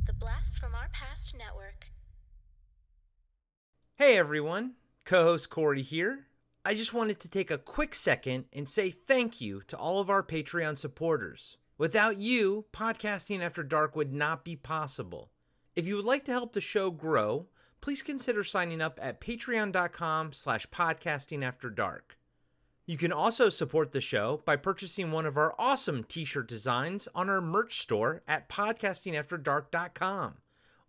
The Blast from Our Past Network. Hey everyone, co-host Corey here. I just wanted to take a quick second and say thank you to all of our Patreon supporters. Without you, Podcasting After Dark would not be possible. If you would like to help the show grow, please consider signing up at patreon.com/podcastingafterdark. You can also support the show by purchasing one of our awesome t-shirt designs on our merch store at podcastingafterdark.com,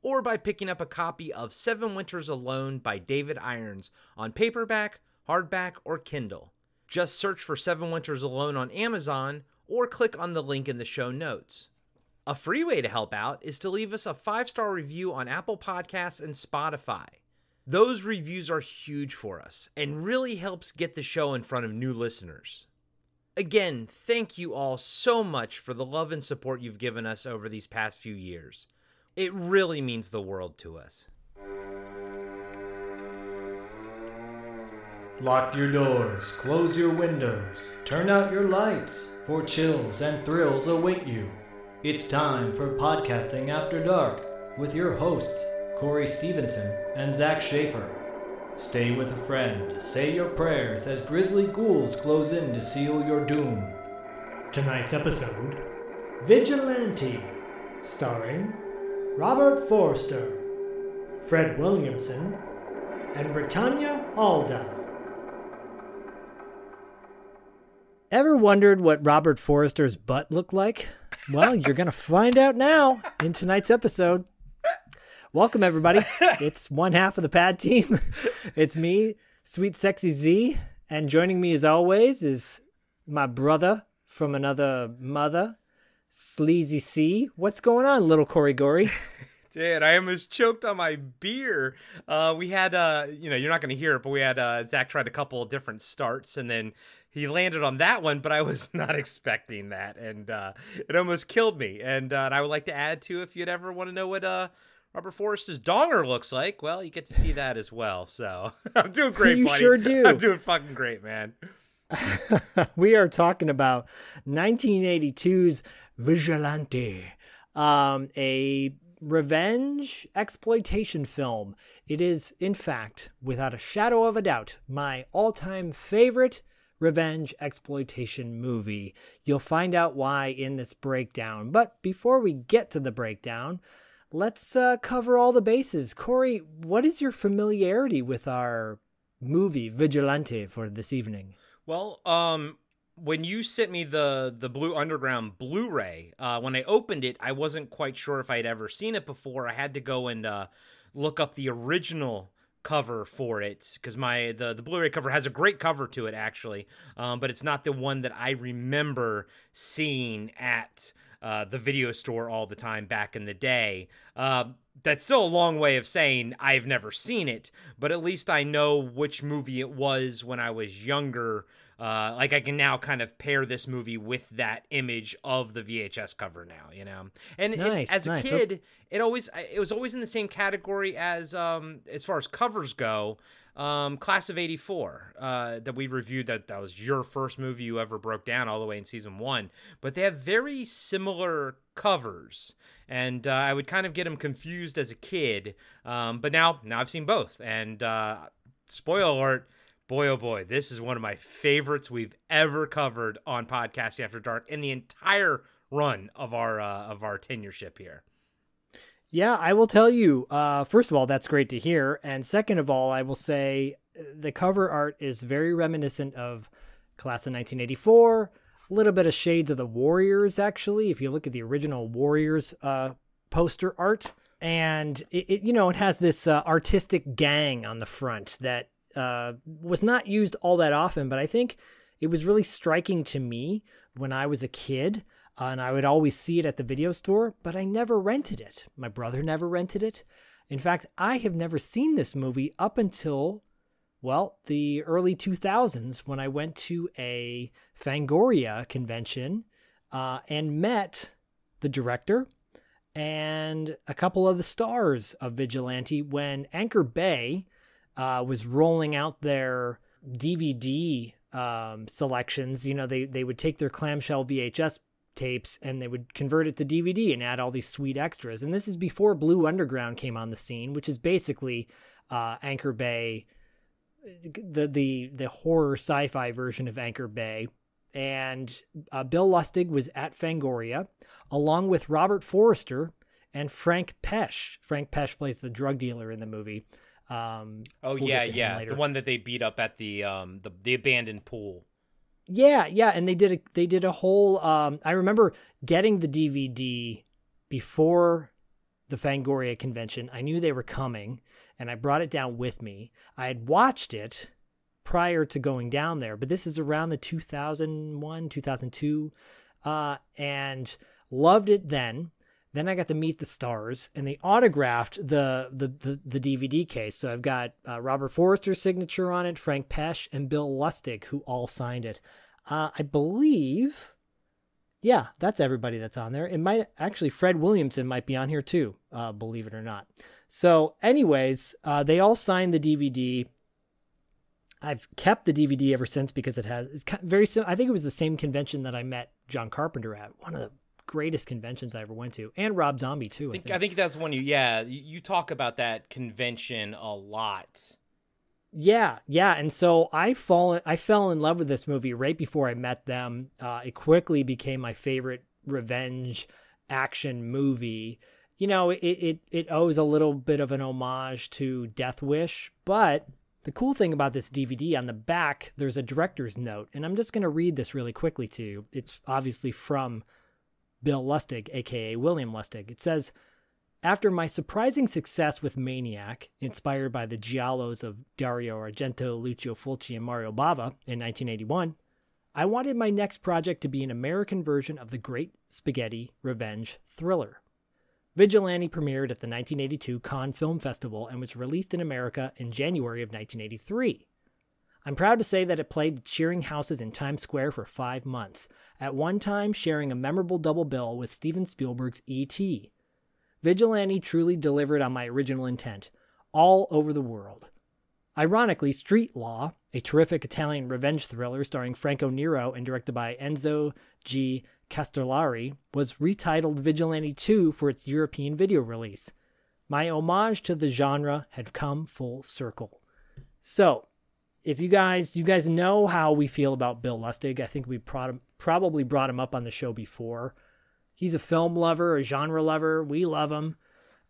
or by picking up a copy of 7 Winters Alone by David Irons on paperback, hardback, or Kindle. Just search for 7 Winters Alone on Amazon or click on the link in the show notes. A free way to help out is to leave us a 5-star review on Apple Podcasts and Spotify. Those reviews are huge for us and really helps get the show in front of new listeners. Again, thank you all so much for the love and support you've given us over these past few years. It really means the world to us. Lock your doors, close your windows, turn out your lights, for chills and thrills await you. It's time for Podcasting After Dark with your hosts, Corey Stevenson and Zach Schaefer. Stay with a friend, say your prayers as grisly ghouls close in to seal your doom. Tonight's episode, Vigilante, starring Robert Forster, Fred Williamson, and Britannia Alda. Ever wondered what Robert Forster's butt looked like? Well, you're going to find out now in tonight's episode. Welcome, everybody. It's one half of the pad team. It's me, Sweet Sexy Z, and joining me as always is my brother from another mother, Sleazy C. What's going on, little Corey Gory? Dude, I almost choked on my beer. We had, you're not going to hear it, but we had Zach tried a couple of different starts, and then he landed on that one, but I was not expecting that, and it almost killed me. And I would like to add, too, if you'd ever want to know what Robert Forster's donger looks like, well, you get to see that as well. So I'm doing great, you buddy. Sure do. I'm doing fucking great, man. We are talking about 1982's Vigilante, a revenge exploitation film. It is, in fact, without a shadow of a doubt, my all-time favorite revenge exploitation movie. You'll find out why in this breakdown. But before we get to the breakdown, let's cover all the bases. Corey, what is your familiarity with our movie Vigilante for this evening? Well, when you sent me the Blue Underground Blu-ray, when I opened it, I wasn't quite sure if I'd ever seen it before. I had to go and look up the original cover for it, because the Blu-ray cover has a great cover to it, actually, but it's not the one that I remember seeing at the video store all the time back in the day. That's still a long way of saying I've never seen it, but at least I know which movie it was when I was younger. I can now kind of pair this movie with that image of the VHS cover now, And as a kid, it was always in the same category as far as covers go. Class of '84 that we reviewed, that was your first movie you ever broke down all the way in season 1, but they have very similar covers, and I would kind of get them confused as a kid, but now I've seen both, and spoiler alert, boy oh boy, this is one of my favorites we've ever covered on Podcasting After Dark in the entire run of our tenureship here. Yeah, I will tell you, first of all, that's great to hear. And second of all, I will say the cover art is very reminiscent of Class of 1984, a little bit of shades of the Warriors, actually, if you look at the original Warriors poster art. And, it has this artistic gang on the front that was not used all that often, but I think it was really striking to me when I was a kid. And I would always see it at the video store, but I never rented it. My brother never rented it. In fact, I have never seen this movie up until, the early 2000s when I went to a Fangoria convention and met the director and a couple of the stars of Vigilante when Anchor Bay was rolling out their DVD selections. They would take their clamshell VHS tapes and they would convert it to DVD and add all these sweet extras. And this is before Blue Underground came on the scene, which is basically Anchor Bay, the horror sci-fi version of Anchor Bay. And Bill Lustig was at Fangoria, along with Robert Forster and Frank Pesh. Frank Pesh plays the drug dealer in the movie. The one that they beat up at the abandoned pool. Yeah, and they did a whole. I remember getting the DVD before the Fangoria convention. I knew they were coming, and I brought it down with me. I had watched it prior to going down there, but this is around the 2001, 2002, and loved it then. Then I got to meet the stars, and they autographed the DVD case. So I've got Robert Forster's signature on it, Frank Pesh, and Bill Lustig, who all signed it. I believe, yeah, that's everybody that's on there. It might actually, Fred Williamson might be on here too, believe it or not. So anyways, they all signed the DVD. I've kept the DVD ever since because it's very similar. I think it was the same convention that I met John Carpenter at, one of the greatest conventions I ever went to, and Rob Zombie too. I think that's one you talk about that convention a lot. Yeah, and so I fell in love with this movie right before I met them. It quickly became my favorite revenge action movie. You know, it owes a little bit of an homage to Death Wish, but the cool thing about this DVD, on the back, there's a director's note, and I'm just going to read this really quickly to you. It's obviously from Bill Lustig, aka William Lustig. It says, "After my surprising success with Maniac, inspired by the giallos of Dario Argento, Lucio Fulci, and Mario Bava in 1981, I wanted my next project to be an American version of the great spaghetti revenge thriller. Vigilante premiered at the 1982 Cannes Film Festival and was released in America in January of 1983. I'm proud to say that it played cheering houses in Times Square for 5 months, at one time sharing a memorable double bill with Steven Spielberg's E.T. Vigilante truly delivered on my original intent, all over the world. Ironically, Street Law, a terrific Italian revenge thriller starring Franco Nero and directed by Enzo G. Castellari, was retitled Vigilante 2 for its European video release. My homage to the genre had come full circle." So, if you guys know how we feel about Bill Lustig, I think we probably brought him up on the show before. He's a film lover, a genre lover. We love him.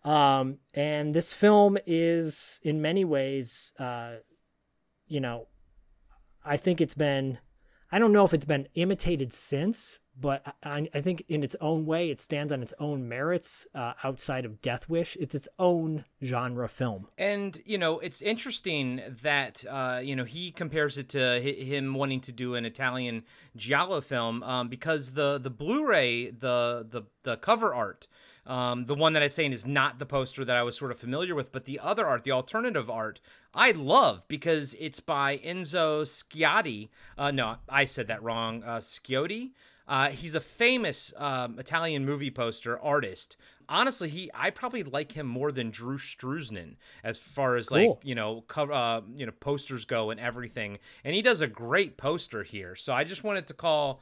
And this film is, in many ways, I think I don't know if it's been imitated since, but I think in its own way, it stands on its own merits outside of Death Wish. It's its own genre film. And, it's interesting that, he compares it to him wanting to do an Italian giallo film because the Blu-ray, the cover art, the one that I'm saying is not the poster that I was sort of familiar with, but the other art, the alternative art, I love because it's by Enzo Schiotti. No, I said that wrong. Schiotti. He's a famous Italian movie poster artist. Honestly, I probably like him more than Drew Struzan as far as cool. posters go and everything. And he does a great poster here. So I just wanted to call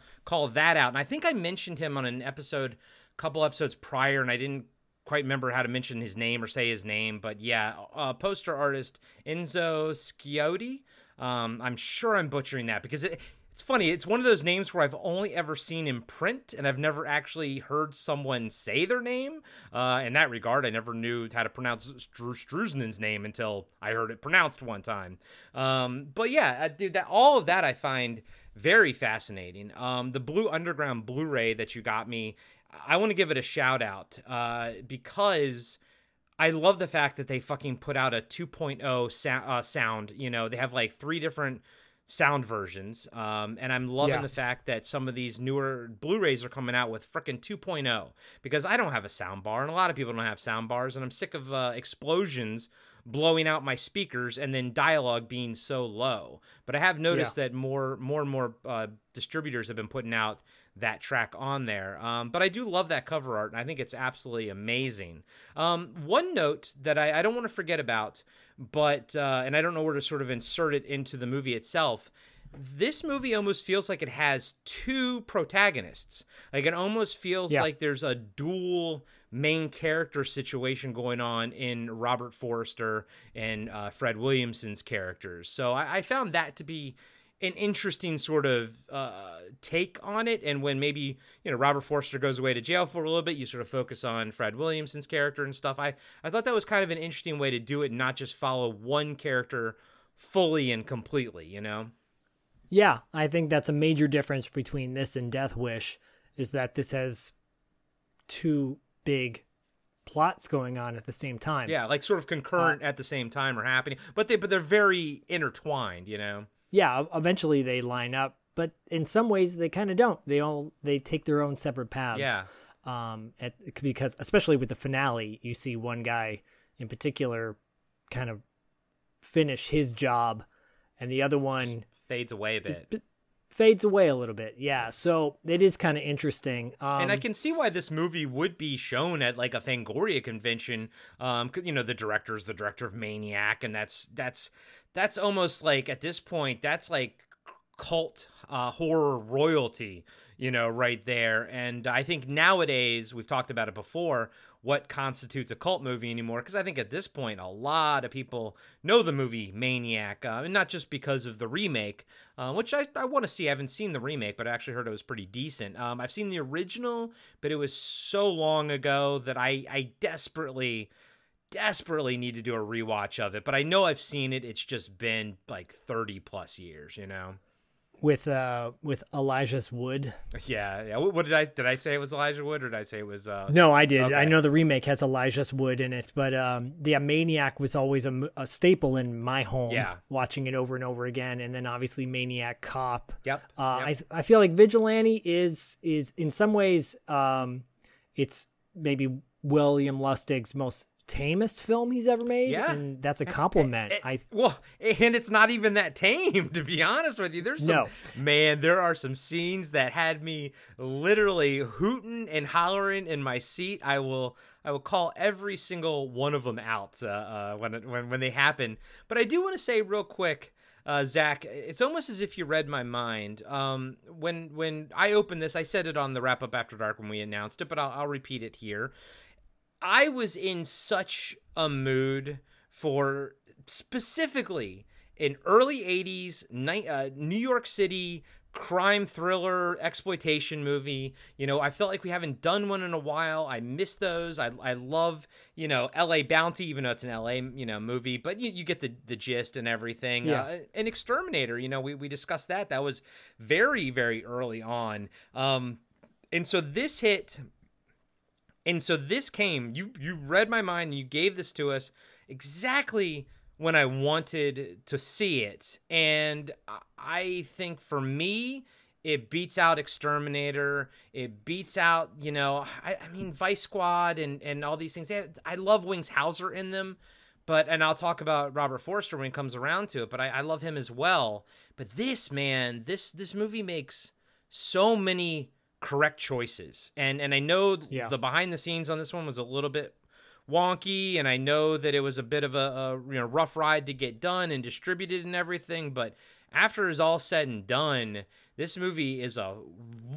that out. And I think I mentioned him on an episode, couple episodes prior, and I didn't quite remember how to mention his name or say his name, but yeah, poster artist Enzo Schiotti. I'm sure I'm butchering that because it's funny. It's one of those names where I've only ever seen in print, and I've never actually heard someone say their name. In that regard, I never knew how to pronounce Drew Struzan's name until I heard it pronounced one time. But yeah, dude, all of that I find very fascinating. The Blue Underground Blu-ray that you got me, I want to give it a shout out because I love the fact that they fucking put out a 2.0 sound. They have like 3 different sound versions. And I'm loving the fact that some of these newer Blu-rays are coming out with frickin' 2.0 because I don't have a sound bar and a lot of people don't have sound bars, and I'm sick of explosions blowing out my speakers and then dialogue being so low. But I have noticed that more and more distributors have been putting out that track on there. But I do love that cover art, and I think it's absolutely amazing. One note that I don't want to forget about, but and I don't know where to sort of insert it into the movie itself, this movie almost feels like it has two protagonists. Like it almost feels like there's a dual main character situation going on in Robert Forster and Fred Williamson's characters. So I found that to be an interesting sort of take on it. And when maybe, Robert Forster goes away to jail for a little bit, you sort of focus on Fred Williamson's character and stuff. I thought that was kind of an interesting way to do it, not just follow one character fully and completely, Yeah, I think that's a major difference between this and Death Wish, is that this has two big plots going on at the same time. Yeah, like sort of concurrent at the same time or happening, but they're very intertwined, Yeah, eventually they line up, but in some ways they kind of don't. They take their own separate paths. Yeah. Because especially with the finale, you see one guy in particular kind of finish his job, and the other one fades away a bit. Fades away a little bit, yeah. So it is kind of interesting. And I can see why this movie would be shown at like a Fangoria convention. The director's the director of Maniac, and that's almost like at this point that's like cult horror royalty, right there. And I think nowadays, we've talked about it before, what constitutes a cult movie anymore, because I think at this point a lot of people know the movie Maniac, and not just because of the remake, which I want to see. I haven't seen the remake, but I actually heard it was pretty decent. I've seen the original, but it was so long ago that I desperately need to do a rewatch of it. But I know I've seen it. It's just been like 30 plus years, With Elijah Wood. Yeah. What did I say it was Elijah Wood, or did I say it was? No, I did. Okay. I know the remake has Elijah Wood in it, but the Maniac was always a staple in my home. Yeah. Watching it over and over again, and then obviously Maniac Cop. Yep. I feel like Vigilante is in some ways it's maybe William Lustig's most tamest film he's ever made, and that's a compliment. And it's not even that tame, to be honest with you. There are some scenes that had me literally hooting and hollering in my seat. I will call every single one of them out when they happen. But I do want to say real quick, Zach, it's almost as if you read my mind. When I opened this, I said it on the Wrap Up After Dark when we announced it, but I'll repeat it here. I was in such a mood for specifically an early 80s New York City crime thriller exploitation movie. I felt like we haven't done one in a while. I miss those. I love, LA Bounty, even though it's an LA, movie, but you get the gist and everything. Yeah. An Exterminator, we discussed that. That was very, very early on. And so this hit. And so this came, you read my mind, and you gave this to us exactly when I wanted to see it. And I think for me, it beats out Exterminator. It beats out, Vice Squad and all these things. I love Wings Hauser in them, and I'll talk about Robert Forster when it comes around to it, but I love him as well. But this movie makes so many correct choices, and I know the behind the scenes on this one was a little bit wonky, and I know that it was a bit of a rough ride to get done and distributed and everything, but after it's all said and done, this movie is a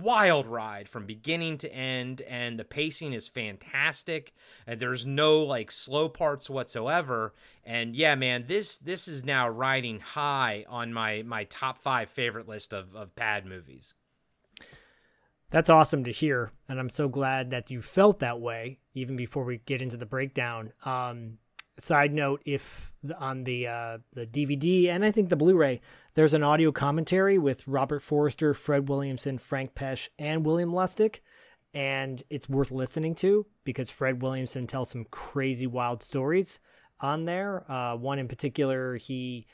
wild ride from beginning to end, and the pacing is fantastic, and there's no slow parts whatsoever. And yeah, man, this is now riding high on my top 5 favorite list of Pad movies. That's awesome to hear, and I'm so glad that you felt that way even before we get into the breakdown. Side note, if on the DVD and I think the Blu-ray, there's an audio commentary with Robert Forster, Fred Williamson, Frank Pesch, and William Lustig, and it's worth listening to because Fred Williamson tells some crazy, wild stories on there. One in particular, he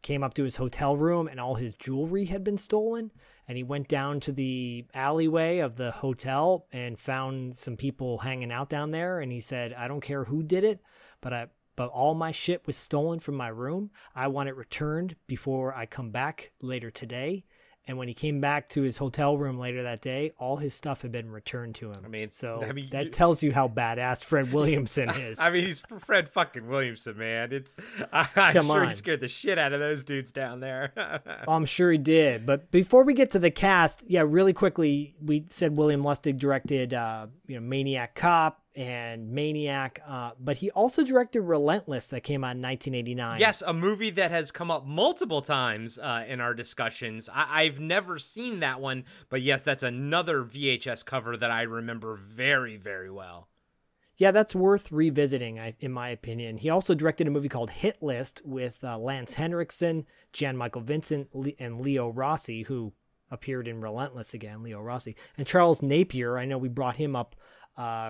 came up to his hotel room and all his jewelry had been stolen. And he went down to the alleyway of the hotel and found some people hanging out down there. And he said, I don't care who did it, but all my shit was stolen from my room. I want it returned before I come back later today. And when he came back to his hotel room later that day, all his stuff had been returned to him. That tells you how badass Fred Williamson is. I mean, he's Fred fucking Williamson, man. I'm sure he scared the shit out of those dudes down there. I'm sure he did. But before we get to the cast, really quickly, we said William Lustig directed, Maniac Cop and Maniac, but he also directed Relentless that came out in 1989. Yes, a movie that has come up multiple times in our discussions. I've never seen that one, but yes, that's another VHS cover that I remember very, very well. Yeah, that's worth revisiting, in my opinion. He also directed a movie called Hit List with Lance Henriksen, Jan Michael Vincent, and Leo Rossi, who appeared in Relentless again, Leo Rossi. And Charles Napier, I know we brought him up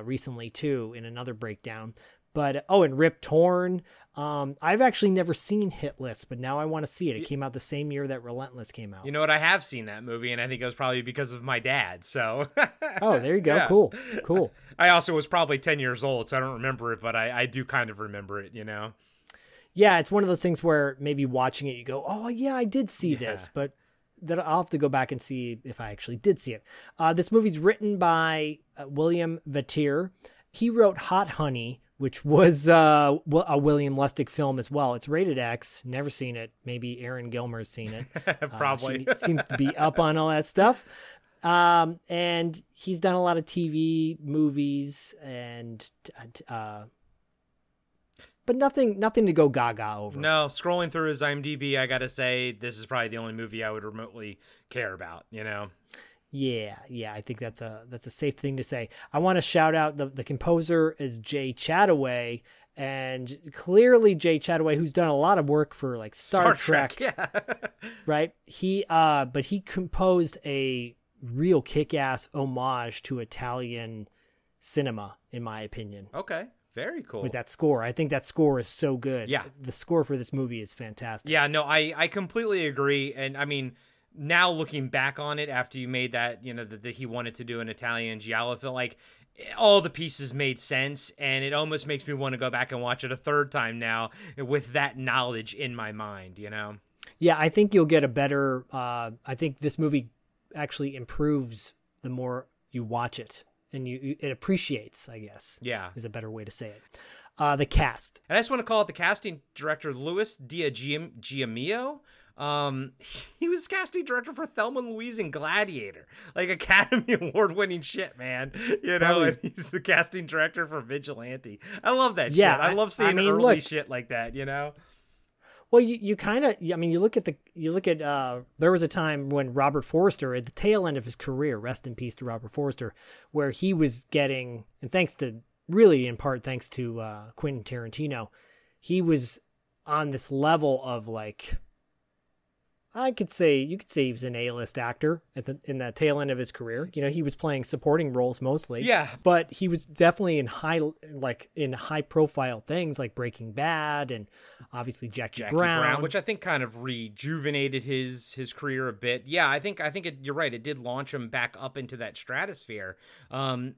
recently too in another breakdown. But and Rip Torn. I've actually never seen Hit List, but now I want to see it. It came out the same year that Relentless came out. You know what? I have seen that movie, and I think it was probably because of my dad. So. Oh, there you go. Yeah. Cool. I also was probably 10 years old, so I don't remember it, but I do kind of remember it. Yeah, it's one of those things where maybe watching it, you go, "Oh yeah, I did see this," but that I'll have to go back and see if I actually did see it. This movie's written by William Vattier. He wrote Hot Honey, which was a William Lustig film as well. It's rated X. Never seen it. Maybe Erin Gilmer's seen it. Probably. She seems to be up on all that stuff. And he's done a lot of TV, movies, and but nothing to go gaga over. No, scrolling through his IMDb, I gotta say, this is probably the only movie I would remotely care about, Yeah, I think that's a safe thing to say. I want to shout out the composer is Jay Chataway, and clearly Jay Chataway, who's done a lot of work for like Star Trek. Yeah. Right? But he composed a real kick-ass homage to Italian cinema, in my opinion. Okay. Very cool. With that score. I think that score is so good. Yeah. The score for this movie is fantastic. Yeah, no, I completely agree. And I mean, now looking back on it after you made that, that he wanted to do an Italian giallo film, like all the pieces made sense. And it almost makes me want to go back and watch it a third time now with that knowledge in my mind, Yeah, I think you'll get a better, I think this movie actually improves the more you watch it. And it appreciates, I guess. Yeah. Is a better way to say it. The cast. And I just want to call it the casting director, Louis Giamillo. He was casting director for Thelma and Louise and Gladiator. Like Academy Award-winning shit, man. And he's the casting director for Vigilante. I love that shit. I love seeing early shit like that, Well, you kind of, you look at there was a time when Robert Forster, at the tail end of his career, rest in peace to Robert Forster, where he was getting, and in part thanks to Quentin Tarantino, he was on this level of like, you could say he was an A-list actor in the tail end of his career. He was playing supporting roles mostly. Yeah. But he was definitely in high profile things like Breaking Bad and obviously Jackie Brown, which I think kind of rejuvenated his career a bit. Yeah, I think you're right. It did launch him back up into that stratosphere. And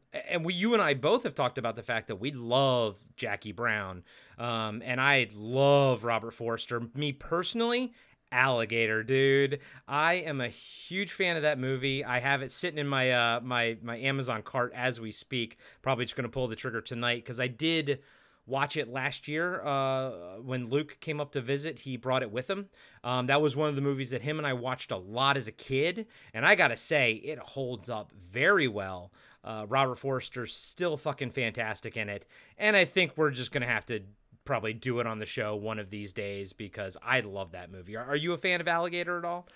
you and I both have talked about the fact that we love Jackie Brown. And I love Robert Forster. Me personally, Alligator, dude. I am a huge fan of that movie. I have it sitting in my my Amazon cart as we speak. Probably just going to pull the trigger tonight because I did watch it last year when Luke came up to visit. He brought it with him. That was one of the movies that him and I watched a lot as a kid, and I gotta say it holds up very well. Robert Forster's still fucking fantastic in it, and I think we're just going to have to probably do it on the show one of these days because I love that movie. Are you a fan of Alligator at all?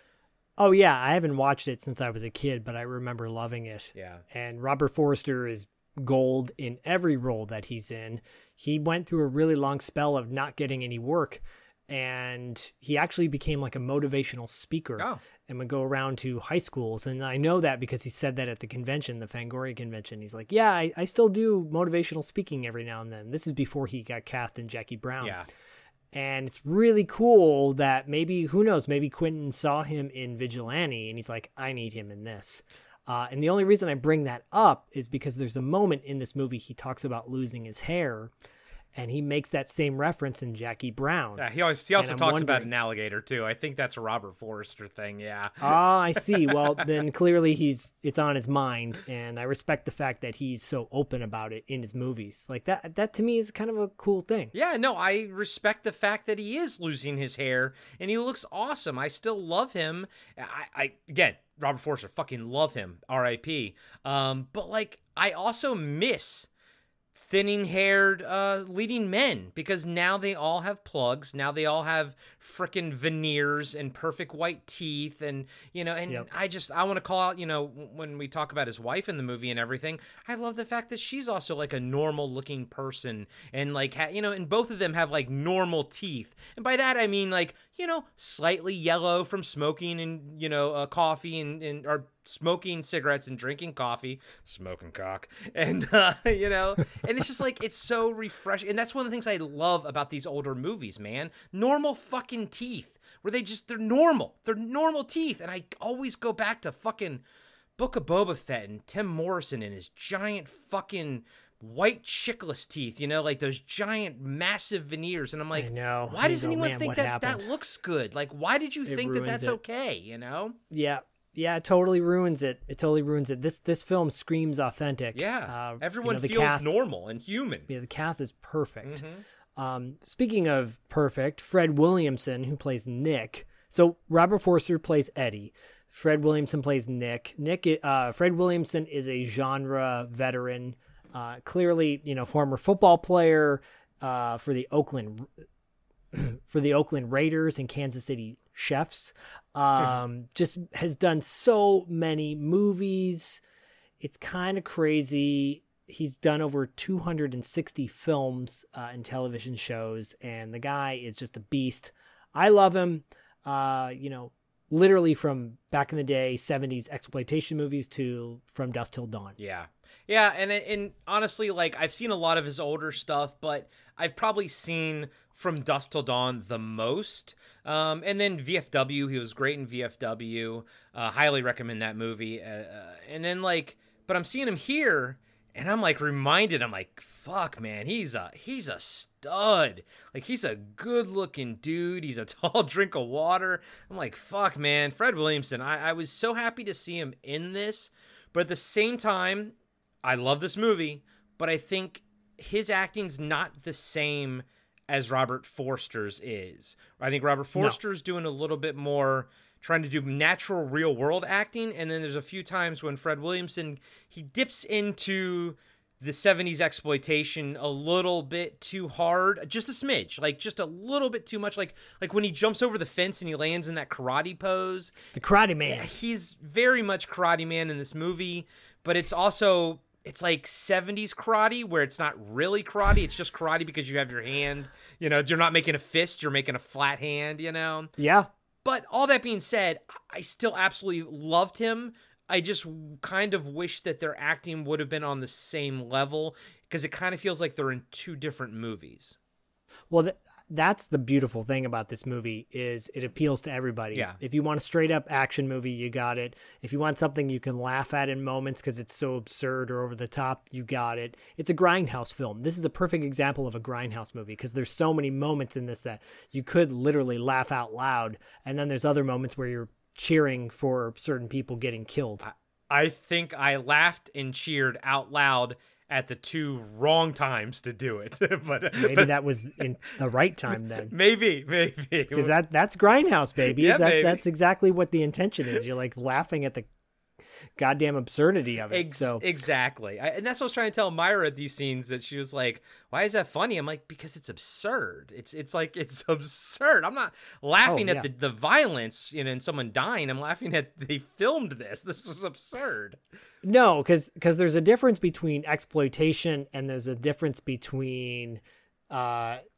Oh yeah, I haven't watched it since I was a kid, but I remember loving it. Yeah. And Robert Forster is gold in every role that he's in. He went through a really long spell of not getting any work, and he actually became like a motivational speaker and would go around to high schools. And I know that because he said that at the convention, the Fangoria convention. He's like, yeah, I still do motivational speaking every now and then. This is before he got cast in Jackie Brown. Yeah. And it's really cool that maybe, who knows, maybe Quentin saw him in Vigilante and he's like, I need him in this. And the only reason I bring that up is because there's a moment in this movie he talks about losing his hair. And he makes that same reference in Jackie Brown. Yeah, he also I'm talks about wondering- an alligator too. I think that's a Robert Forster thing. Yeah. Ah, I see. Well, then clearly it's on his mind, and I respect the fact that he's so open about it in his movies. Like that to me is kind of a cool thing. Yeah, no, I respect the fact that he is losing his hair and he looks awesome. I still love him. I again, Robert Forster, fucking love him. R.I.P. But like, I also miss thinning-haired leading men, because now they all have plugs. Now they all have frickin' veneers and perfect white teeth, and Yep. I want to call out, when we talk about his wife in the movie and everything, I love the fact that she's also like a normal-looking person, and like and both of them have like normal teeth, and by that I mean like slightly yellow from smoking and coffee and or smoking cigarettes and drinking coffee, smoking cock, and and it's just like, it's so refreshing. And that's one of the things I love about these older movies, man. Normal fucking teeth, where they're normal teeth. And I always go back to fucking Book of Boba Fett and Tim Morrison and his giant fucking white chickless teeth, like those giant massive veneers. And I'm like, I know. why does anyone man, think what that happened? that looks good? Like, why did you think that ruins that's it. okay? Yeah, it totally ruins it. It totally ruins it. This film screams authentic. Yeah, everyone the feels cast, normal and human. Yeah, the cast is perfect. Mm-hmm. Speaking of perfect, Fred Williamson, who plays Nick. So Robert Forster plays Eddie. Fred Williamson plays Nick. Fred Williamson is a genre veteran. Clearly, former football player for the Oakland Raiders and Kansas City Chiefs. Just has done so many movies. It's kind of crazy. He's done over 260 films and television shows, and the guy is just a beast. I love him. Literally from back in the day, 70s exploitation movies to From Dusk Till Dawn. Yeah, and honestly, like, I've seen a lot of his older stuff, but I've probably seen From Dusk Till Dawn the most. And then VFW, he was great in VFW. Highly recommend that movie. And then but I'm seeing him here, and I'm like reminded. I'm like, fuck, man, he's a stud. Like, he's a good looking dude. He's a tall drink of water. I'm like, fuck, man, Fred Williamson. I was so happy to see him in this, but at the same time, I love this movie, but I think his acting's not the same as Robert Forster's is. I think Robert Forster's doing a little bit more, trying to do natural real world acting. And then there's a few times when Fred Williamson, he dips into the 70s exploitation a little bit too hard, just a smidge, like just a little bit too much. Like when he jumps over the fence and he lands in that karate pose. The Karate Man. Yeah, he's very much Karate Man in this movie, but it's also, it's like 70s karate where it's not really karate. It's just karate because you have your hand, you're not making a fist, you're making a flat hand, Yeah. But all that being said, I still absolutely loved him. I just kind of wish that their acting would have been on the same level, because it kind of feels like they're in two different movies. Well, that's the beautiful thing about this movie, is it appeals to everybody. Yeah. If you want a straight up action movie, you got it. If you want something you can laugh at in moments because it's so absurd or over the top, you got it. It's a grindhouse film. This is a perfect example of a grindhouse movie, because there's so many moments in this that you could literally laugh out loud. And then there's other moments where you're cheering for certain people getting killed. I think I laughed and cheered out loud at the two wrong times to do it. but Maybe that was in the right time then. Maybe. Because that's grindhouse, baby. Yeah, baby. That's exactly what the intention is. You're like laughing at the goddamn absurdity of it. Exactly. And that's what I was trying to tell Myra at these scenes, that she was like, why is that funny? I'm like, because it's absurd. It's like, it's absurd. I'm not laughing at the violence, and someone dying. I'm laughing at they filmed this. This is absurd. No, because there's a difference between exploitation and there's a difference between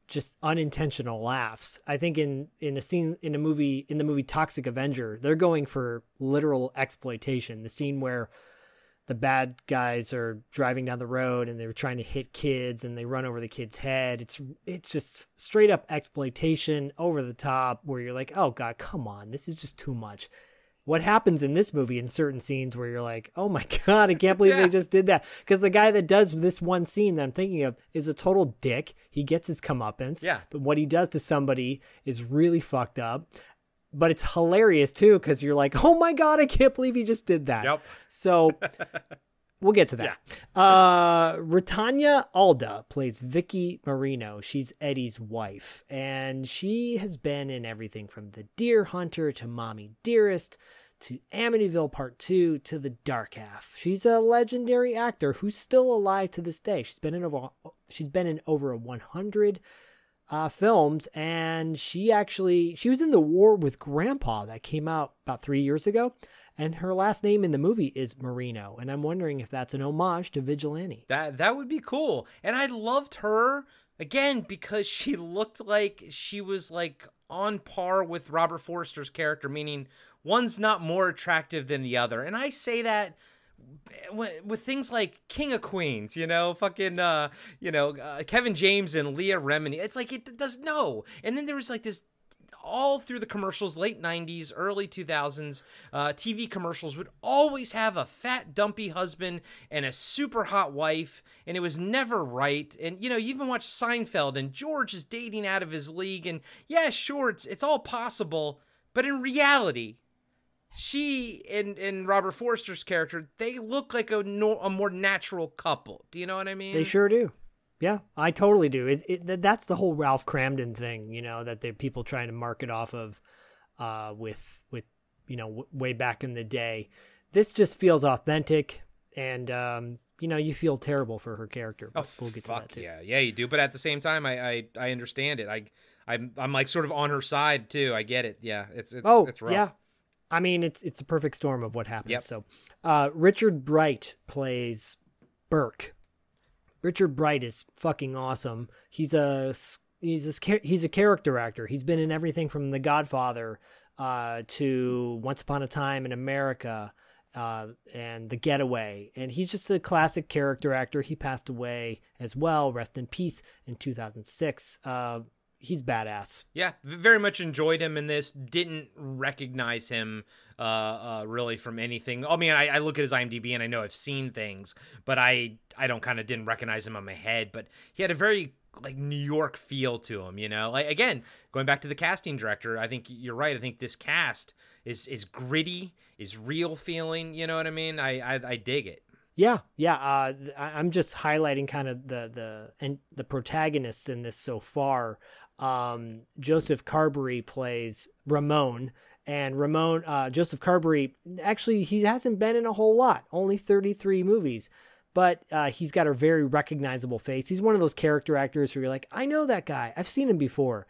just unintentional laughs. I think in the movie Toxic Avenger, they're going for literal exploitation. The scene where the bad guys are driving down the road and they're trying to hit kids and they run over the kid's head. It's just straight up exploitation, over the top, where you're like, oh God, come on, this is just too much. what happens in this movie in certain scenes where you're like, oh my God, I can't believe they just did that. Because the guy that does this one scene that I'm thinking of is a total dick. He gets his comeuppance. Yeah. But what he does to somebody is really fucked up. But it's hilarious too, because you're like, oh my God, I can't believe he just did that. Yep. So we'll get to that. Retanya Alda plays Vicky Marino. She's Eddie's wife, and she has been in everything from The Deer Hunter to Mommy Dearest to Amityville Part 2 to The Dark Half. She's a legendary actor who's still alive to this day. She's been in over 100 films, and she was in The War with Grandpa that came out about 3 years ago. And her last name in the movie is Marino. And I'm wondering if that's an homage to Vigilante. That would be cool. And I loved her, again, because she looked like she was like on par with Robert Forster's character, meaning one's not more attractive than the other. And I say that with things like King of Queens, Kevin James and Leah Remini. It's like, it does no. And then there was like this, all through the commercials, late 90s, early 2000s, TV commercials would always have a fat, dumpy husband and a super hot wife, and it was never right. And, you even watch Seinfeld, and George is dating out of his league, and yeah, sure, it's all possible, but in reality, she and Robert Forster's character, they look like a more natural couple. Do you know what I mean? They sure do. Yeah, I totally do. That's the whole Ralph Cramden thing, that people trying to market off of with way back in the day. This just feels authentic, and you feel terrible for her character. Oh, we'll get fuck to that too. Yeah, you do. But at the same time, I understand it. I'm like sort of on her side too. I get it. Yeah, it's rough. Yeah. I mean, it's a perfect storm of what happens. Yep. So, Richard Bright plays Burke. Richard Bright is fucking awesome. He's a character actor. He's been in everything from The Godfather to Once Upon a Time in America and The Getaway. And he's just a classic character actor. He passed away as well. Rest in peace in 2006. He's badass. Yeah, very much enjoyed him in this. Didn't recognize him really from anything. I mean, I look at his IMDb and I know I've seen things, but I didn't recognize him on my head. But he had a very like New York feel to him, Like, again, going back to the casting director, I think you're right. I think this cast is gritty, is real feeling. You know what I mean? I dig it. Yeah. I'm just highlighting kind of the protagonists in this so far. Joseph Carberry plays Ramon, and Joseph Carberry, actually, he hasn't been in a whole lot, only 33 movies, but he's got a very recognizable face. He's one of those character actors where you're like, I know that guy. I've seen him before.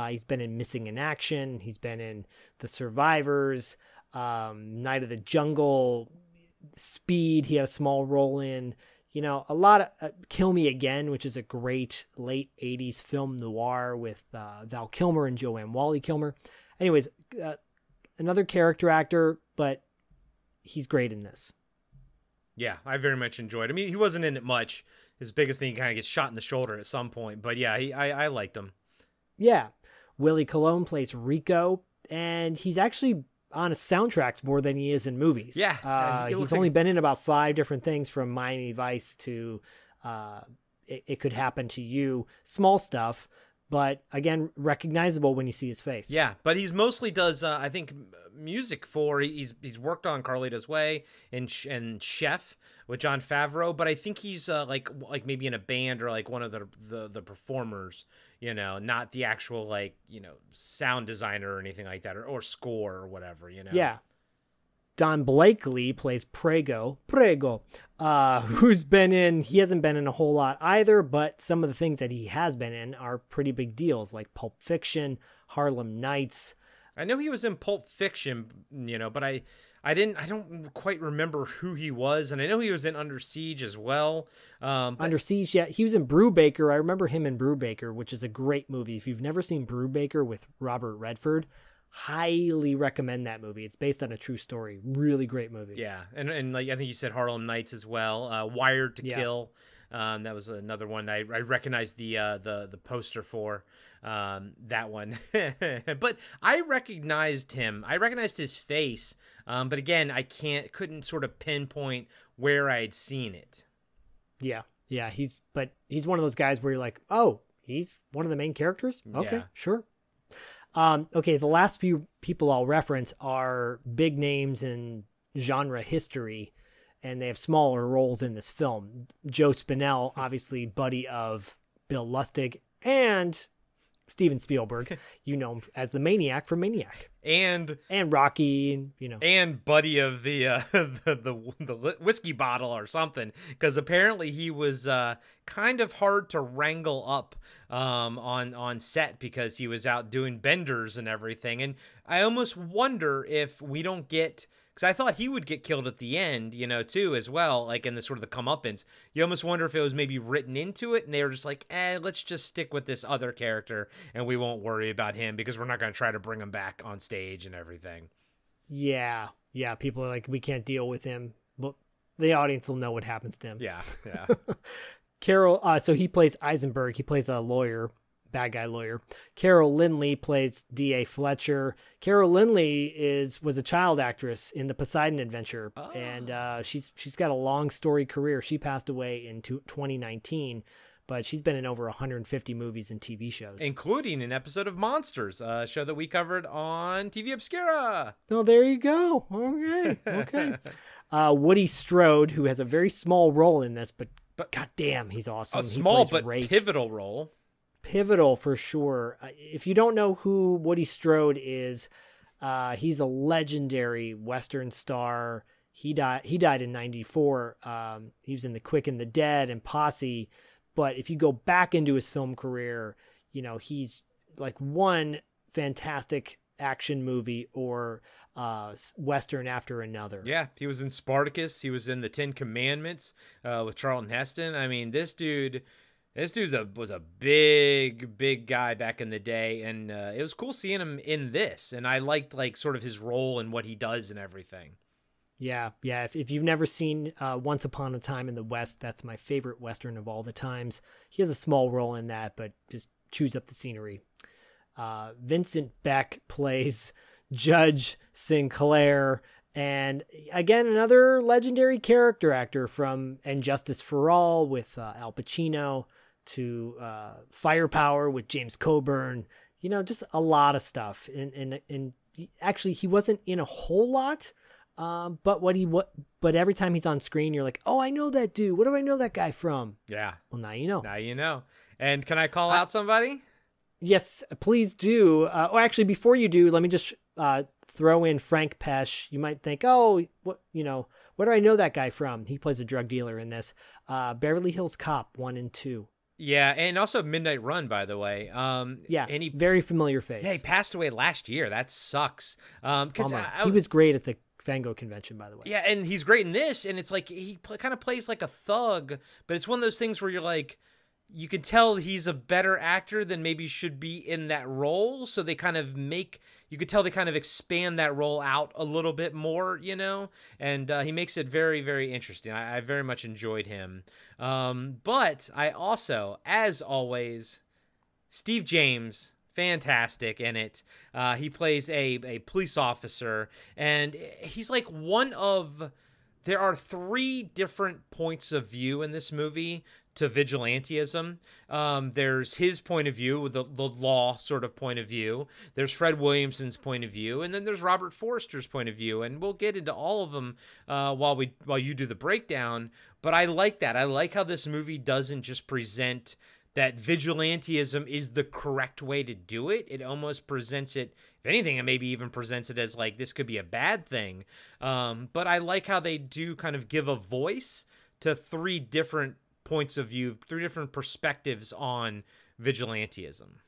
He's been in Missing in Action. He's been in The Survivors, Night of the Jungle, Speed. He had a small role in, a lot of Kill Me Again, which is a great late 80s film noir with Val Kilmer and Joanne Wally Kilmer. Anyways, another character actor, but he's great in this. Yeah, I very much enjoyed him. He wasn't in it much. His biggest thing, he kind of gets shot in the shoulder at some point. But yeah, I liked him. Yeah. Willie Colon plays Rico, and he's actually on his soundtracks more than he is in movies. Yeah. He's only been in about 5 different things, from Miami Vice to It Could Happen to You. Small stuff, but again, recognizable when you see his face. Yeah, but he's mostly does, I think, music for, he's worked on Carlito's Way and Chef with Jon Favreau, but I think he's like maybe in a band or like one of the performers, not the actual like, sound designer or anything like that, or score or whatever, Yeah. Don Blakely plays Prego, he hasn't been in a whole lot either, but some of the things that he has been in are pretty big deals, like Pulp Fiction, Harlem Nights. I know he was in Pulp Fiction, but I don't quite remember who he was, and I know he was in Under Siege as well. Under Siege, yeah. He was in Brubaker. I remember him in Brubaker, which is a great movie. If you've never seen Brubaker with Robert Redford, highly recommend that movie. It's based on a true story. Really great movie. Yeah, and like I think you said Harlem Nights as well. Wired to Kill. That was another one I recognized the poster for, that one. But I recognized him. I recognized his face. But again, couldn't sort of pinpoint where I had seen it. Yeah. Yeah. He's one of those guys where you're like, oh, he's one of the main characters. Okay, Yeah. sure. Okay. The last few people I'll reference are big names in genre history, and they have smaller roles in this film. Joe Spinell, obviously buddy of Bill Lustig and Steven Spielberg. You know him as the Maniac from Maniac. And Rocky, and buddy of the the whiskey bottle or something, because apparently he was kind of hard to wrangle up on set because he was out doing benders and everything. And I almost wonder if we don't get, because I thought he would get killed at the end, too, as well, like in the sort of the comeuppance. You almost wonder if it was maybe written into it, and they were just like, let's just stick with this other character, and we won't worry about him because we're not going to try to bring him back on stage and everything. Yeah. Yeah. People are like, we can't deal with him. But the audience will know what happens to him. Yeah. Yeah. Carol, so he plays Eisenberg. He plays a lawyer. Bad guy lawyer. Carol Lindley plays D.A. Fletcher. Carol Lindley was a child actress in the Poseidon Adventure, and she's got a long story career. She passed away in 2019, but she's been in over 150 movies and TV shows, including an episode of Monsters, a show that we covered on TV Obscura. Oh, there you go. Okay. Woody Strode, who has a very small role in this, but goddamn, he's awesome. A small but pivotal role. Pivotal for sure. If you don't know who Woody Strode is, he's a legendary Western star. He died in 94. He was in The Quick and the Dead and Posse. But if you go back into his film career, he's like one fantastic action movie or Western after another. Yeah, he was in Spartacus. He was in The Ten Commandments with Charlton Heston. I mean, this dude was a big guy back in the day, and it was cool seeing him in this. And I liked like sort of his role and what he does and everything. Yeah. If you've never seen Once Upon a Time in the West, that's my favorite Western of all the times. He has a small role in that, but just chews up the scenery. Vincent Beck plays Judge Sinclair, and again, another legendary character actor from And Justice for All with Al Pacino to Firepower with James Coburn. Just a lot of stuff. And actually, he wasn't in a whole lot. But every time he's on screen, you're like, oh, I know that dude. What do I know that guy from? Yeah. Well, now you know. Now you know. And can I call out somebody? Yes, please do. Or actually, before you do, let me just throw in Frank Pesh. You might think, oh, what do I know that guy from? He plays a drug dealer in this. Beverly Hills Cop 1 and 2. Yeah, and also Midnight Run, by the way. Yeah, and very familiar face. Yeah, he passed away last year. That sucks. Because he was great at the Fango convention, by the way. Yeah, and he's great in this, and it's like he kind of plays like a thug, but it's one of those things where you're like, you can tell he's a better actor than maybe should be in that role, so they kind of you could tell they kind of expand that role out a little bit more, and he makes it very, very interesting. I very much enjoyed him. But I also, as always, Steve James, fantastic in it. He plays a police officer, and he's like there are 3 different points of view in this movie to vigilantism. There's his point of view, the law sort of point of view. There's Fred Williamson's point of view, and then there's Robert Forster's point of view. And we'll get into all of them while you do the breakdown. But I like that. I like how this movie doesn't just present that vigilantism is the correct way to do it. It almost presents it, if anything, it maybe even presents it as like this could be a bad thing. But I like how they do kind of give a voice to 3 different points of view, 3 different perspectives on vigilantism.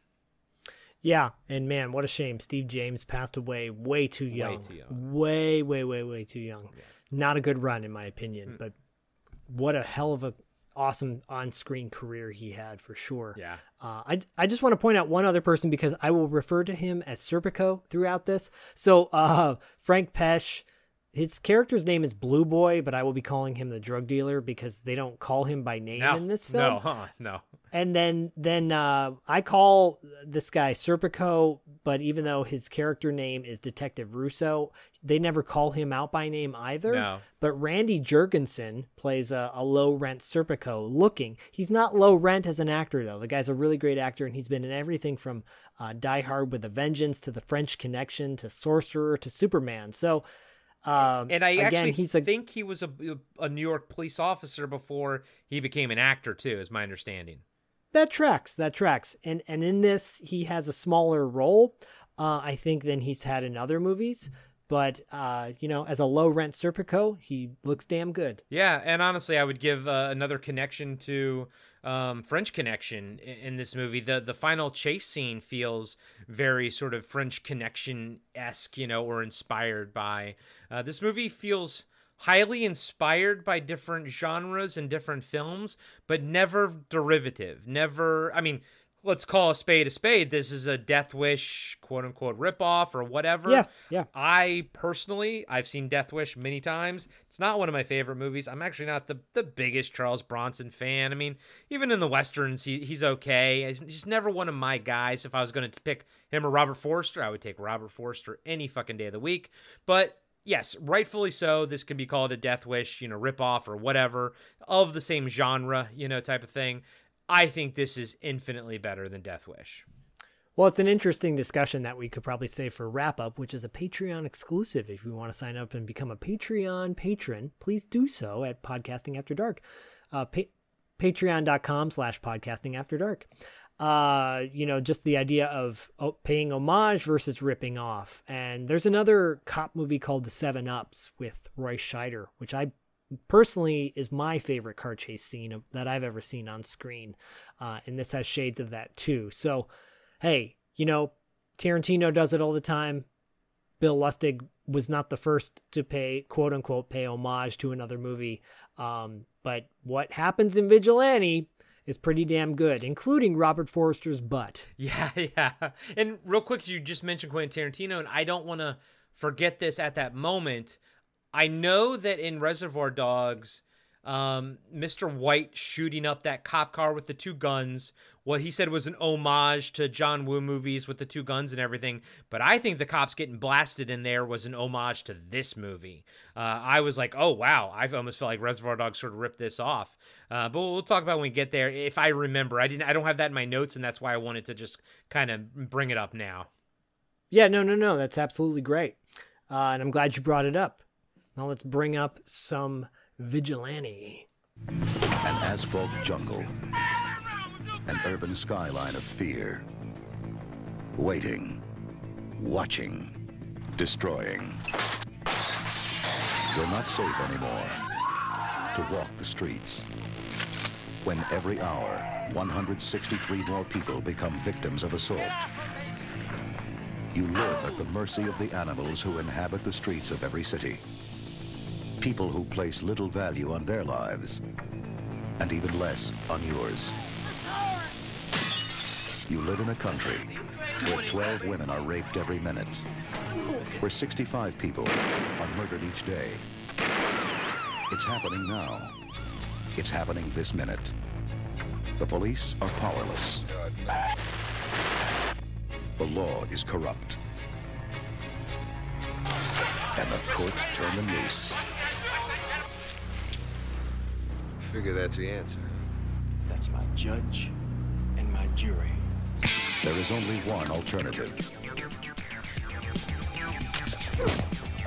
Yeah, and man, what a shame. Steve James passed away way too young. Way too young. Yeah. Not a good run, in my opinion, but what a hell of a awesome on-screen career he had, for sure. Yeah. I just want to point out one other person, because I will refer to him as Serpico throughout this. So Frank Pesh, his character's name is Blue Boy, but I will be calling him the drug dealer because they don't call him by name in this film. No. And then I call this guy Serpico, but even though his character name is Detective Russo, they never call him out by name either. No. But Randy Jurgensen plays a low-rent Serpico looking. He's not low rent as an actor, though. The guy's a really great actor, and he's been in everything from Die Hard with a Vengeance to The French Connection to Sorcerer to Superman. So... and I again, actually think he was a New York police officer before he became an actor, too, is my understanding. That tracks. And in this, he has a smaller role, I think, than he's had in other movies. But, as a low-rent Serpico, he looks damn good. Yeah, and honestly, I would give another connection to French Connection in this movie. The final chase scene feels very sort of French Connection-esque, or inspired by. This movie feels highly inspired by different genres and different films, but never derivative. Never, let's call a spade a spade. This is a Death Wish, quote unquote, ripoff or whatever. Yeah. I've seen Death Wish many times. It's not one of my favorite movies. I'm actually not the biggest Charles Bronson fan. Even in the Westerns, he's okay. He's just never one of my guys. If I was going to pick him or Robert Forster, I would take Robert Forster any fucking day of the week. But yes, rightfully so. This can be called a Death Wish, ripoff or whatever of the same genre, type of thing. I think this is infinitely better than Death Wish. Well, it's an interesting discussion that we could probably save for wrap up, which is a Patreon exclusive. If you want to sign up and become a Patreon patron, please do so at Podcasting After Dark. Patreon.com/Podcasting After Dark. Just the idea of paying homage versus ripping off. And there's another cop movie called The 7-Ups with Roy Scheider, which I personally is my favorite car chase scene that I've ever seen on screen. And this has shades of that too. So, hey, Tarantino does it all the time. Bill Lustig was not the first to pay, quote unquote, pay homage to another movie. But what happens in Vigilante is pretty damn good, including Robert Forster's butt. Yeah. And real quick, you just mentioned Quentin Tarantino, and I don't want to forget this at that moment. I know that in Reservoir Dogs, Mr. White shooting up that cop car with the two guns, what he said was an homage to John Woo movies with the two guns and everything. But I think the cops getting blasted in there was an homage to this movie. I was like, oh, wow. I almost felt like Reservoir Dogs sort of ripped this off. But we'll talk about when we get there. If I remember, I don't have that in my notes, and that's why I wanted to just kind of bring it up now. Yeah, no. That's absolutely great. And I'm glad you brought it up. Now let's bring up some Vigilante. An asphalt jungle. An urban skyline of fear. Waiting. Watching. Destroying. You're not safe anymore to walk the streets. When every hour, 163 more people become victims of assault. You live at the mercy of the animals who inhabit the streets of every city. People who place little value on their lives, and even less on yours. You live in a country where 12 women are raped every minute, where 65 people are murdered each day. It's happening now. It's happening this minute. The police are powerless. The law is corrupt. And the courts turn them loose. Figure that's the answer. That's my judge and my jury. There is only one alternative.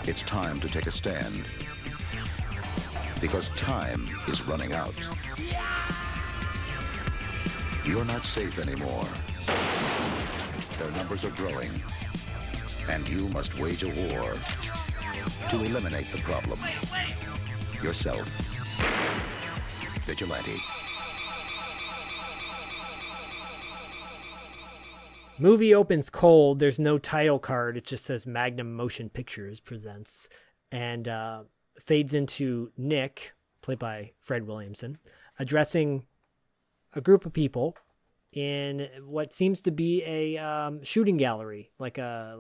It's time to take a stand. Because time is running out. You're not safe anymore. Their numbers are growing. And you must wage a war to eliminate the problem. Yourself. Vigilante. Movie opens cold. There's no title card. It just says Magnum Motion Pictures presents. And fades into Nick, played by Fred Williamson, addressing a group of people in what seems to be a shooting gallery, like a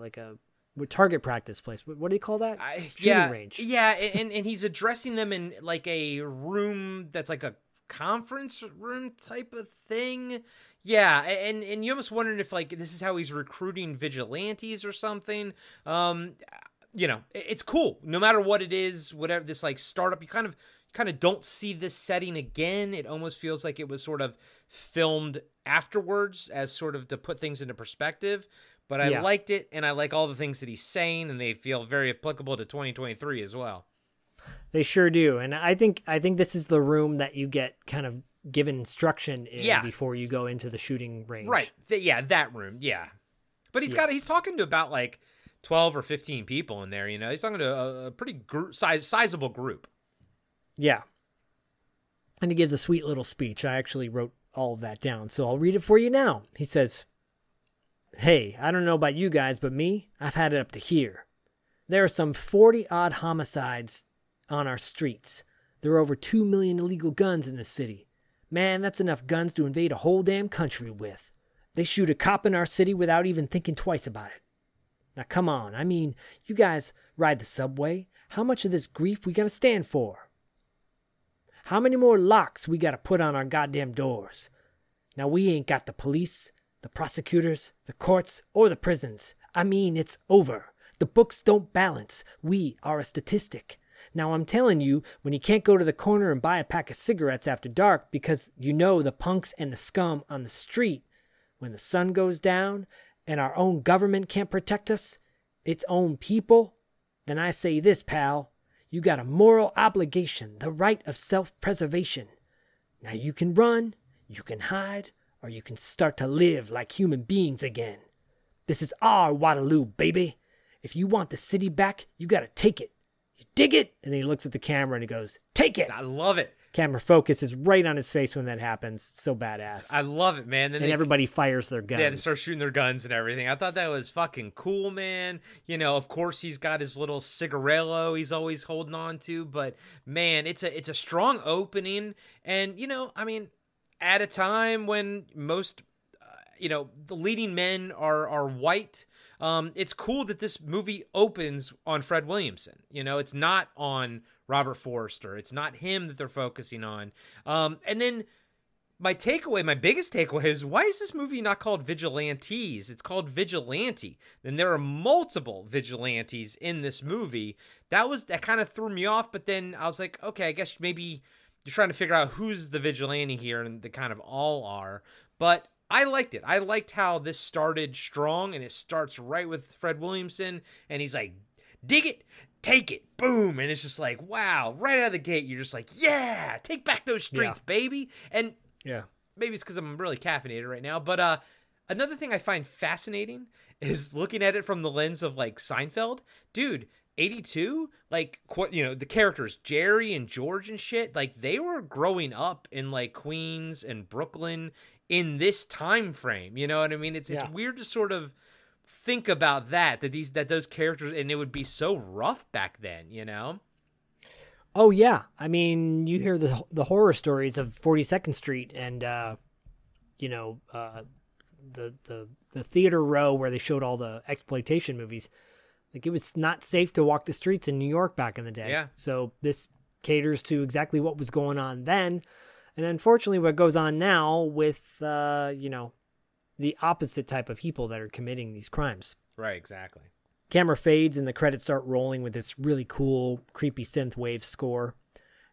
target practice place. What do you call that? Shooting range. Yeah, and he's addressing them in like a room that's like a conference room type of thing. Yeah, and you almost wondering if like this is how he's recruiting vigilantes or something. You know, it's cool. No matter what it is, whatever this like startup, you kind of don't see this setting again. It almost feels like it was sort of filmed afterwards as sort of to put things into perspective. But I liked it, and I like all the things that he's saying, and they feel very applicable to 2023 as well. They sure do. And I think this is the room that you get kind of given instruction in before you go into the shooting range. Right. That room. Yeah. But he's talking to about like 12 or 15 people in there, you know. He's talking to a pretty sizable group. Yeah. And he gives a sweet little speech. I actually wrote all of that down, so I'll read it for you now. He says, "Hey, I don't know about you guys, but me, I've had it up to here. There are some 40-odd homicides on our streets. There are over 2 million illegal guns in this city. Man, that's enough guns to invade a whole damn country with. They shoot a cop in our city without even thinking twice about it. Now come on, I mean, you guys ride the subway. How much of this grief we gotta stand for? How many more locks we gotta put on our goddamn doors? Now we ain't got the police, the prosecutors, the courts, or the prisons. I mean, it's over. The books don't balance. We are a statistic. Now I'm telling you, when you can't go to the corner and buy a pack of cigarettes after dark because you know the punks and the scum on the street, when the sun goes down and our own government can't protect us, its own people, then I say this, pal, you got a moral obligation, the right of self-preservation. Now you can run, you can hide, or you can start to live like human beings again. This is our Waterloo, baby. If you want the city back, you gotta take it. You dig it? And then he looks at the camera and he goes, take it. I love it. Camera focus is right on his face when that happens. So badass. I love it, man. And everybody fires their guns. Yeah, they start shooting their guns and everything. I thought that was fucking cool, man. You know, of course he's got his little cigarello he's always holding on to, but man, it's a strong opening. And, you know, I mean, at a time when most, the leading men are white, it's cool that this movie opens on Fred Williamson. You know, it's not on Robert Forster. It's not him that they're focusing on. And then my biggest takeaway is, why is this movie not called Vigilantes? It's called Vigilante. Then there are multiple vigilantes in this movie. That kind of threw me off, but then I was like, okay, I guess maybe you're trying to figure out who's the vigilante here, and they kind of all are. But I liked it. I liked how this started strong, and it starts right with Fred Williamson, and he's like, dig it, take it, boom. And it's just like, wow, right out of the gate, you're just like, yeah, take back those streets, baby. And yeah, maybe it's because I'm really caffeinated right now. But another thing I find fascinating is looking at it from the lens of like Seinfeld. Dude, 82, like, the characters, Jerry and George and shit, like they were growing up in like Queens and Brooklyn in this time frame. You know what I mean? It's weird to sort of think about that those characters, and it would be so rough back then, you know? Oh yeah, I mean, you hear the horror stories of 42nd Street and the theater row where they showed all the exploitation movies. Like, it was not safe to walk the streets in New York back in the day. Yeah. So this caters to exactly what was going on then, and unfortunately what goes on now with the opposite type of people that are committing these crimes. Right, exactly. Camera fades and the credits start rolling with this really cool, creepy synth wave score.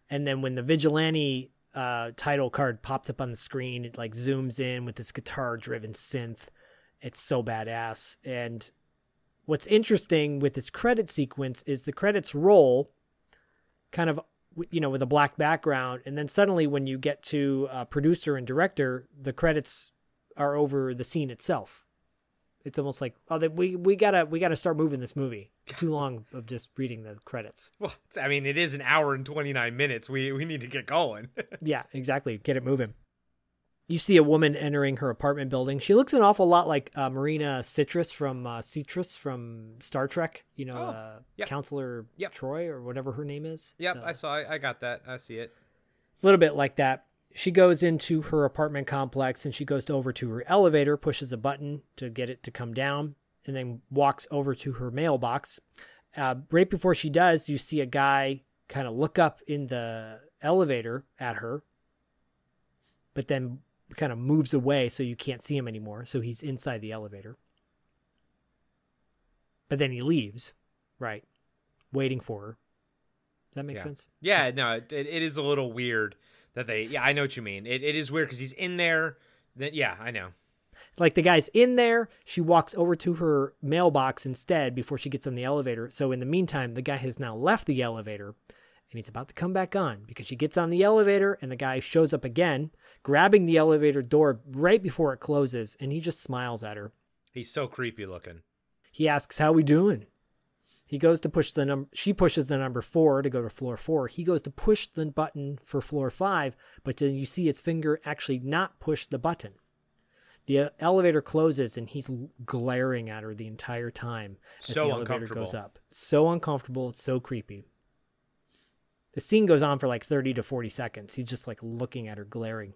And then when the Vigilante title card pops up on the screen, it like zooms in with this guitar-driven synth. It's so badass. And what's interesting with this credit sequence is the credits roll kind of, with a black background. And then suddenly when you get to producer and director, the credits are over the scene itself. It's almost like, we gotta start moving this movie. It's too long of just reading the credits. Well, I mean, it is an hour and 29 minutes. We need to get going. Yeah, exactly. Get it moving. You see a woman entering her apartment building. She looks an awful lot like Marina Citrus from Star Trek. Counselor Troy or whatever her name is. Yep, I got that. I see it. A little bit like that. She goes into her apartment complex and she goes over to her elevator, pushes a button to get it to come down. and then walks over to her mailbox. Right before she does, you see a guy kind of look up in the elevator at her, but then kind of moves away so you can't see him anymore. So he's inside the elevator. But then he leaves, right? Waiting for her. Does that make sense? Yeah, no, it is a little weird that I know what you mean. It is weird because he's in there. Yeah, I know. Like the guy's in there. She walks over to her mailbox instead before she gets on the elevator. So in the meantime, the guy has now left the elevator and he's about to come back on because she gets on the elevator and the guy shows up again, grabbing the elevator door right before it closes. And he just smiles at her. He's so creepy looking. He asks, "How we doing?" He goes to push the number. She pushes the number 4 to go to floor 4. He goes to push the button for floor 5, but then you see his finger actually not push the button. The elevator closes and he's glaring at her the entire time as the elevator goes up. So uncomfortable. It's so creepy. The scene goes on for like 30 to 40 seconds. He's just like looking at her, glaring.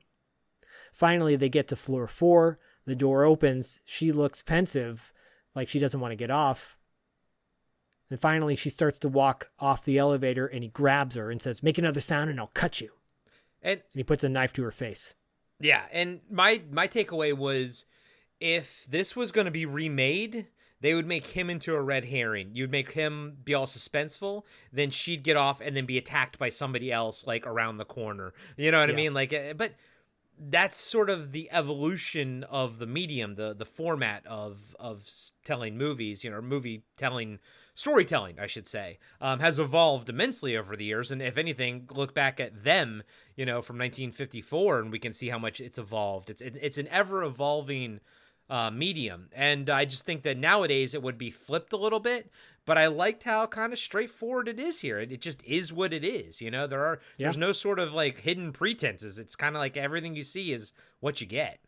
Finally, they get to floor 4. The door opens. She looks pensive, like she doesn't want to get off. And finally, she starts to walk off the elevator and he grabs her and says, "Make another sound and I'll cut you." And he puts a knife to her face. Yeah, and my takeaway was, if this was going to be remade, they would make him into a red herring. You'd make him be all suspenseful, then she'd get off and then be attacked by somebody else, like, around the corner. You know what I mean? Like, but that's sort of the evolution of the medium, the format of telling movies, storytelling, I should say, has evolved immensely over the years. And if anything, look back at them, from 1954, and we can see how much it's evolved. It's an ever evolving medium. And I just think that nowadays it would be flipped a little bit, but I liked how kind of straightforward it is here. It just is what it is. There's no sort of like hidden pretenses. It's kind of like everything you see is what you get.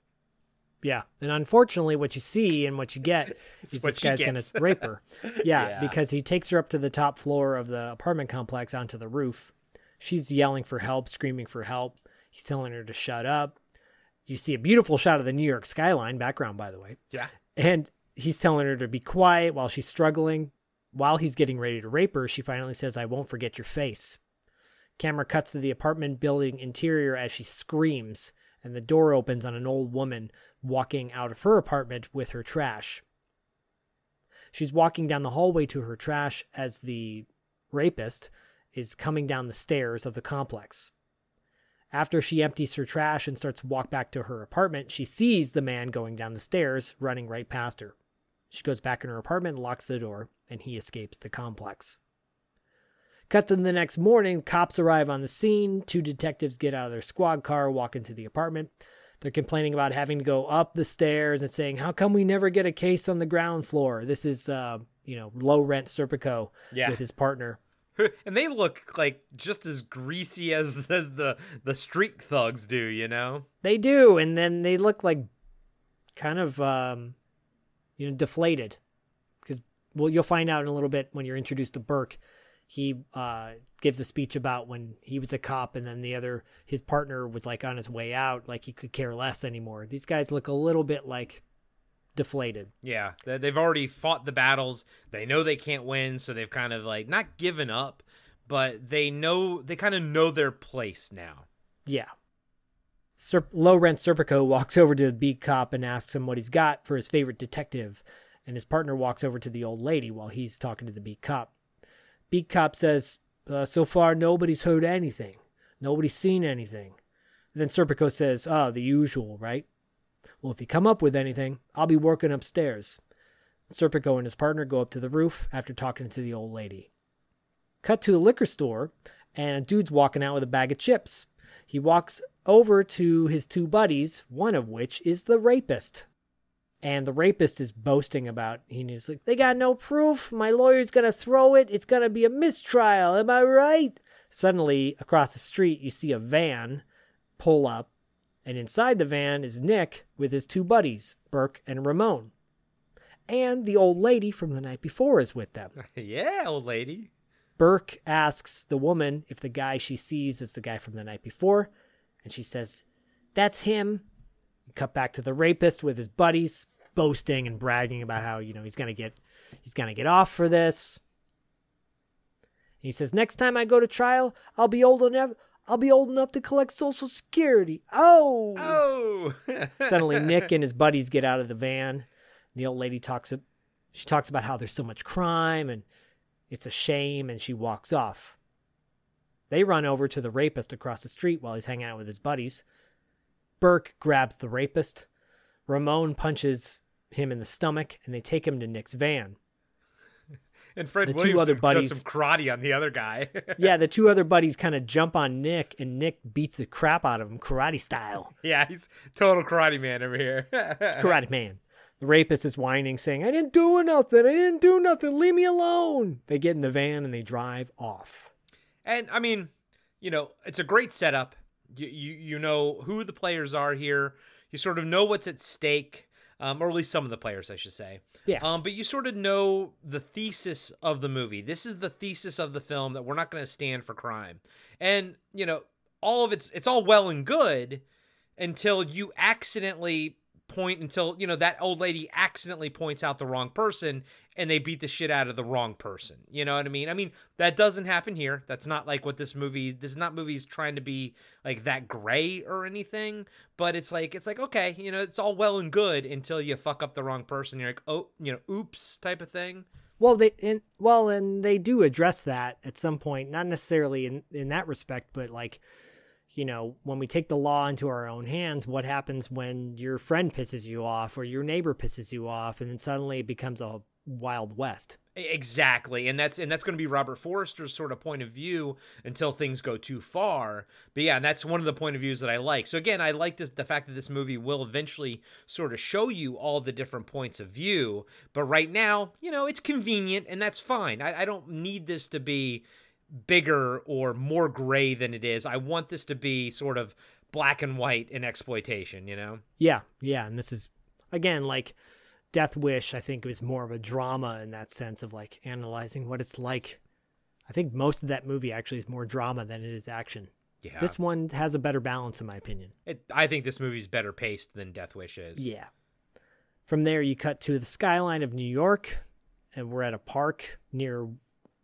Yeah. And unfortunately, what you see and what you get is this guy's going to rape her. Yeah, because he takes her up to the top floor of the apartment complex onto the roof. She's yelling for help, screaming for help. He's telling her to shut up. You see a beautiful shot of the New York skyline background, by the way. Yeah. And he's telling her to be quiet while she's struggling. While he's getting ready to rape her, she finally says, "I won't forget your face." Camera cuts to the apartment building interior as she screams, and the door opens on an old woman walking out of her apartment with her trash. She's walking down the hallway to her trash as the rapist is coming down the stairs of the complex. After she empties her trash and starts to walk back to her apartment, she sees the man going down the stairs, running right past her. She goes back in her apartment and locks the door, and he escapes the complex. Cut to the next morning, cops arrive on the scene. 2 detectives get out of their squad car, walk into the apartment. They're complaining about having to go up the stairs and saying, "How come we never get a case on the ground floor?" This is, low-rent Serpico with his partner. And they look like just as greasy as the street thugs do, They do, and then they look like kind of, deflated. Because, you'll find out in a little bit when you're introduced to Burke. He gives a speech about when he was a cop and then his partner was like on his way out, like he could care less anymore. These guys look a little bit like deflated. Yeah, they've already fought the battles. They know they can't win, so they've kind of like not given up, but they kind of know their place now. Yeah. Low-rent Serpico walks over to the beat cop and asks him what he's got for his favorite detective, and his partner walks over to the old lady while he's talking to the beat cop. Beat cop says, "So far nobody's heard anything. Nobody's seen anything." And then Serpico says, "Oh, the usual, right? Well, if you come up with anything, I'll be working upstairs." Serpico and his partner go up to the roof after talking to the old lady. Cut to a liquor store, and a dude's walking out with a bag of chips. He walks over to his 2 buddies, one of which is the rapist. And the rapist is boasting about, he's like, "They got no proof. My lawyer's going to throw it. It's going to be a mistrial. Am I right?" Suddenly, across the street, you see a van pull up. And inside the van is Nick with his 2 buddies, Burke and Ramon. And the old lady from the night before is with them. Yeah, old lady. Burke asks the woman if the guy she sees is the guy from the night before. And she says, "That's him." We cut back to the rapist with his buddies. boasting and bragging about how, he's gonna get off for this. And he says, next time I go to trial, I'll be old enough to collect Social Security. Oh! Suddenly, Nick and his buddies get out of the van. The old lady talks about how there's so much crime and it's a shame, and she walks off. They run over to the rapist across the street while he's hanging out with his buddies. Burke grabs the rapist. Ramon punches him in the stomach, and they take him to Nick's van. And Fred The two Williamson other buddies- does some karate on the other guy. Yeah, the two other buddies kind of jump on Nick, and Nick beats the crap out of him, karate style. Yeah, he's total karate man over here. Karate man. The rapist is whining, saying, I didn't do nothing, leave me alone. They get in the van, and they drive off. And, I mean, it's a great setup. You know who the players are here. You sort of know what's at stake, or at least some of the players, I should say. Yeah. But you sort of know the thesis of the movie. This is the thesis of the film, that we're not going to stand for crime. And, all of it's all well and good until you accidentally that old lady accidentally points out the wrong person and they beat the shit out of the wrong person. You know what I mean? I mean, that doesn't happen here. That's not like what this is not movies trying to be like that gray or anything, but it's like, okay, it's all well and good until you fuck up the wrong person. You're like, oh, oops type of thing. Well, and they do address that at some point, not necessarily in that respect, but like, when we take the law into our own hands, what happens when your friend pisses you off or your neighbor pisses you off, and then suddenly it becomes a Wild West. Exactly. And that's going to be Robert Forster's sort of point of view until things go too far. But yeah, and that's one of the point of views that I like. So again, I like the fact that this movie will eventually sort of show you all the different points of view. But right now, it's convenient, and that's fine. I don't need this to be bigger or more gray than it is. I want this to be sort of black and white in exploitation, Yeah. And this is, again, like Death Wish, I think, was more of a drama in that sense of like analyzing what it's like. I think most of that movie actually is more drama than it is action. Yeah. This one has a better balance, in my opinion. I think this movie's better paced than Death Wish is. Yeah. From there, you cut to the skyline of New York, and we're at a park near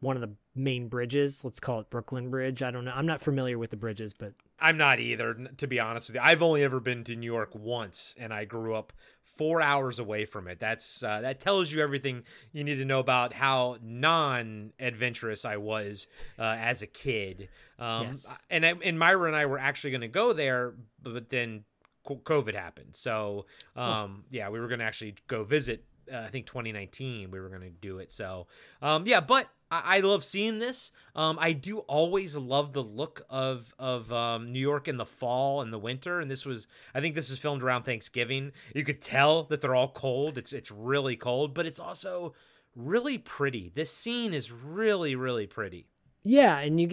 one of the main bridges. Let's call it Brooklyn Bridge. I don't know. I'm not familiar with the bridges, but I'm not either, to be honest with you. I've only ever been to New York once, and I grew up 4 hours away from it. That tells you everything you need to know about how non-adventurous I was as a kid. Yes. And Myra and I were actually going to go there, but then COVID happened. So, yeah, we were going to actually go visit. I think 2019 we were going to do it. So, yeah, but I love seeing this. I do always love the look of New York in the fall and the winter. And I think this is filmed around Thanksgiving. You could tell that they're all cold. It's really cold, but it's also really pretty. This scene is really, really pretty. Yeah. And you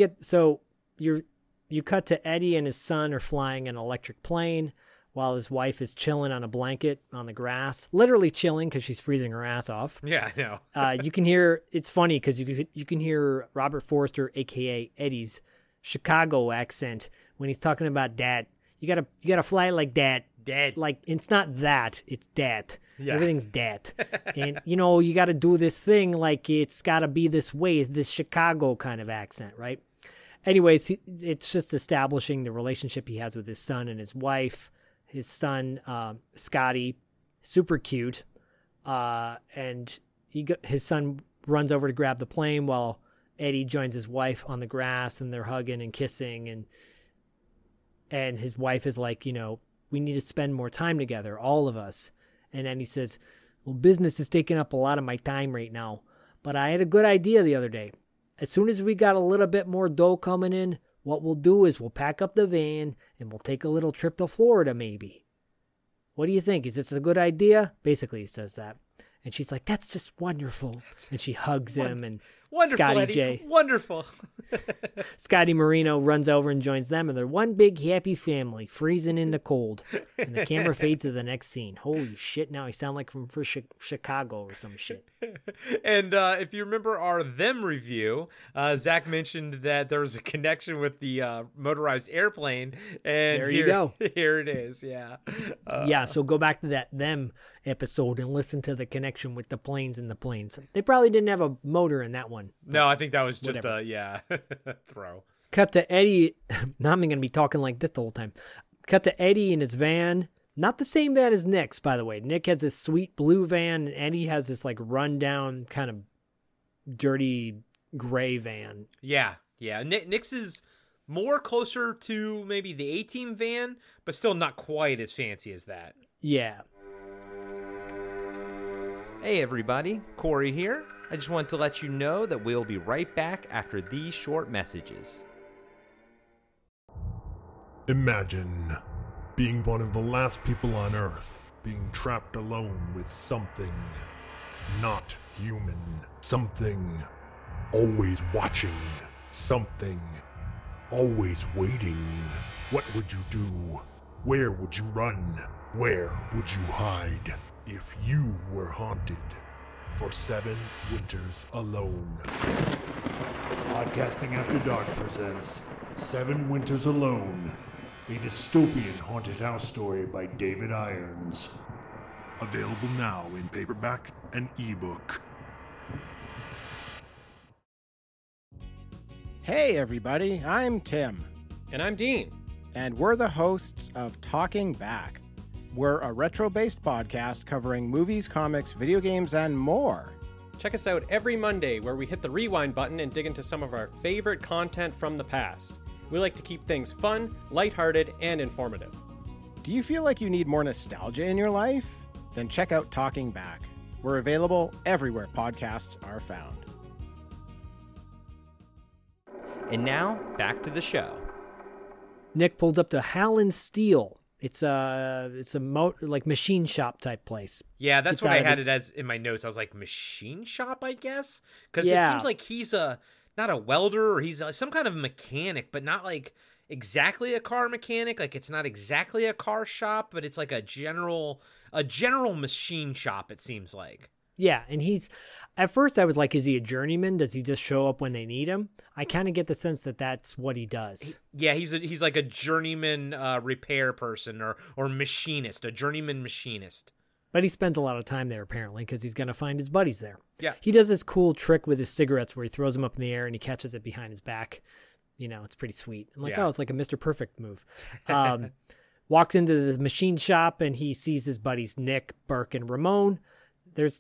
cut to Eddie and his son are flying an electric plane, while his wife is chilling on a blanket on the grass, literally chilling because she's freezing her ass off. Yeah, I know. You can hear, it's funny because you can hear Robert Forster, a.k.a. Eddie's Chicago accent when he's talking about dad. You gotta fly like dad. Dad. Like, it's not that, it's dat. Yeah. Everything's dat. And, you got to do this thing like it's got to be this way, this Chicago kind of accent, right? Anyways, it's just establishing the relationship he has with his son and his wife. His son, Scotty, super cute, and his son runs over to grab the plane while Eddie joins his wife on the grass, and they're hugging and kissing, and his wife is like, we need to spend more time together, all of us. And then he says, well, business is taking up a lot of my time right now, but I had a good idea the other day. As soon as we got a little bit more dough coming in, what we'll do is we'll pack up the van and we'll take a little trip to Florida, maybe. What do you think? Is this a good idea? Basically, he says that. And she's like, that's just wonderful. And she hugs him. And Wonderful, Scotty Eddie. J. Wonderful. Scotty Marino runs over and joins them, and they're one big happy family, freezing in the cold. And the camera fades to the next scene. Holy shit, now he sound like from Chicago or some shit. And if you remember our Them review, Zach mentioned that there was a connection with the motorized airplane. And there you go. Here it is, yeah. Yeah, so go back to that Them episode and listen to the connection with the planes and the planes. They probably didn't have a motor in that one. No, I think that was just whatever. throw. Cut to Eddie. Now I'm going to be talking like this the whole time. Cut to Eddie in his van. Not the same van as Nick's, by the way. Nick has this sweet blue van, and Eddie has this like rundown kind of dirty gray van. Yeah. Nick's is more closer to maybe the A-Team van, but still not quite as fancy as that. Yeah. Hey everybody, Corey here. I just wanted to let you know that we'll be right back after these short messages. Imagine being one of the last people on Earth, being trapped alone with something not human, something always watching, something always waiting. What would you do? Where would you run? Where would you hide if you were haunted for 7 winters alone? Podcasting After Dark presents 7 Winters Alone, a dystopian haunted house story by David Irons. Available now in paperback and ebook. Hey everybody, I'm Tim. And I'm Dean. And we're the hosts of Talking Back. We're a retro-based podcast covering movies, comics, video games, and more. Check us out every Monday where we hit the rewind button and dig into some of our favorite content from the past. We like to keep things fun, lighthearted, and informative. Do you feel like you need more nostalgia in your life? Then check out Talking Back. We're available everywhere podcasts are found. And now, back to the show. Nick pulls up to Hallen Steel. It's a like machine shop type place. Yeah, that's Gets what out I of had his- it as in my notes. I was like, machine shop, I guess? Because Yeah. it seems like he's not a welder, or he's some kind of mechanic, but not like exactly a car mechanic. Like it's not exactly a car shop, but it's like a general machine shop, it seems like. Yeah, and he's at first I was like, is he a journeyman? Does he just show up when they need him? I kind of get the sense that that's what he does. Yeah, he's like a journeyman repair person or machinist, a journeyman machinist. But he spends a lot of time there apparently because he's going to find his buddies there. Yeah. He does this cool trick with his cigarettes where he throws them up in the air and he catches it behind his back. You know, it's pretty sweet. I'm like, Yeah. oh, it's like a Mr. Perfect move. Walks into the machine shop and he sees his buddies Nick, Burke, and Ramon.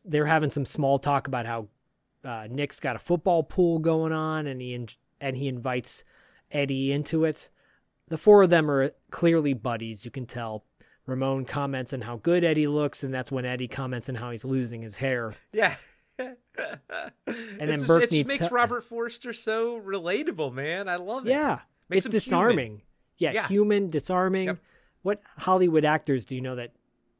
They're having some small talk about how Nick's got a football pool going on and he invites Eddie into it. The 4 of them are clearly buddies, you can tell. Ramon comments on how good Eddie looks, and that's when Eddie comments on how he's losing his hair. Yeah. And then Burke it needs makes Robert Forster so relatable, man. I love it. Yeah, Makes it's him disarming. human. Yeah, human, disarming. Yep. What Hollywood actors do you know that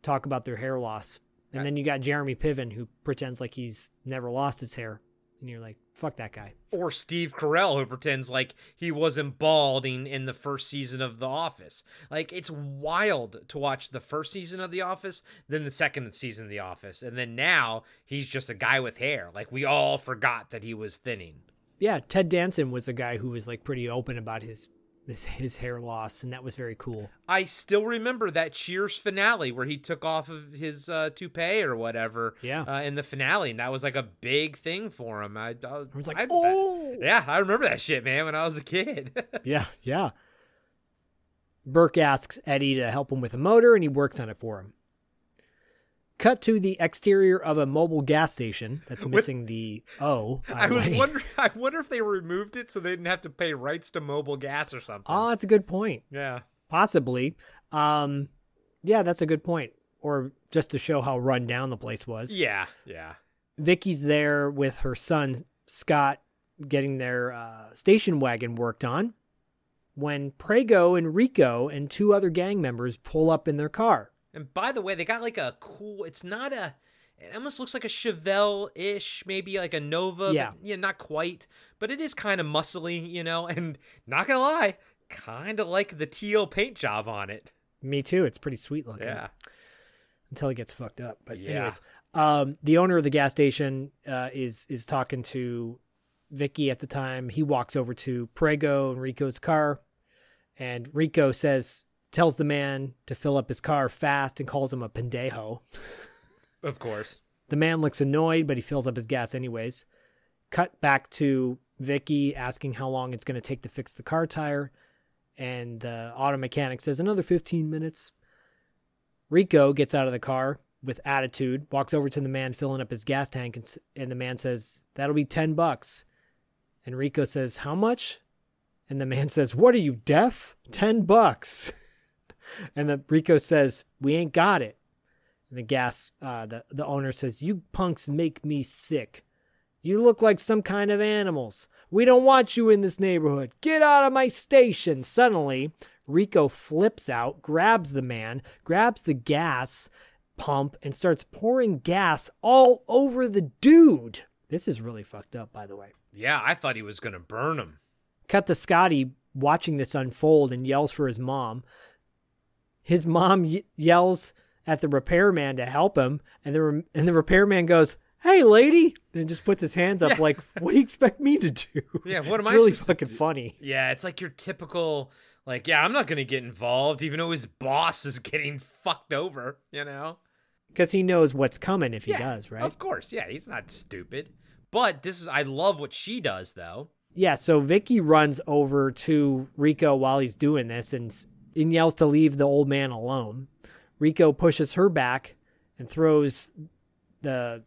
talk about their hair loss? And then you got Jeremy Piven, who pretends like he's never lost his hair. And you're like, fuck that guy. Or Steve Carell, who pretends like he wasn't balding in the first season of The Office. Like, it's wild to watch the first season of The Office, then the second season of The Office. And then now he's just a guy with hair. Like, we all forgot that he was thinning. Yeah, Ted Danson was the guy who was like pretty open about his hair loss, and that was very cool. I still remember that Cheers finale where he took off of his toupee or whatever in the finale, and that was like a big thing for him. I was like, oh! Yeah, I remember that shit, man, when I was a kid. Yeah. Burke asks Eddie to help him with a motor, and he works on it for him. Cut to the exterior of a mobile gas station that's missing the O. I wonder if they removed it so they didn't have to pay rights to mobile gas or something. Oh, that's a good point. Yeah. Possibly. Yeah, that's a good point. Or just to show how run down the place was. Yeah. Vicky's there with her son, Scott, getting their station wagon worked on when Prego and Rico and 2 other gang members pull up in their car. And by the way, they got like a cool, it's not It almost looks like a Chevelle-ish, maybe like a Nova. Yeah. But, not quite. But it is kind of muscly, and not gonna lie, kind of like the teal paint job on it. Me too. It's pretty sweet looking. Yeah. Until it gets fucked up. But Yeah. anyways, the owner of the gas station is talking to Vicky at the time. He walks over to Prego and Rico's car, and Rico tells the man to fill up his car fast and calls him a pendejo. Of course. The man looks annoyed, but he fills up his gas anyways. Cut back to Vicky asking how long it's going to take to fix the car tire, and the auto mechanic says another 15 minutes. Rico gets out of the car with attitude, walks over to the man filling up his gas tank, and the man says, "That'll be $10. And Rico says, "How much?" And the man says, "What are you, deaf? $10. And Rico says, "We ain't got it." And the owner says, "You punks make me sick. You look like some kind of animals. We don't want you in this neighborhood. Get out of my station." Suddenly, Rico flips out, grabs the man, grabs the gas pump, and starts pouring gas all over the dude. This is really fucked up, by the way. Yeah, I thought he was going to burn him. Cut to Scotty watching this unfold and yells for his mom. His mom yells at the repairman to help him, and the repairman goes, "Hey, lady," and just puts his hands up like, "What do you expect me to do?" Yeah, what am it's I really supposed to fucking do? funny. Yeah, it's like your typical, like, yeah, I'm not going to get involved, even though his boss is getting fucked over, Because he knows what's coming if he does, right? Of course, yeah, he's not stupid. But I love what she does, though. Yeah, so Vicky runs over to Rico while he's doing this and yells to leave the old man alone. Rico pushes her back and throws the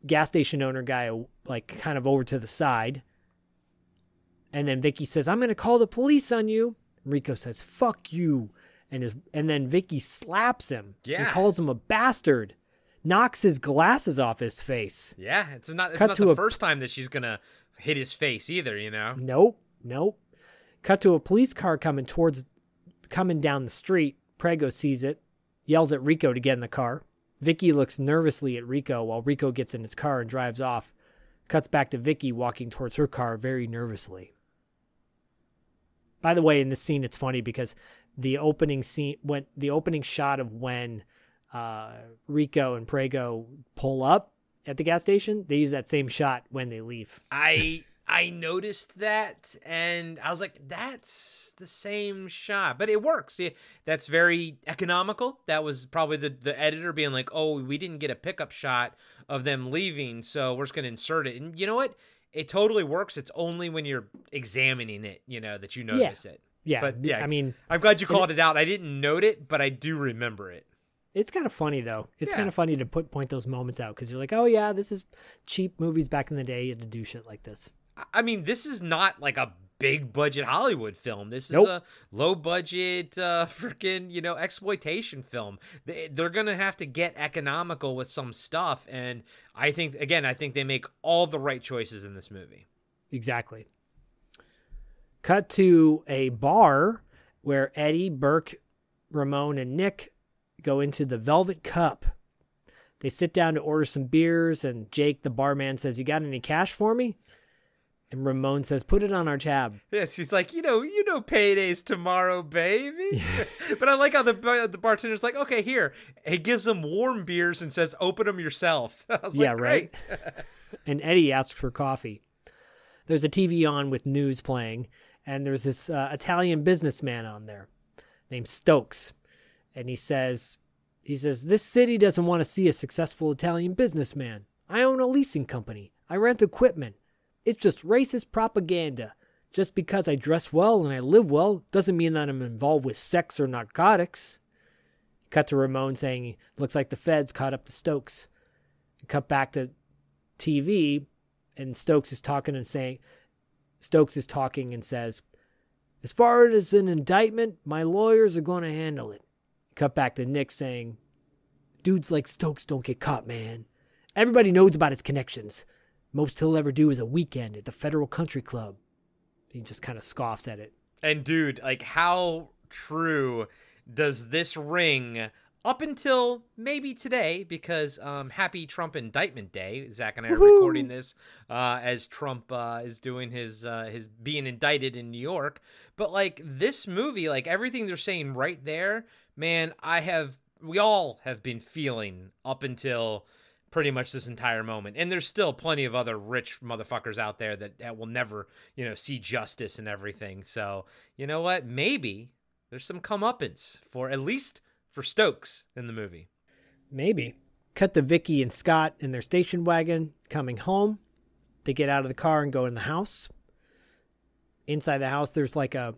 gas station owner guy like kind of over to the side. And then Vicky says, "I'm going to call the police on you." Rico says, "Fuck you." And then Vicky slaps him and calls him a bastard. Knocks his glasses off his face. Yeah, it's not the first time that she's going to hit his face either, Nope. Cut to a police car coming down the street. Prego sees it, yells at Rico to get in the car. Vicky looks nervously at Rico while Rico gets in his car and drives off. Cuts back to Vicky walking towards her car very nervously. By the way, in this scene, it's funny because the opening shot of when Rico and Prego pull up at the gas station, they use that same shot when they leave. I noticed that, and I was like, that's the same shot. But it works. Yeah, that's very economical. That was probably the editor being like, "Oh, we didn't get a pickup shot of them leaving, so we're just going to insert it." And you know what? It totally works. It's only when you're examining it, that you notice it. Yeah, but yeah, I mean, I'm glad you called it out. I didn't note it, but I do remember it. It's kind of funny, though. It's kind of funny to point those moments out because you're like, oh, yeah, this is cheap movies back in the day. You had to do shit like this. I mean, this is not like a big budget Hollywood film. This is a low budget freaking, exploitation film. They're going to have to get economical with some stuff. And I think they make all the right choices in this movie. Exactly. Cut to a bar where Eddie, Burke, Ramon, and Nick go into the Velvet Cup. They sit down to order some beers, and Jake, the barman, says, "You got any cash for me?" And Ramon says, "Put it on our tab." Yes, he's like, payday's tomorrow, baby. But I like how the bartender's like, "Okay, here." He gives them warm beers and says, "Open them yourself." I was like, right? And Eddie asks for coffee. There's a TV on with news playing, and there's this Italian businessman on there named Stokes. And he says, "This city doesn't want to see a successful Italian businessman. I own a leasing company. I rent equipment. It's just racist propaganda. Just because I dress well and I live well doesn't mean that I'm involved with sex or narcotics." Cut to Ramon saying, "Looks like the feds caught up to Stokes." Cut back to TV, and Stokes is talking and says, "As far as an indictment, my lawyers are going to handle it." Cut back to Nick saying, "Dudes like Stokes don't get caught, man. Everybody knows about his connections. Most he'll ever do is a weekend at the Federal Country Club." He just kind of scoffs at it. And dude, like, how true does this ring up until maybe today, because happy Trump indictment day. Zach and I are recording this as Trump is doing his being indicted in New York. But like this movie, like everything they're saying right there, man, we all have been feeling up until pretty much this entire moment. And there's still plenty of other rich motherfuckers out there that will never, see justice and everything. So, you know what? Maybe there's some comeuppance at least for Stokes in the movie. Maybe. Cut to Vicky and Scott in their station wagon coming home. They get out of the car and go in the house. Inside the house, there's like the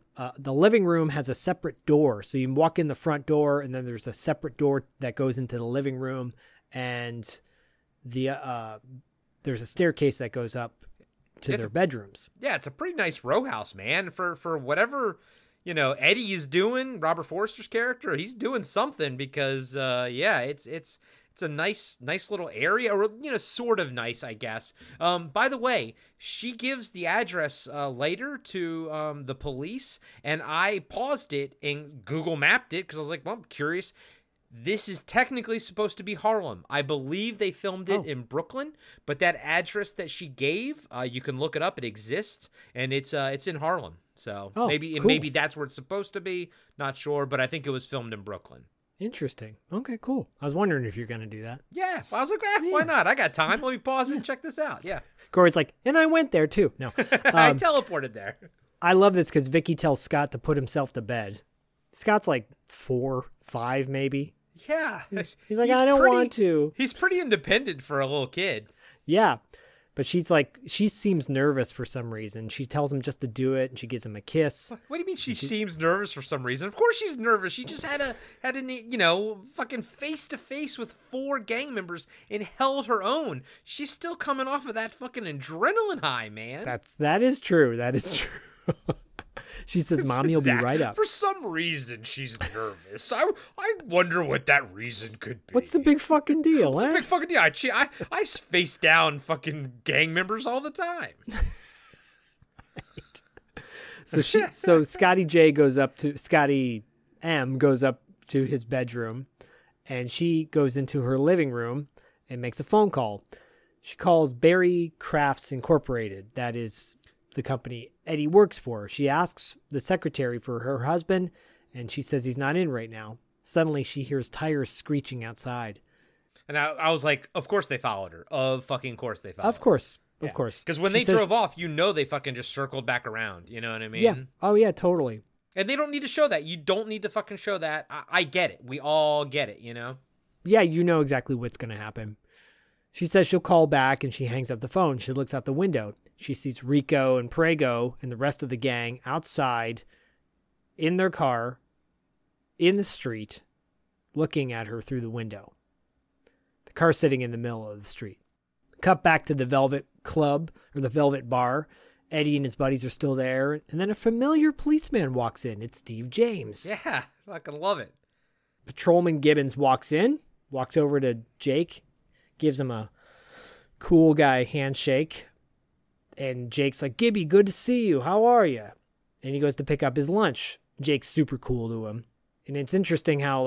living room has a separate door. So you can walk in the front door, and then there's a separate door that goes into the living room, and there's a staircase that goes up to their bedrooms. Yeah, it's a pretty nice row house, man. For whatever Eddie is doing, Robert Forster's character, he's doing something, because it's a nice little area, or sort of nice, I guess. By the way, she gives the address later to the police, and I paused it and Google mapped it because I was like, well, I'm curious. This is technically supposed to be Harlem. I believe they filmed it in Brooklyn, but that address that she gave, you can look it up. It exists, and it's in Harlem. So maybe that's where it's supposed to be. Not sure, but I think it was filmed in Brooklyn. Interesting. Okay, cool. I was wondering if you're going to do that. Yeah. Well, I was like, why not? I got time. Let me pause and check this out. Yeah. Corey's like, and I went there too. No. I teleported there. I love this because Vicky tells Scott to put himself to bed. Scott's like 4, 5 maybe. Yeah. He's like, I don't want to. He's pretty independent for a little kid. Yeah. But she seems nervous for some reason. She tells him just to do it, and she gives him a kiss. What do you mean she seems nervous for some reason? Of course she's nervous. She just had a fucking face-to-face with 4 gang members and held her own. She's still coming off of that fucking adrenaline high, man. That is true. That is true. She says, Mommy will be right up. For some reason, she's nervous. I wonder what that reason could be. What's the big fucking deal? What's the big fucking deal? I face down fucking gang members all the time. Right. So Scotty M goes up to his bedroom, and she goes into her living room and makes a phone call. She calls Berry Crafts Incorporated. That is the company Eddie works for. She asks the secretary for her husband, and she says he's not in right now. Suddenly, she hears tires screeching outside. And I was like, of course they followed her. Of course they followed her. Of course. Because when they drove off, they fucking just circled back around. You know what I mean? Yeah. Oh, yeah, totally. And they don't need to show that. You don't need to fucking show that. I get it. We all get it, Yeah, you know exactly what's going to happen. She says she'll call back, and she hangs up the phone. She looks out the window. She sees Rico and Prego and the rest of the gang outside in their car, in the street, looking at her through the window. The car's sitting in the middle of the street. Cut back to the Velvet Club, or the Velvet Bar. Eddie and his buddies are still there, and then a familiar policeman walks in. It's Steve James. Yeah, fucking love it. Patrolman Gibbons walks over to Jake, gives him a cool guy handshake. And Jake's like, Gibby, good to see you. How are you? And he goes to pick up his lunch. Jake's super cool to him. And it's interesting how,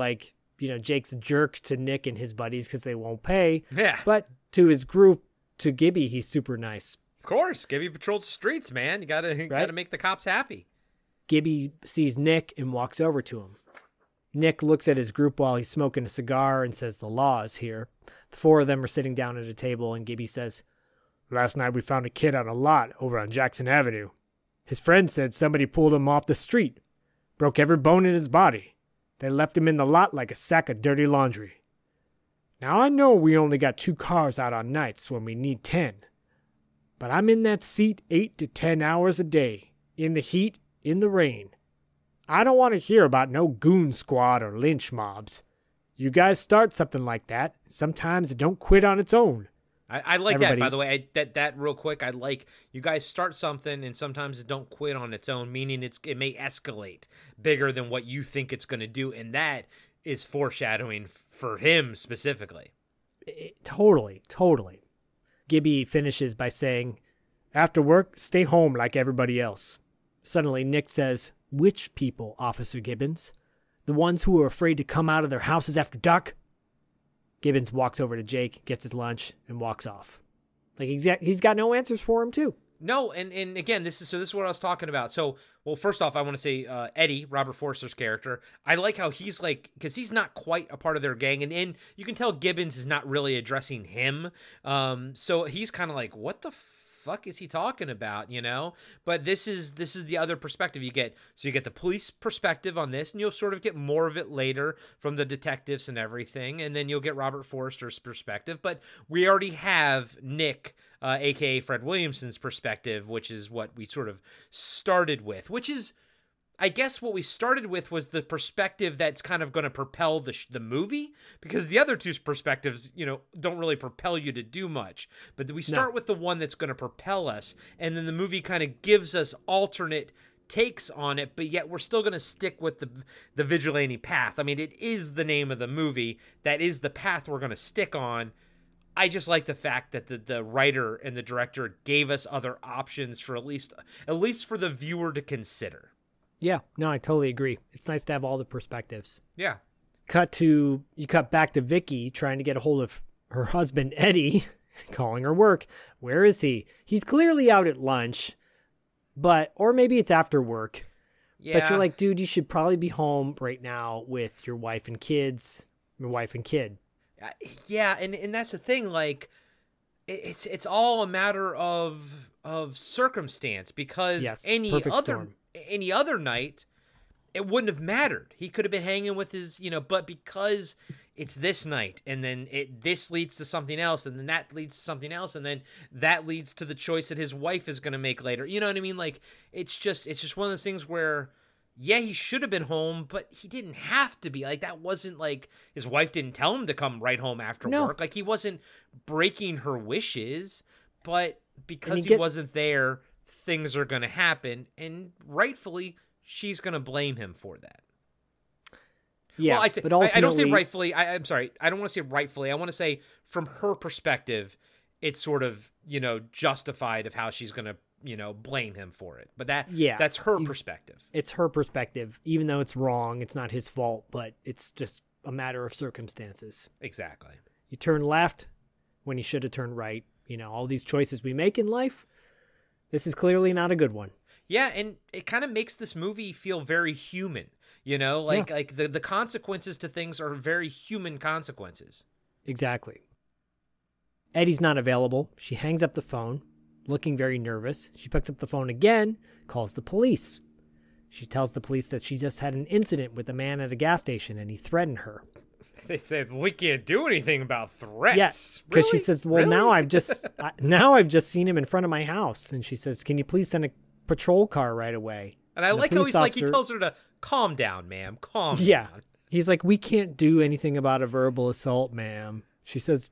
Jake's a jerk to Nick and his buddies because they won't pay. Yeah. But to his group, to Gibby, he's super nice. Of course. Gibby patrols the streets, man. You gotta make the cops happy. Gibby sees Nick and walks over to him. Nick looks at his group while he's smoking a cigar and says, the law is here. The 4 of them are sitting down at a table, and Gibby says, last night we found a kid on a lot over on Jackson Avenue. His friend said somebody pulled him off the street, broke every bone in his body. They left him in the lot like a sack of dirty laundry. Now I know we only got 2 cars out on nights when we need 10. But I'm in that seat 8 to 10 hours a day, in the heat, in the rain. I don't want to hear about no goon squad or lynch mobs. You guys start something like that, sometimes it don't quit on its own. I like that, by the way. That real quick, I like you guys start something and sometimes it don't quit on its own, meaning it may escalate bigger than what you think it's going to do. And that is foreshadowing for him specifically. Totally. Gibby finishes by saying, after work, stay home like everybody else. Suddenly, Nick says, which people, Officer Gibbons? The ones who are afraid to come out of their houses after dark? Gibbons walks over to Jake, gets his lunch, and walks off. Like, he's got no answers for him, too. No, and again, this is what I was talking about. So, well, first off, I want to say Eddie, Robert Forster's character, I like how he's like, because he's not quite a part of their gang, and you can tell Gibbons is not really addressing him. So he's kind of like, what the fuck is he talking about, you know? But this is the other perspective you get. So you get the police perspective on this, and you'll sort of get more of it later from the detectives and everything, and then you'll get Robert Forster's perspective. But we already have Nick, aka Fred Williamson's perspective, which is what we sort of started with, which is, I guess what we started with was the perspective that's kind of going to propel the movie, because the other two perspectives, you know, don't really propel you to do much. But we start with the one that's going to propel us, and then the movie kind of gives us alternate takes on it, but yet we're still going to stick with the vigilante path. I meat is the name of the movie. That is the path we're going to stick on. I just like the fact that the writer and the director gave us other options for at least for the viewer to consider. Yeah, no, I totally agree. It's nice to have all the perspectives. Yeah. You cut back to Vicky trying to get a hold of her husband, Eddie, calling her work. Where is he? He's clearly out at lunch, or maybe it's after work. Yeah. But you're like, dude, you should probably be home right now with your wife and kid. Yeah, and that's the thing, like, it's all a matter of circumstance, because any other night, it wouldn't have mattered. He could have been hanging with his, but because it's this night, and then this leads to something else, and then that leads to something else, and then that leads to the choice that his wife is going to make later. You know what I mean? Like, it's just one of those things where, yeah, he should have been home, but he didn't have to be. Like, that wasn't like his wife didn't tell him to come right home after work. Like, he wasn't breaking her wishes, but because he wasn't there, things are going to happen, and rightfully, she's going to blame him for that. Yeah, well, but ultimately, I don't say rightfully. I'm sorry. I don't want to say rightfully. I want to say from her perspective, it's sort of, justified of how she's going to, blame him for it. But that's her perspective. It's her perspective. Even though it's wrong, it's not his fault, but it's just a matter of circumstances. Exactly. You turn left when you should have turned right. All these choices we make in life, this is clearly not a good one. Yeah, and it kind of makes this movie feel very human. Like the consequences to things are very human consequences. Exactly. Eddie's not available. She hangs up the phone, looking very nervous. She picks up the phone again, calls the police. She tells the police that she just had an incident with a man at a gas station and he threatened her. They said, we can't do anything about threats. Yes, because she says, well, now I've just seen him in front of my house. And she says, can you please send a patrol car right away? And I like how he tells her to calm down, ma'am. Calm down. He's like, we can't do anything about a verbal assault, ma'am. She says,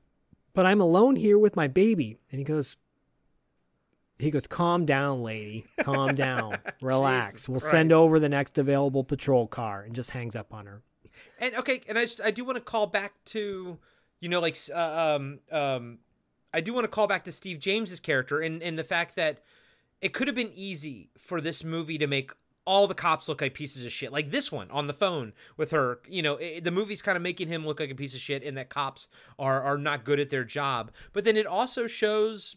but I'm alone here with my baby. And he goes, calm down, lady. Calm down. Relax. We'll send over the next available patrol car, and just hangs up on her. And okay, and I do want to call back to, I do want to call back to Steve James's character and the fact that it could have been easy for this movie to make all the cops look like pieces of shit. Like this one on the phone with her, the movie's kind of making him look like a piece of shit, and that cops are not good at their job. But then it also shows,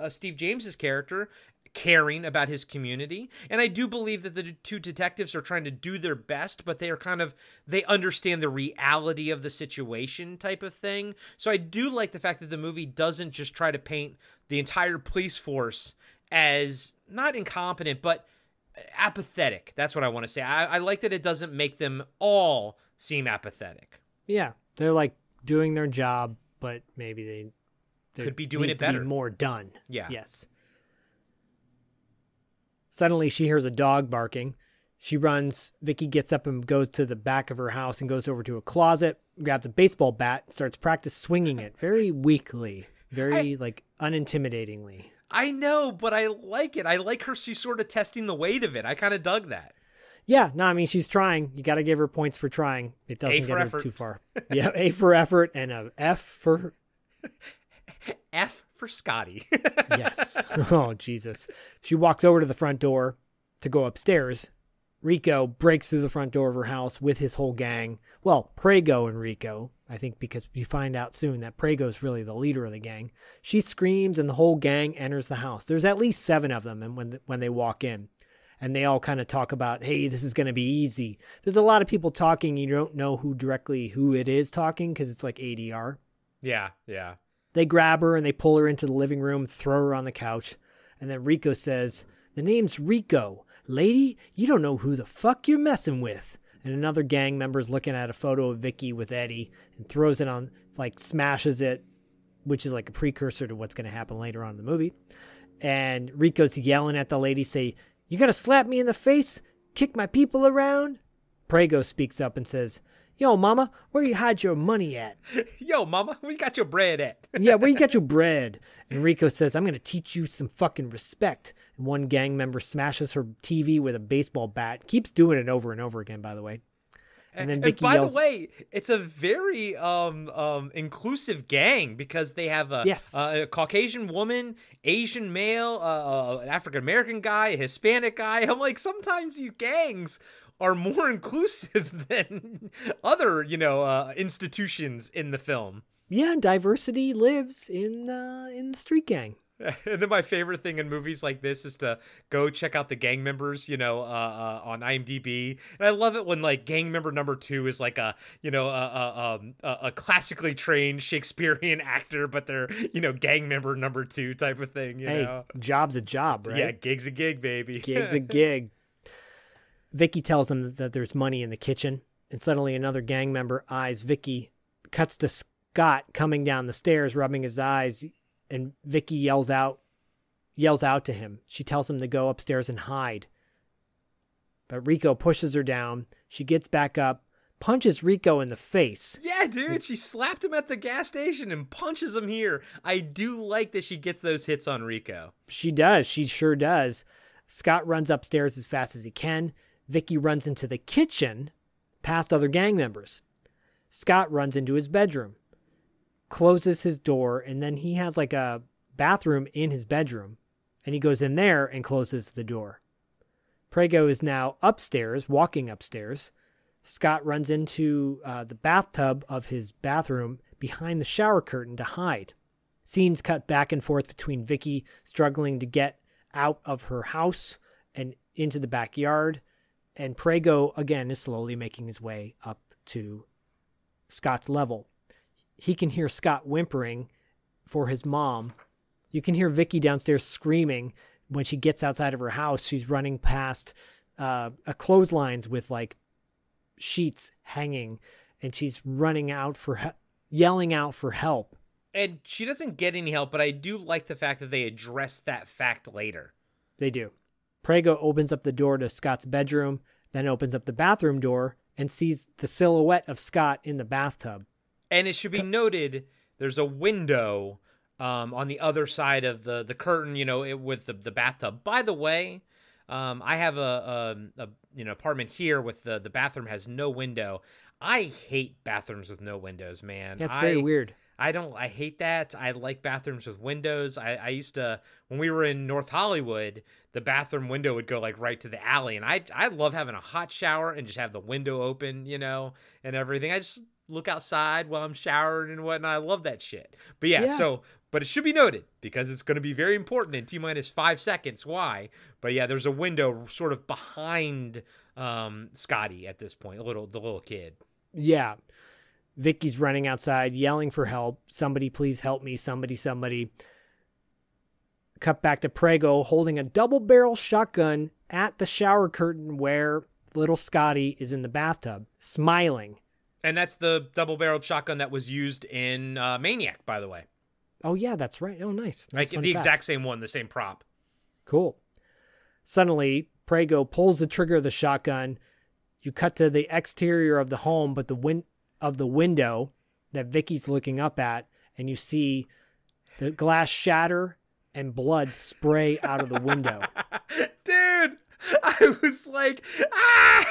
Steve James's character caring about his community. And I do believe that the two detectives are trying to do their best, but they understand the reality of the situation type of thing. So I do like the fact that the movie doesn't just try to paint the entire police force as not incompetent, but apathetic. That's what I want to say. I like that it doesn't make them all seem apathetic. Yeah. They're like doing their job, but maybe they could be doing it better. Be more done. Yeah. Yes. Suddenly she hears a dog barking. She runs. Vicky gets up and goes to the back of her house and goes over to a closet, grabs a baseball bat, and starts practice swinging it very weakly, very unintimidatingly. I know, but I like it. I like her. She's sort of testing the weight of it. I kind of dug that. Yeah, no, I mean, she's trying. You got to give her points for trying. It doesn't get her too far. Yeah, A for effort and a F for... F for Scotty. Yes. Oh, Jesus. She walks over to the front door to go upstairs. Rico breaks through the front door of her house with his whole gang. Well, Prego and Rico, I think, because we find out soon that Prego's really the leader of the gang. She screams and the whole gang enters the house. There's at least 7 of them and when they walk in. And they all kind of talk about, hey, this is going to be easy. There's a lot of people talking. You don't know who it is talking because it's like ADR. Yeah. They grab her and they pull her into the living room, throw her on the couch. And then Rico says, the name's Rico. Lady, you don't know who the fuck you're messing with. And another gang member's looking at a photo of Vicky with Eddie and throws it on, like smashes it, which is like a precursor to what's going to happen later on in the movie. And Rico's yelling at the lady, say, you gonna slap me in the face? Kick my people around? Prego speaks up and says, yo, mama, where you hide your money at? Yo, mama, where you got your bread at? Yeah, where you got your bread? And Rico says, I'm going to teach you some fucking respect. And one gang member smashes her TV with a baseball bat. Keeps doing it over and over again, by the way. And then Vicky by yells, the way, it's a very inclusive gang because they have a Caucasian woman, Asian male, an African-American guy, a Hispanic guy. I'm like, sometimes these gangs are more inclusive than other, institutions in the film. Yeah, diversity lives in the street gang. And then my favorite thing in movies like this is to go check out the gang members, on IMDb. And I love it when like gang member number 2 is like a classically trained Shakespearean actor, but they're, gang member number 2 type of thing. Hey, job's a job, right? Yeah, gig's a gig, baby. Gig's a gig. Vicky tells them that there's money in the kitchen, and suddenly another gang member eyes Vicky, cuts to Scott coming down the stairs, rubbing his eyes. And Vicky yells out to him. She tells him to go upstairs and hide. But Rico pushes her down. She gets back up, punches Rico in the face. Yeah, dude, she slapped him at the gas station and punches him here. I do like that she gets those hits on Rico. She does. She sure does. Scott runs upstairs as fast as he can. Vicky runs into the kitchen past other gang members. Scott runs into his bedroom, closes his door, and then he has like a bathroom in his bedroom, and he goes in there and closes the door. Prego is now upstairs, walking upstairs. Scott runs into the bathtub of his bathroom behind the shower curtain to hide. Scenes cut back and forth between Vicky struggling to get out of her house and into the backyard, and Prego again is slowly making his way up to Scott's level. He can hear Scott whimpering for his mom. You can hear Vicky downstairs screaming when she gets outside of her house. She's running past a clotheslines with like sheets hanging, and she's running out yelling out for help. And she doesn't get any help, but I do like the fact that they address that fact later. They do. Prego opens up the door to Scott's bedroom, then opens up the bathroom door and sees the silhouette of Scott in the bathtub. And it should be noted, there's a window on the other side of the curtain, with the bathtub. By the way, I have a apartment here with the bathroom has no window. I hate bathrooms with no windows, man. That's very weird. I hate that. I like bathrooms with windows. I used to, when we were in North Hollywood, the bathroom window would go like right to the alley. And I love having a hot shower and just have the window open, and everything. I just look outside while I'm showering and whatnot. I love that shit. But yeah. But it should be noted because it's going to be very important in T-minus 5 seconds. Why? But yeah, there's a window sort of behind Scotty at this point, the little kid. Yeah. Vicky's running outside, yelling for help. Somebody please help me. Somebody. Cut back to Prego holding a double-barrel shotgun at the shower curtain where little Scotty is in the bathtub, smiling. And that's the double-barreled shotgun that was used in Maniac, by the way. Oh, yeah, that's right. Oh, nice. Like the exact same one, the same prop. Cool. Suddenly, Prego pulls the trigger of the shotgun. You cut to the exterior of the home, but the window that Vicky's looking up at, and you see the glass shatter and blood spray out of the window. Dude, I was like, ah!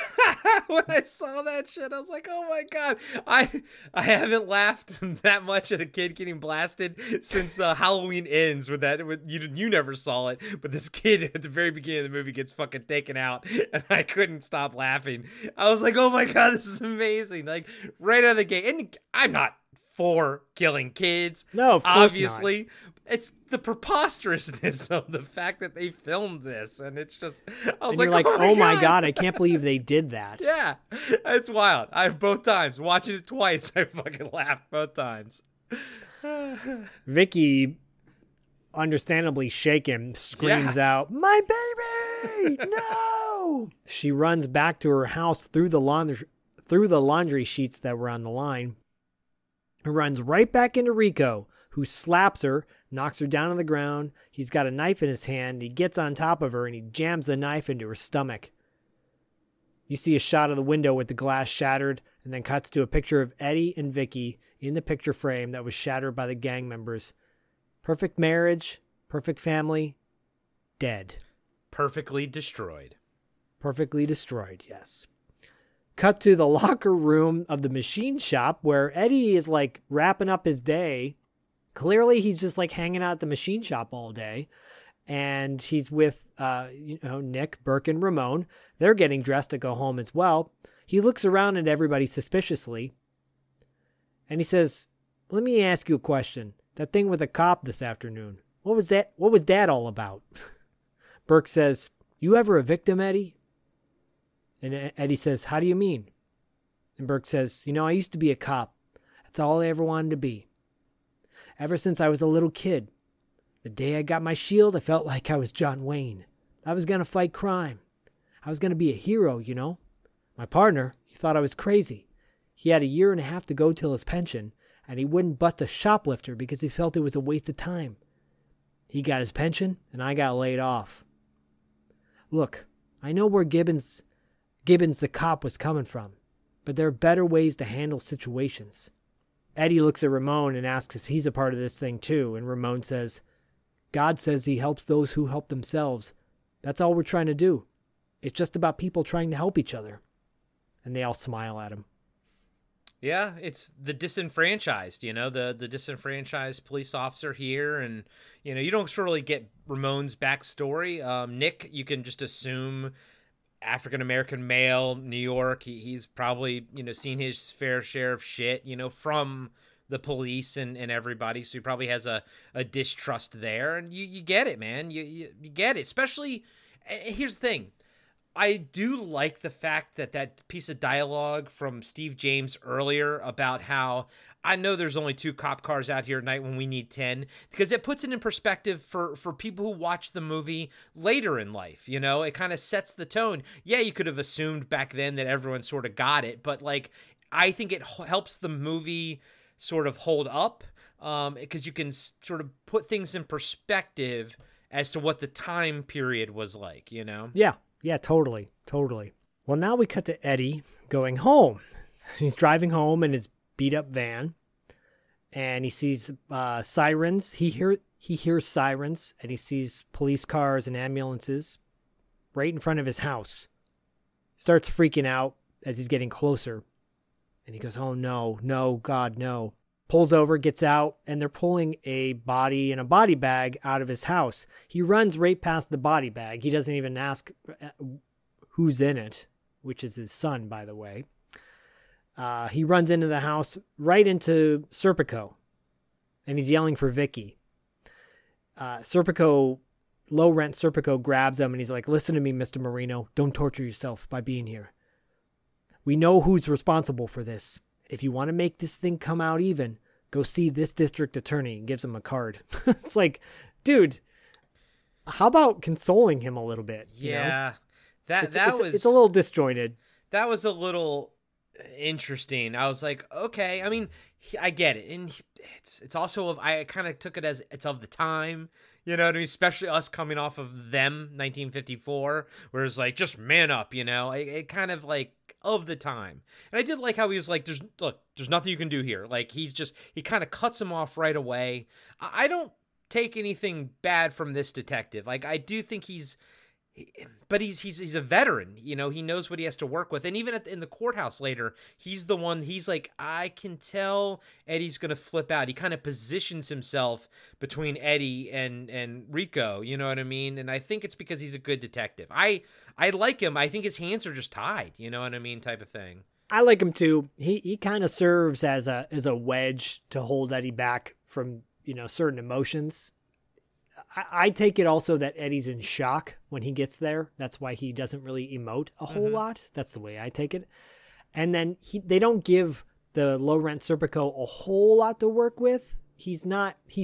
When I saw that shit, I was like, oh my God. I haven't laughed that much at a kid getting blasted since Halloween Ends you never saw it, but this kid at the very beginning of the movie gets fucking taken out, and I couldn't stop laughing. I was like, oh my God, this is amazing. Like, right out of the gate. And I'm not for killing kids. No, of course obviously. not. It's the preposterousness of the fact that they filmed this, and it's just, I was and like, you're like, oh my God, I can't believe they did that. Yeah, it's wild. Both times, watching it twice, I fucking laughed both times. Vicky, understandably shaken, screams out, "My baby! No!" She runs back to her house through the laundry sheets that were on the line. Runs right back into Rico, who slaps her, knocks her down on the ground. He's got a knife in his hand. He gets on top of her and he jams the knife into her stomach. You see a shot of the window with the glass shattered, and then cuts to a picture of Eddie and Vicky in the picture frame that was shattered by the gang members. Perfect marriage, perfect family, dead. Perfectly destroyed. Perfectly destroyed, yes. Cut to the locker room of the machine shop where Eddie is like wrapping up his day. Clearly, he's just like hanging out at the machine shop all day. And he's with, Nick, Burke, and Ramon. They're getting dressed to go home as well. He looks around at everybody suspiciously. And he says, "Let me ask you a question. That thing with the cop this afternoon. What was that? What was that all about?" Burke says, "You ever a victim, Eddie?" And Eddie says, "How do you mean?" And Burke says, "I used to be a cop. That's all I ever wanted to be. Ever since I was a little kid. The day I got my shield, I felt like I was John Wayne. I was going to fight crime. I was going to be a hero, My partner, he thought I was crazy. He had 1.5 years to go till his pension, and he wouldn't bust a shoplifter because he felt it was a waste of time. He got his pension, and I got laid off. Look, I know where Gibbons the cop was coming from, but there are better ways to handle situations." Eddie looks at Ramon and asks if he's a part of this thing too, and Ramon says, "God says he helps those who help themselves. That's all we're trying to do. It's just about people trying to help each other." And they all smile at him. Yeah, it's the disenfranchised, the disenfranchised police officer here. And, you don't really get Ramon's backstory. Nick, you can just assume African-American male, New York. He's probably, seen his fair share of shit, from the police and everybody. So he probably has a distrust there. And you get it, man. You get it. Especially, here's the thing. I do like the fact that piece of dialogue from Steve James earlier about how I know there's only 2 cop cars out here at night when we need 10, because it puts it in perspective for people who watch the movie later in life. It kind of sets the tone. Yeah, you could have assumed back then that everyone sort of got it, but I think it helps the movie sort of hold up because you can sort of put things in perspective as to what the time period was like, Yeah, totally. Well, now we cut to Eddie going home. He's driving home in his beat-up van, and he sees sirens. He hears sirens, and he sees police cars and ambulances right in front of his house. Starts freaking out as he's getting closer, and he goes, "Oh, no, God, no." Pulls over, gets out, and they're pulling a body and a body bag out of his house. He runs right past the body bag. He doesn't even ask who's in it, which is his son, by the way. He runs into the house, right into Serpico, and he's yelling for Vicky. Low-rent Serpico grabs him, and he's like, "Listen to me, Mr. Marino. Don't torture yourself by being here. We know who's responsible for this. If you want to make this thing come out even, go see this district attorney," and gives him a card. It's like, dude, how about consoling him a little bit? Yeah, it's a little disjointed. That was a little interesting. I was like, okay, I mean, I get it. And it's also, I kind of took it as it's of the time, what I mean? Especially us coming off of Them, 1954, where it's like, just man up, it kind of like of the time. And I did like how he was like, there's nothing you can do here. Like, he kind of cuts him off right away. I don't take anything bad from this detective. Like, I do think he's but he's a veteran, you know, he knows what he has to work with. And even in the courthouse later, he's the one, he's like, I can tell Eddie's going to flip out. He kind of positions himself between Eddie and Rico, you know what I mean? And I think it's because he's a good detective. I like him. I think his hands are just tied, you know what I mean? Type of thing. I like him too. He kind of serves as a wedge to hold Eddie back from, you know, certain emotions. I take it also that Eddie's in shock when he gets there. That's why he doesn't really emote a whole lot. That's the way I take it. And then they don't give the low rent Serpico a whole lot to work with. He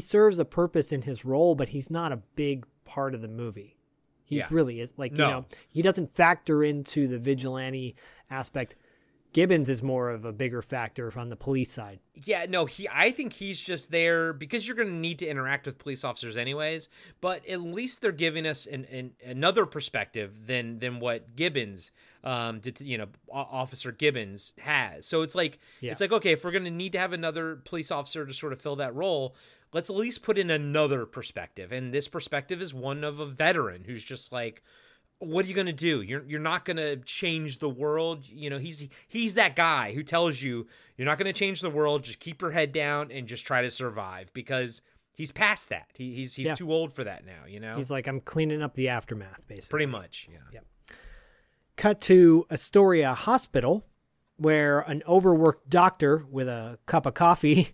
serves a purpose in his role, but he's not a big part of the movie. He really is you know, he doesn't factor into the vigilante aspect. Gibbons is more of a bigger factor on the police side. Yeah, no, I think he's just there because you're going to need to interact with police officers anyways, but at least they're giving us another perspective than what Gibbons Officer Gibbons has. So it's like okay, if we're going to need to have another police officer to sort of fill that role, let's at least put in another perspective. And this perspective is one of a veteran who's just like, what are you going to do? You're not going to change the world. You know, he's that guy who tells you you're not going to change the world. Just keep your head down and just try to survive, because he's past that. He's too old for that now, you know? He's like, I'm cleaning up the aftermath, basically. Pretty much, yeah. Cut to Astoria Hospital, where an overworked doctor with a cup of coffee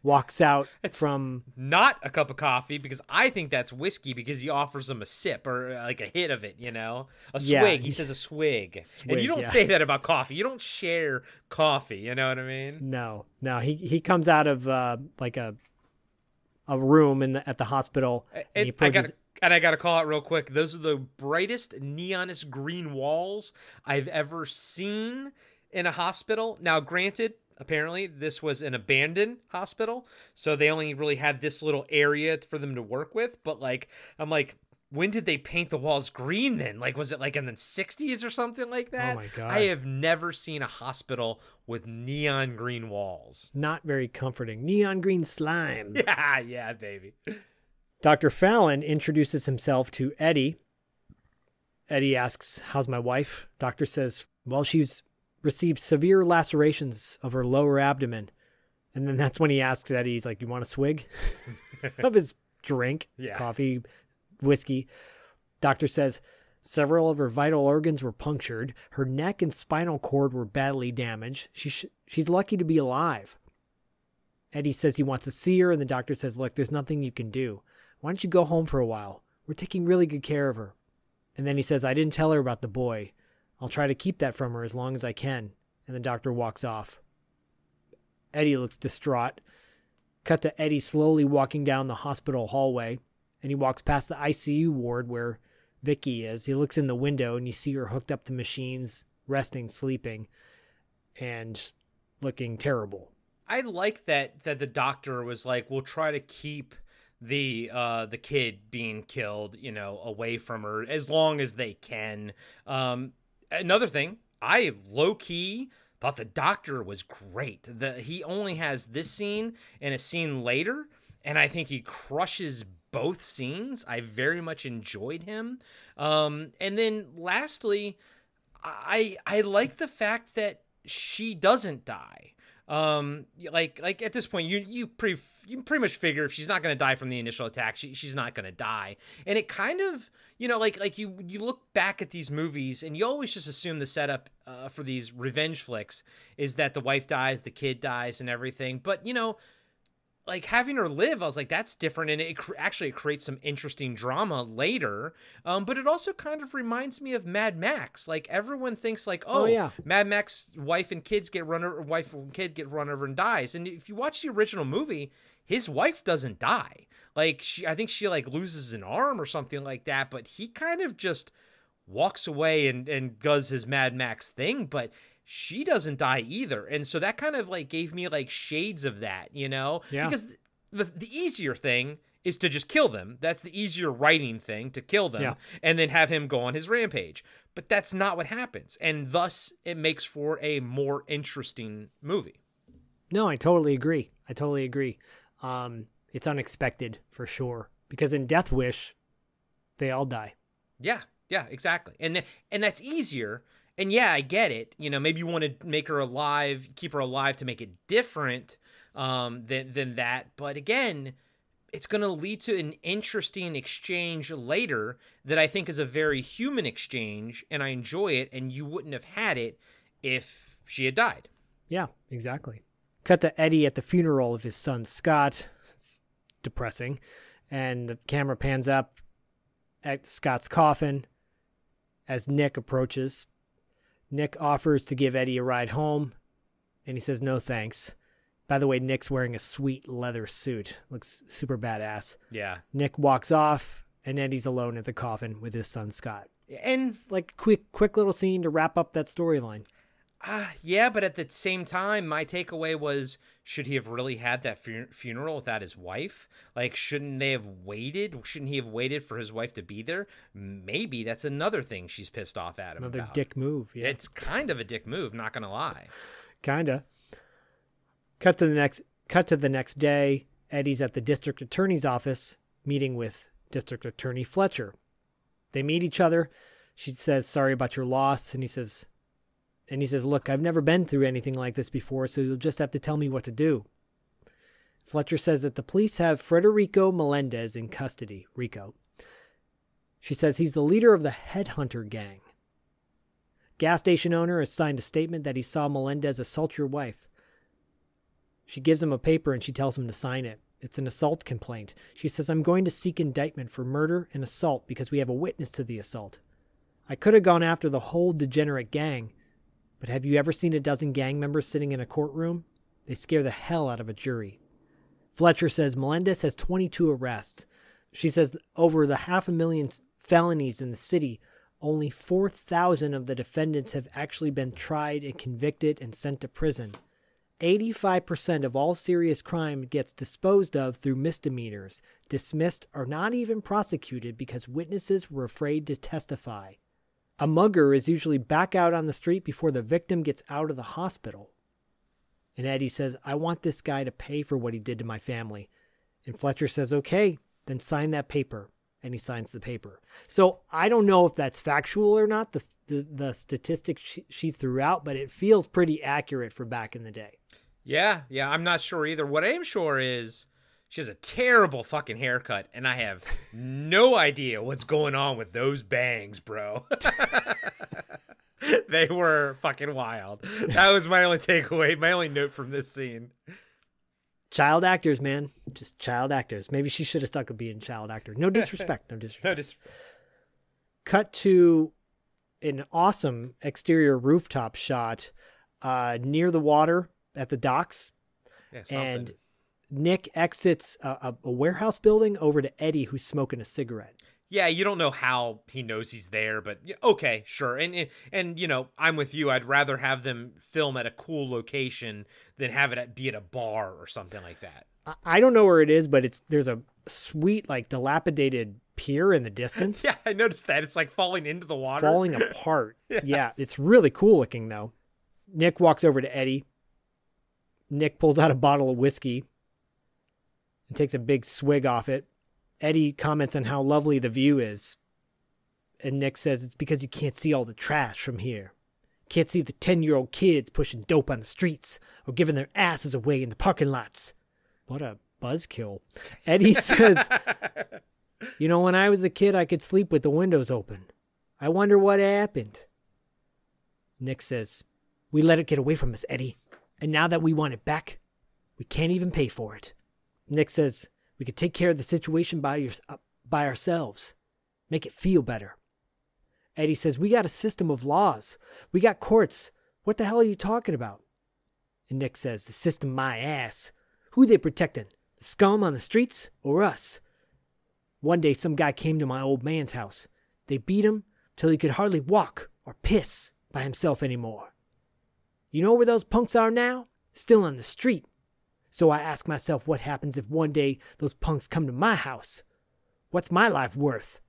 walks out from... Not a cup of coffee, because I think that's whiskey, because he offers him a sip or like a hit of it, you know? A swig. He says a swig. And you don't say that about coffee. You don't share coffee, you know what I mean? No. He comes out of like a room at the hospital. And he approaches... I got to call out real quick. Those are the brightest neonist green walls I've ever seen in a hospital. Now, granted, apparently this was an abandoned hospital, so they only really had this little area for them to work with. But like, I'm like, when did they paint the walls green then? Like, was it like in the 60s or something like that? Oh my God. I have never seen a hospital with neon green walls. Not very comforting. Neon green slime. Yeah, baby. Dr. Fallon introduces himself to Eddie. Eddie asks, how's my wife? Doctor says, well, she's received severe lacerations of her lower abdomen. And then that's when he asks Eddie, he's like, you want a swig of his drink, his coffee, whiskey? Doctor says, several of her vital organs were punctured. Her neck and spinal cord were badly damaged. She's lucky to be alive. Eddie says he wants to see her, and the doctor says, look, there's nothing you can do. Why don't you go home for a while? We're taking really good care of her. And then he says, I didn't tell her about the boy. I'll try to keep that from her as long as I can. And the doctor walks off. Eddie looks distraught. Cut to Eddie slowly walking down the hospital hallway, and he walks past the ICU ward where Vicky is. He looks in the window, and you see her hooked up to machines, resting, sleeping, and looking terrible. I like that the doctor was like, we'll try to keep the kid being killed, you know, away from her as long as they can. Another thing, I low-key thought the doctor was great. He only has this scene and a scene later, and I think he crushes both scenes. I very much enjoyed him. And then lastly, I like the fact that she doesn't die. Like at this point, you pretty much figure if she's not going to die from the initial attack, she's not going to die. And it kind of, you know, like you look back at these movies and you always just assume the setup for these revenge flicks is that the wife dies, the kid dies, and everything. But you know, like having her live, I was like, that's different, and it actually creates some interesting drama later. But it also kind of reminds me of Mad Max. Like everyone thinks like, oh yeah, Mad Max wife and kid get run over and dies. And if you watch the original movie, his wife doesn't die. Like I think she like loses an arm or something like that. But he kind of just walks away and does his Mad Max thing. But she doesn't die either. And so that kind of like gave me like shades of that, you know? Yeah. Because the easier thing is to just kill them. That's the easier writing thing, to kill them and then have him go on his rampage. But that's not what happens. And thus it makes for a more interesting movie. No, I totally agree. It's unexpected for sure. Because in Death Wish, they all die. Yeah. Yeah, exactly. And that's easier. And yeah, I get it. You know, maybe you want to make her alive, keep her alive to make it different than that. But again, it's going to lead to an interesting exchange later that I think is a very human exchange, and I enjoy it, and you wouldn't have had it if she had died. Yeah, exactly. Cut to Eddie at the funeral of his son, Scott. It's depressing. And the camera pans up at Scott's coffin as Nick approaches. Nick offers to give Eddie a ride home, and he says no thanks. By the way, Nick's wearing a sweet leather suit. Looks super badass. Yeah. Nick walks off, and Eddie's alone at the coffin with his son, Scott. And it's like a quick little scene to wrap up that storyline. Yeah, but at the same time, my takeaway was, should he have really had that funeral without his wife? Like, shouldn't they have waited? Shouldn't he have waited for his wife to be there? Maybe that's another thing she's pissed off at him Another about. dick move, yeah. It's kind of a dick move, not going to lie. Kinda. Cut to the next day. Eddie's at the district attorney's office meeting with District Attorney Fletcher. They meet each other. She says, sorry about your loss. And he says, look, I've never been through anything like this before, so you'll just have to tell me what to do. Fletcher says that the police have Federico Melendez in custody. Rico. She says he's the leader of the Headhunter gang. Gas station owner has signed a statement that he saw Melendez assault your wife. She gives him a paper and she tells him to sign it. It's an assault complaint. She says, I'm going to seek indictment for murder and assault because we have a witness to the assault. I could have gone after the whole degenerate gang, but have you ever seen a dozen gang members sitting in a courtroom? They scare the hell out of a jury. Fletcher says Melendez has 22 arrests. She says over the 500,000 felonies in the city, only 4,000 of the defendants have actually been tried and convicted and sent to prison. 85% of all serious crime gets disposed of through misdemeanors, dismissed or not even prosecuted because witnesses were afraid to testify. A mugger is usually back out on the street before the victim gets out of the hospital. And Eddie says, I want this guy to pay for what he did to my family. And Fletcher says, okay, then sign that paper. And he signs the paper. So I don't know if that's factual or not, the statistics she threw out, but it feels pretty accurate for back in the day. Yeah, I'm not sure either. What I am sure is she has a terrible fucking haircut, and I have no idea what's going on with those bangs, bro. They were fucking wild. That was my only takeaway, my only note from this scene. Child actors, man. Just child actors. Maybe she should have stuck with being child actor. No disrespect. No disrespect. Cut to an awesome exterior rooftop shot near the water at the docks. Yeah, something. And Nick exits a warehouse building over to Eddie, who's smoking a cigarette. Yeah, you don't know how he knows he's there, but okay, sure. And you know, I'm with you. I'd rather have them film at a cool location than have it be at a bar or something like that. I don't know where it is, but there's a sweet, like, dilapidated pier in the distance. Yeah, I noticed that. It's like falling into the water. Falling apart. Yeah, it's really cool looking, though. Nick walks over to Eddie. Nick pulls out a bottle of whiskey and takes a big swig off it. Eddie comments on how lovely the view is. And Nick says it's because you can't see all the trash from here. Can't see the 10-year-old kids pushing dope on the streets or giving their asses away in the parking lots. What a buzzkill. Eddie says, you know, when I was a kid, I could sleep with the windows open. I wonder what happened. Nick says, we let it get away from us, Eddie. And now that we want it back, we can't even pay for it. Nick says, we could take care of the situation by ourselves. Make it feel better. Eddie says, we got a system of laws. We got courts. What the hell are you talking about? And Nick says, the system my ass. Who they protecting? The scum on the streets or us? One day some guy came to my old man's house. They beat him till he could hardly walk or piss by himself anymore. You know where those punks are now? Still on the street. So I ask myself what happens if one day those punks come to my house. What's my life worth?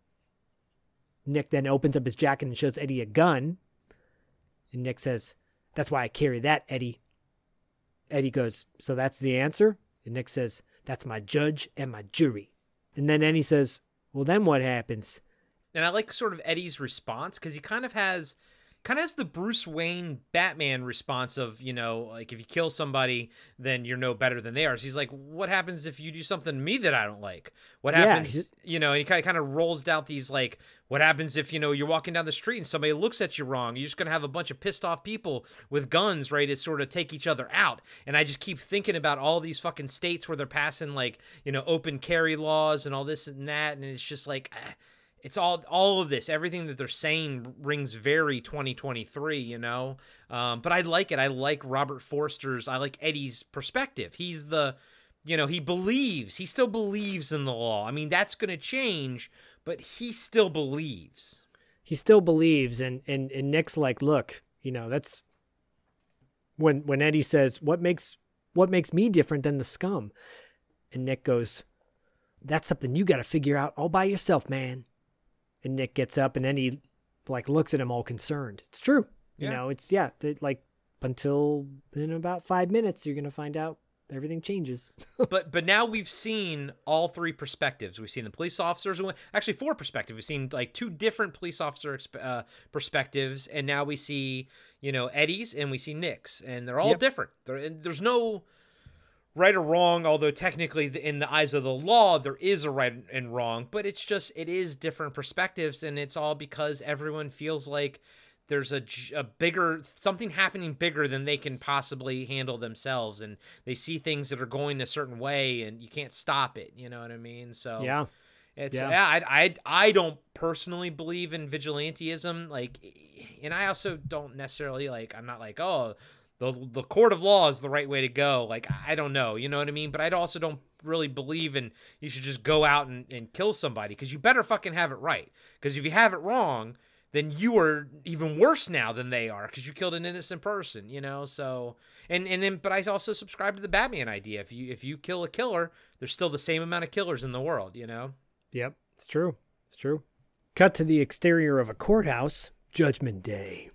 Nick then opens up his jacket and shows Eddie a gun. And Nick says, that's why I carry that, Eddie. Eddie goes, so that's the answer? And Nick says, that's my judge and my jury. And then Eddie says, well, then what happens? And I like sort of Eddie's response because he kind of has the Bruce Wayne Batman response of, you know, like if you kill somebody, then you're no better than they are. So he's like, what happens if you do something to me that I don't like? What happens, you know, and he kind of rolls out these like, what happens if, you know, you're walking down the street and somebody looks at you wrong? You're just going to have a bunch of pissed off people with guns ready to sort of take each other out. And I just keep thinking about all these fucking states where they're passing like, you know, open carry laws and all this and that. And it's just like, it's all of this, everything that they're saying rings very 2023, you know? But I like it. I like Robert Forster's, I like Eddie's perspective. He's the, you know, he still believes in the law. I mean, that's going to change, but he still believes. He still believes. And Nick's like, look, you know, that's when Eddie says, what makes me different than the scum? And Nick goes, that's something you got to figure out all by yourself, man. And Nick gets up and then he like looks at him all concerned. It's true. You know, it's like until in about 5 minutes, you're going to find out everything changes. but now we've seen all three perspectives. We've seen the police officers, actually 4 perspectives. We've seen like 2 different police officer perspectives. And now we see, you know, Eddie's and we see Nick's, and they're all different. There's no right or wrong, although technically in the eyes of the law, there is a right and wrong, but it is different perspectives. And it's all because everyone feels like there's a bigger, something happening bigger than they can possibly handle themselves. And they see things that are going a certain way and you can't stop it. You know what I mean? So I don't personally believe in vigilantism. Like, and I also don't necessarily I'm not like, oh, the court of law is the right way to go. Like, I don't know, you know what I mean? But I also don't really believe in you should just go out and kill somebody, because you better fucking have it right. Because if you have it wrong, then you are even worse now than they are, because you killed an innocent person, you know? So, but I also subscribe to the Batman idea. If you kill a killer, there's still the same amount of killers in the world, you know? Yep, it's true. It's true. Cut to the exterior of a courthouse, Judgment Day.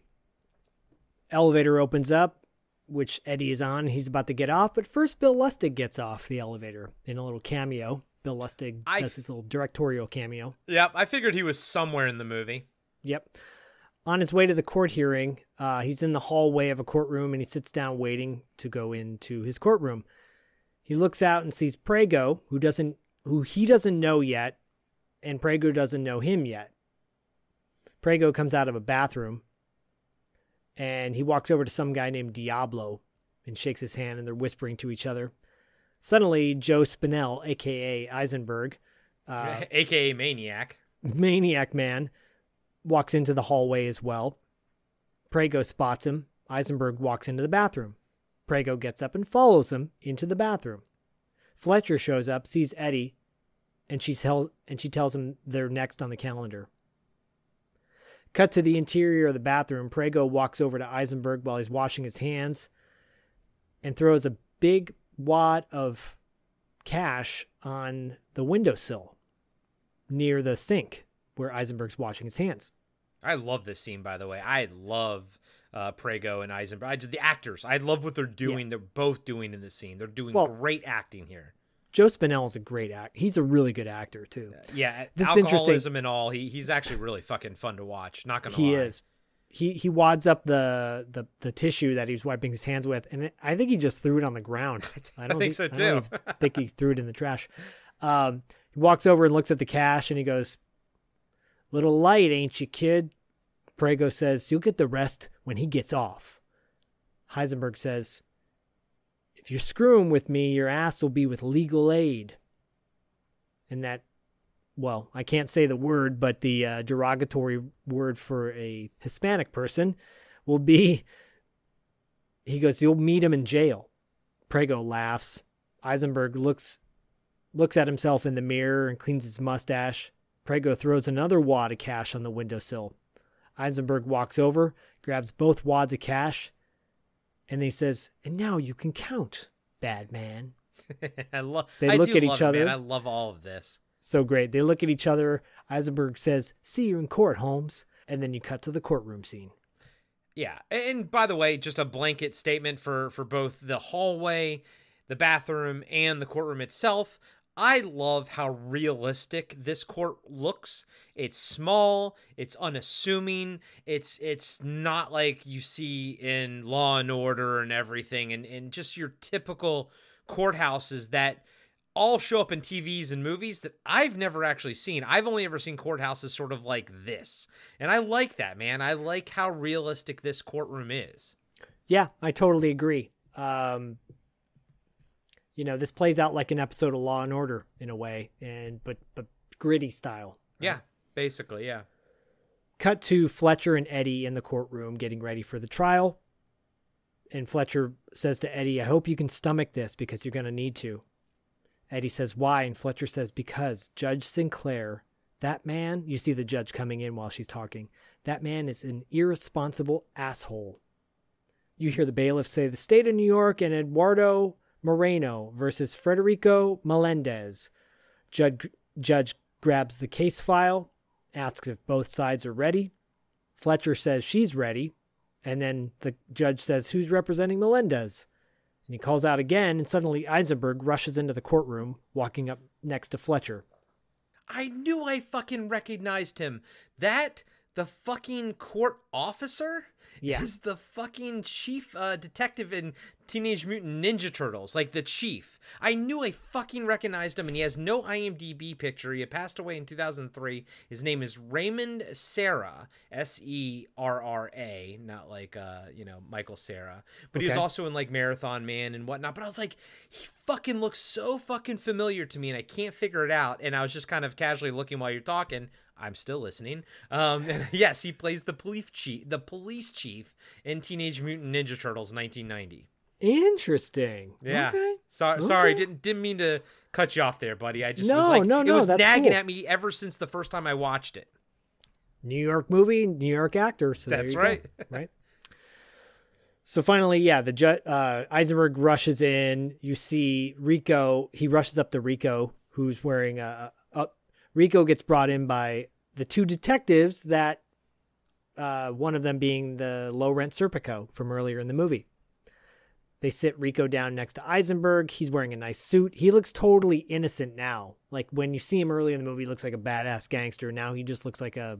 Elevator opens up, which Eddie is on. He's about to get off, but first Bill Lustig gets off the elevator in a little cameo. Bill Lustig does his little directorial cameo. Yep, I figured he was somewhere in the movie. Yep. On his way to the court hearing, he's in the hallway of a courtroom and he sits down waiting to go into his courtroom. He looks out and sees Prego, who he doesn't know yet, and Prego doesn't know him yet. Prego comes out of a bathroom and he walks over to some guy named Diablo and shakes his hand, and they're whispering to each other. Suddenly, Joe Spinell, a.k.a. Eisenberg, a.k.a. Maniac Man, walks into the hallway as well. Prego spots him. Eisenberg walks into the bathroom. Prego gets up and follows him into the bathroom. Fletcher shows up, sees Eddie, and she tells him they're next on the calendar. Cut to the interior of the bathroom. Prego walks over to Eisenberg while he's washing his hands and throws a big wad of cash on the windowsill near the sink where Eisenberg's washing his hands. I love this scene, by the way. I love Prego and Eisenberg. The actors, I love what they're doing. Yeah. They're both doing in this scene. They're doing great acting here. Joe Spinell is a great actor. He's a really good actor, too. Yeah, this alcoholism and all. He's actually really fucking fun to watch. Not gonna lie. He is. He wads up the tissue that he was wiping his hands with, and I think he just threw it on the ground. I think so, too. I think he threw it in the trash. He walks over and looks at the cash, and he goes, "Little light, ain't you, kid?" Prego says, "You'll get the rest when he gets off." Heisenberg says, "If you're screwing with me, your ass will be with legal aid." And that, well, I can't say the word, but the derogatory word for a Hispanic person will be, he goes, "You'll meet him in jail." Prego laughs. Eisenberg looks at himself in the mirror and cleans his mustache. Prego throws another wad of cash on the windowsill. Eisenberg walks over, grabs both wads of cash, and he says, "And now you can count, bad man." They look at each other. Man. I love all of this. So great. They look at each other. Eisenberg says, "See you in court, Holmes." And then you cut to the courtroom scene. Yeah. And by the way, just a blanket statement for both the hallway, the bathroom, and the courtroom itself. I love how realistic this court looks. It's small, it's unassuming, it's not like you see in Law and Order and everything, and just your typical courthouses that all show up in TVs and movies that I've never actually seen. I've only ever seen courthouses sort of like this. And I like that, man. I like how realistic this courtroom is. Yeah, I totally agree. This plays out like an episode of Law and Order in a way, but gritty style. Right? Yeah, basically, yeah. Cut to Fletcher and Eddie in the courtroom getting ready for the trial. And Fletcher says to Eddie, I hope you can stomach this because you're going to need to. Eddie says, why? And Fletcher says, because Judge Sinclair, that man, you see the judge coming in while she's talking, that man is an irresponsible asshole. You hear the bailiff say, the state of New York and Eduardo Moreno versus Federico Melendez. Judge grabs the case file, asks if both sides are ready. Fletcher says she's ready. And then the judge says, who's representing Melendez? And he calls out again, and suddenly Eisenberg rushes into the courtroom, walking up next to Fletcher. I knew I fucking recognized him. The fucking court officer is the fucking chief detective in Teenage Mutant Ninja Turtles, like the chief. I knew I fucking recognized him, and he has no IMDb picture. He had passed away in 2003. His name is Raymond Serra, Serra, not like, Michael Cera. But he was also in, like, Marathon Man and whatnot. But I was like, he fucking looks so fucking familiar to me, and I can't figure it out. And I was just kind of casually looking while you're talking. I'm still listening. And yes, he plays the police chief in Teenage Mutant Ninja Turtles 1990. Interesting. Yeah. Okay. Sorry, didn't mean to cut you off there, buddy. I just it was nagging cool. at me ever since the first time I watched it. New York movie, New York actor. So that's right. Right. So finally, the judge Eisenberg rushes in. You see Rico. He rushes up to Rico, who's wearing Rico gets brought in by the two detectives that one of them being the low rent Serpico from earlier in the movie. They sit Rico down next to Eisenberg. He's wearing a nice suit. He looks totally innocent now. Like when you see him early in the movie, he looks like a badass gangster. Now he just looks like a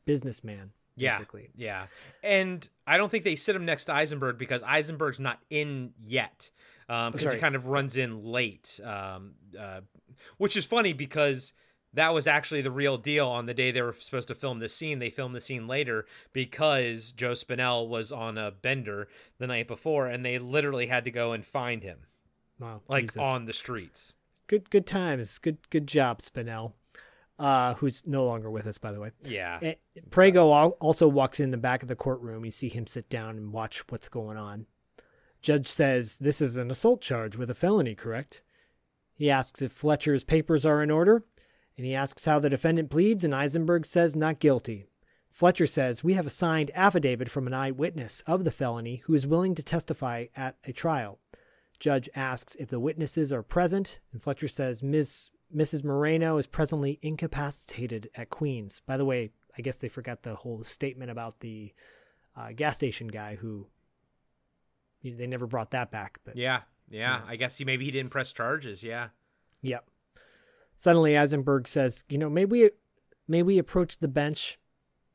businessman. Basically. Yeah. And I don't think they sit him next to Eisenberg because Eisenberg's not in yet. Because he kind of runs in late. Which is funny because that was actually the real deal on the day they were supposed to film this scene. They filmed the scene later because Joe Spinell was on a bender the night before, and they literally had to go and find him. Wow, like Jesus. On the streets. Good times. Good job, Spinell. Who's no longer with us, by the way. Yeah. Prego also walks in the back of the courtroom. You see him sit down and watch what's going on. Judge says, this is an assault charge with a felony, correct? He asks if Fletcher's papers are in order. And he asks how the defendant pleads, and Eisenberg says not guilty. Fletcher says, we have a signed affidavit from an eyewitness of the felony who is willing to testify at a trial. Judge asks if the witnesses are present, and Fletcher says Mrs. Moreno is presently incapacitated at Queens. By the way, I guess they forgot the whole statement about the gas station guy who they never brought that back. But Yeah. I guess maybe he didn't press charges, yeah. Yep. Suddenly, Eisenberg says, may we approach the bench?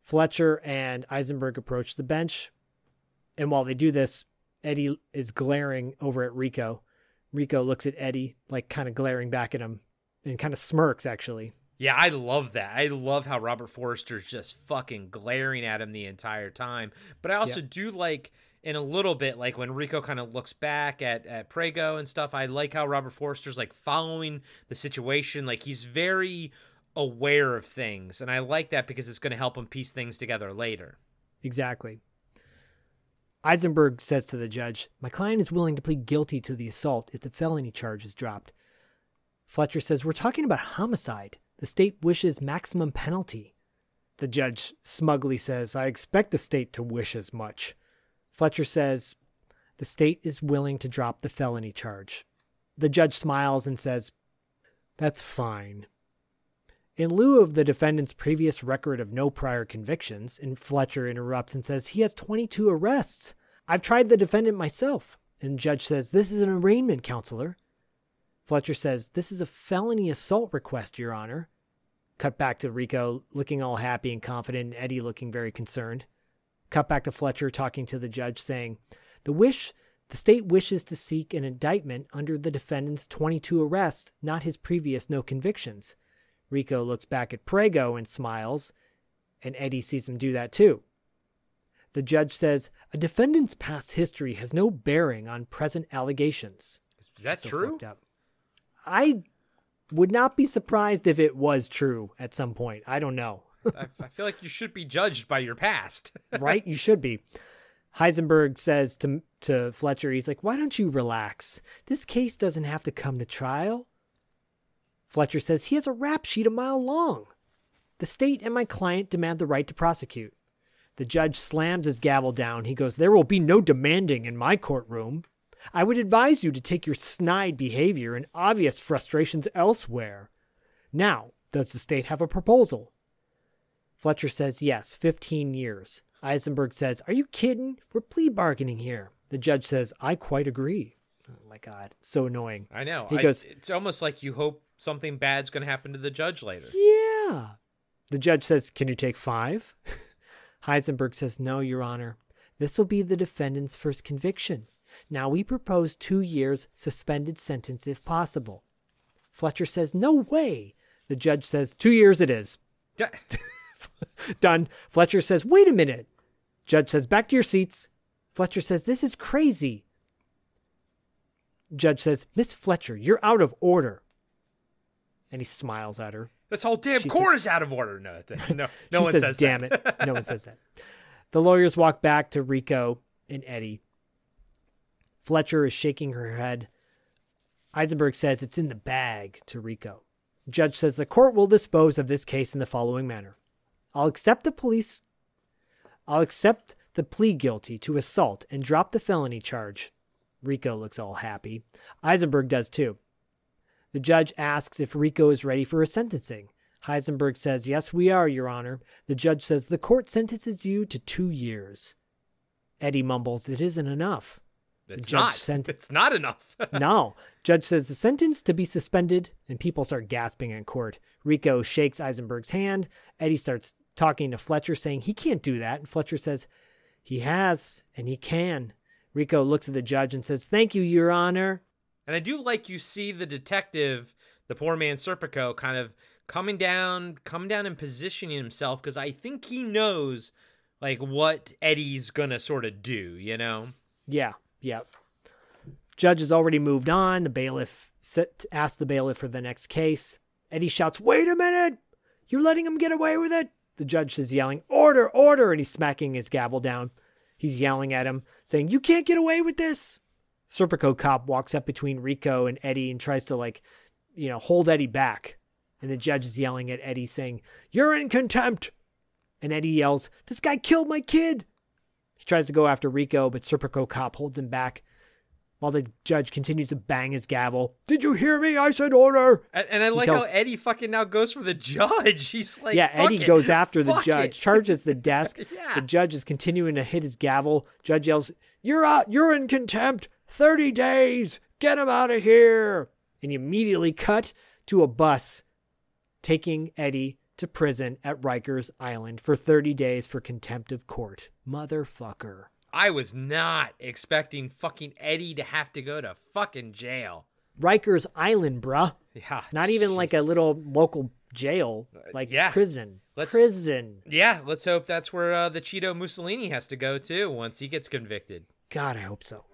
Fletcher and Eisenberg approach the bench. And while they do this, Eddie is glaring over at Rico. Rico looks at Eddie, like kind of glaring back at him and kind of smirks, actually. Yeah, I love that. I love how Robert Forster's just fucking glaring at him the entire time. But I also do like, in a little bit, like when Rico kind of looks back at Prego and stuff, I like how Robert Forster's like following the situation. Like he's very aware of things. And I like that because it's going to help him piece things together later. Exactly. Eisenberg says to the judge, my client is willing to plead guilty to the assault if the felony charge is dropped. Fletcher says, we're talking about homicide. The state wishes maximum penalty. The judge smugly says, I expect the state to wish as much. Fletcher says, the state is willing to drop the felony charge. The judge smiles and says, that's fine. In lieu of the defendant's previous record of no prior convictions, and Fletcher interrupts and says, he has 22 arrests. I've tried the defendant myself. And the judge says, this is an arraignment, counselor. Fletcher says, "This is a felony assault request, Your Honor." Cut back to Rico looking all happy and confident, and Eddie looking very concerned. Cut back to Fletcher talking to the judge saying, The state wishes to seek an indictment under the defendant's 22 arrests, not his previous no convictions. Rico looks back at Prego and smiles, and Eddie sees him do that too. The judge says, "A defendant's past history has no bearing on present allegations." Is that true? I would not be surprised if it was true at some point. I don't know. I feel like you should be judged by your past. Right? You should be. Heisenberg says to Fletcher, he's like, "Why don't you relax? This case doesn't have to come to trial." Fletcher says he has a rap sheet a mile long. "The state and my client demand the right to prosecute." The judge slams his gavel down. He goes, "There will be no demanding in my courtroom. I would advise you to take your snide behavior and obvious frustrations elsewhere. Now, does the state have a proposal?" Fletcher says, "Yes, 15 years. Eisenberg says, "Are you kidding? We're plea bargaining here." The judge says, "I quite agree." Oh my God, so annoying. I know. He goes, it's almost like you hope something bad's going to happen to the judge later. "Yeah." The judge says, "Can you take 5?" Heisenberg says, "No, Your Honor. This will be the defendant's first conviction. Now we propose 2 years suspended sentence if possible." Fletcher says, "No way." The judge says, 2 years it is. Yeah. Done. Fletcher says, "Wait a minute." Judge says, "Back to your seats." Fletcher says, "This is crazy." Judge says, "Miss Fletcher, you're out of order." And he smiles at her. This whole damn court is out of order. No one says "Damn that. it." No one says that. The lawyers walk back to Rico and Eddie. Fletcher is shaking her head. Eisenberg says it's in the bag to Rico. Judge says the court will dispose of this case in the following manner. I'll accept the plea guilty to assault and drop the felony charge. Rico looks all happy. Eisenberg does too. The judge asks if Rico is ready for a sentencing. Heisenberg says, "Yes, we are, Your Honor." The judge says, "The court sentences you to 2 years. Eddie mumbles, "It isn't enough." It's not enough. No. Judge says the sentence to be suspended, and people start gasping in court. Rico shakes Eisenberg's hand. Eddie starts talking to Fletcher, saying he can't do that. And Fletcher says he has, and he can. Rico looks at the judge and says, "Thank you, Your Honor." And I do like you see the detective, the poor man Serpico, kind of coming down and positioning himself, because I think he knows like what Eddie's gonna sort of do, you know? Yeah. Judge has already moved on. The bailiff asks the bailiff for the next case. Eddie shouts, "Wait a minute! You're letting him get away with it?" The judge is yelling, "Order, order!" And he's smacking his gavel down. He's yelling at him, saying, "You can't get away with this!" Serpico cop walks up between Rico and Eddie and tries to hold Eddie back. And the judge is yelling at Eddie, saying, "You're in contempt!" And Eddie yells, "This guy killed my kid!" He tries to go after Rico, but Serpico cop holds him back while the judge continues to bang his gavel. "Did you hear me? I said order!" And I like how Eddie fucking now goes for the judge. He's like, yeah, Eddie goes after the judge, charges the desk. Yeah. The judge is continuing to hit his gavel. Judge yells, "You're out! You're in contempt! 30 days! Get him out of here!" And you immediately cut to a bus taking Eddie to prison at Rikers Island for 30 days for contempt of court. Motherfucker. I was not expecting fucking Eddie to have to go to fucking jail. Rikers Island, bruh. Yeah. Not even like a little local jail. Like prison. Prison. Yeah, let's hope that's where the Cheeto Mussolini has to go too once he gets convicted. God, I hope so.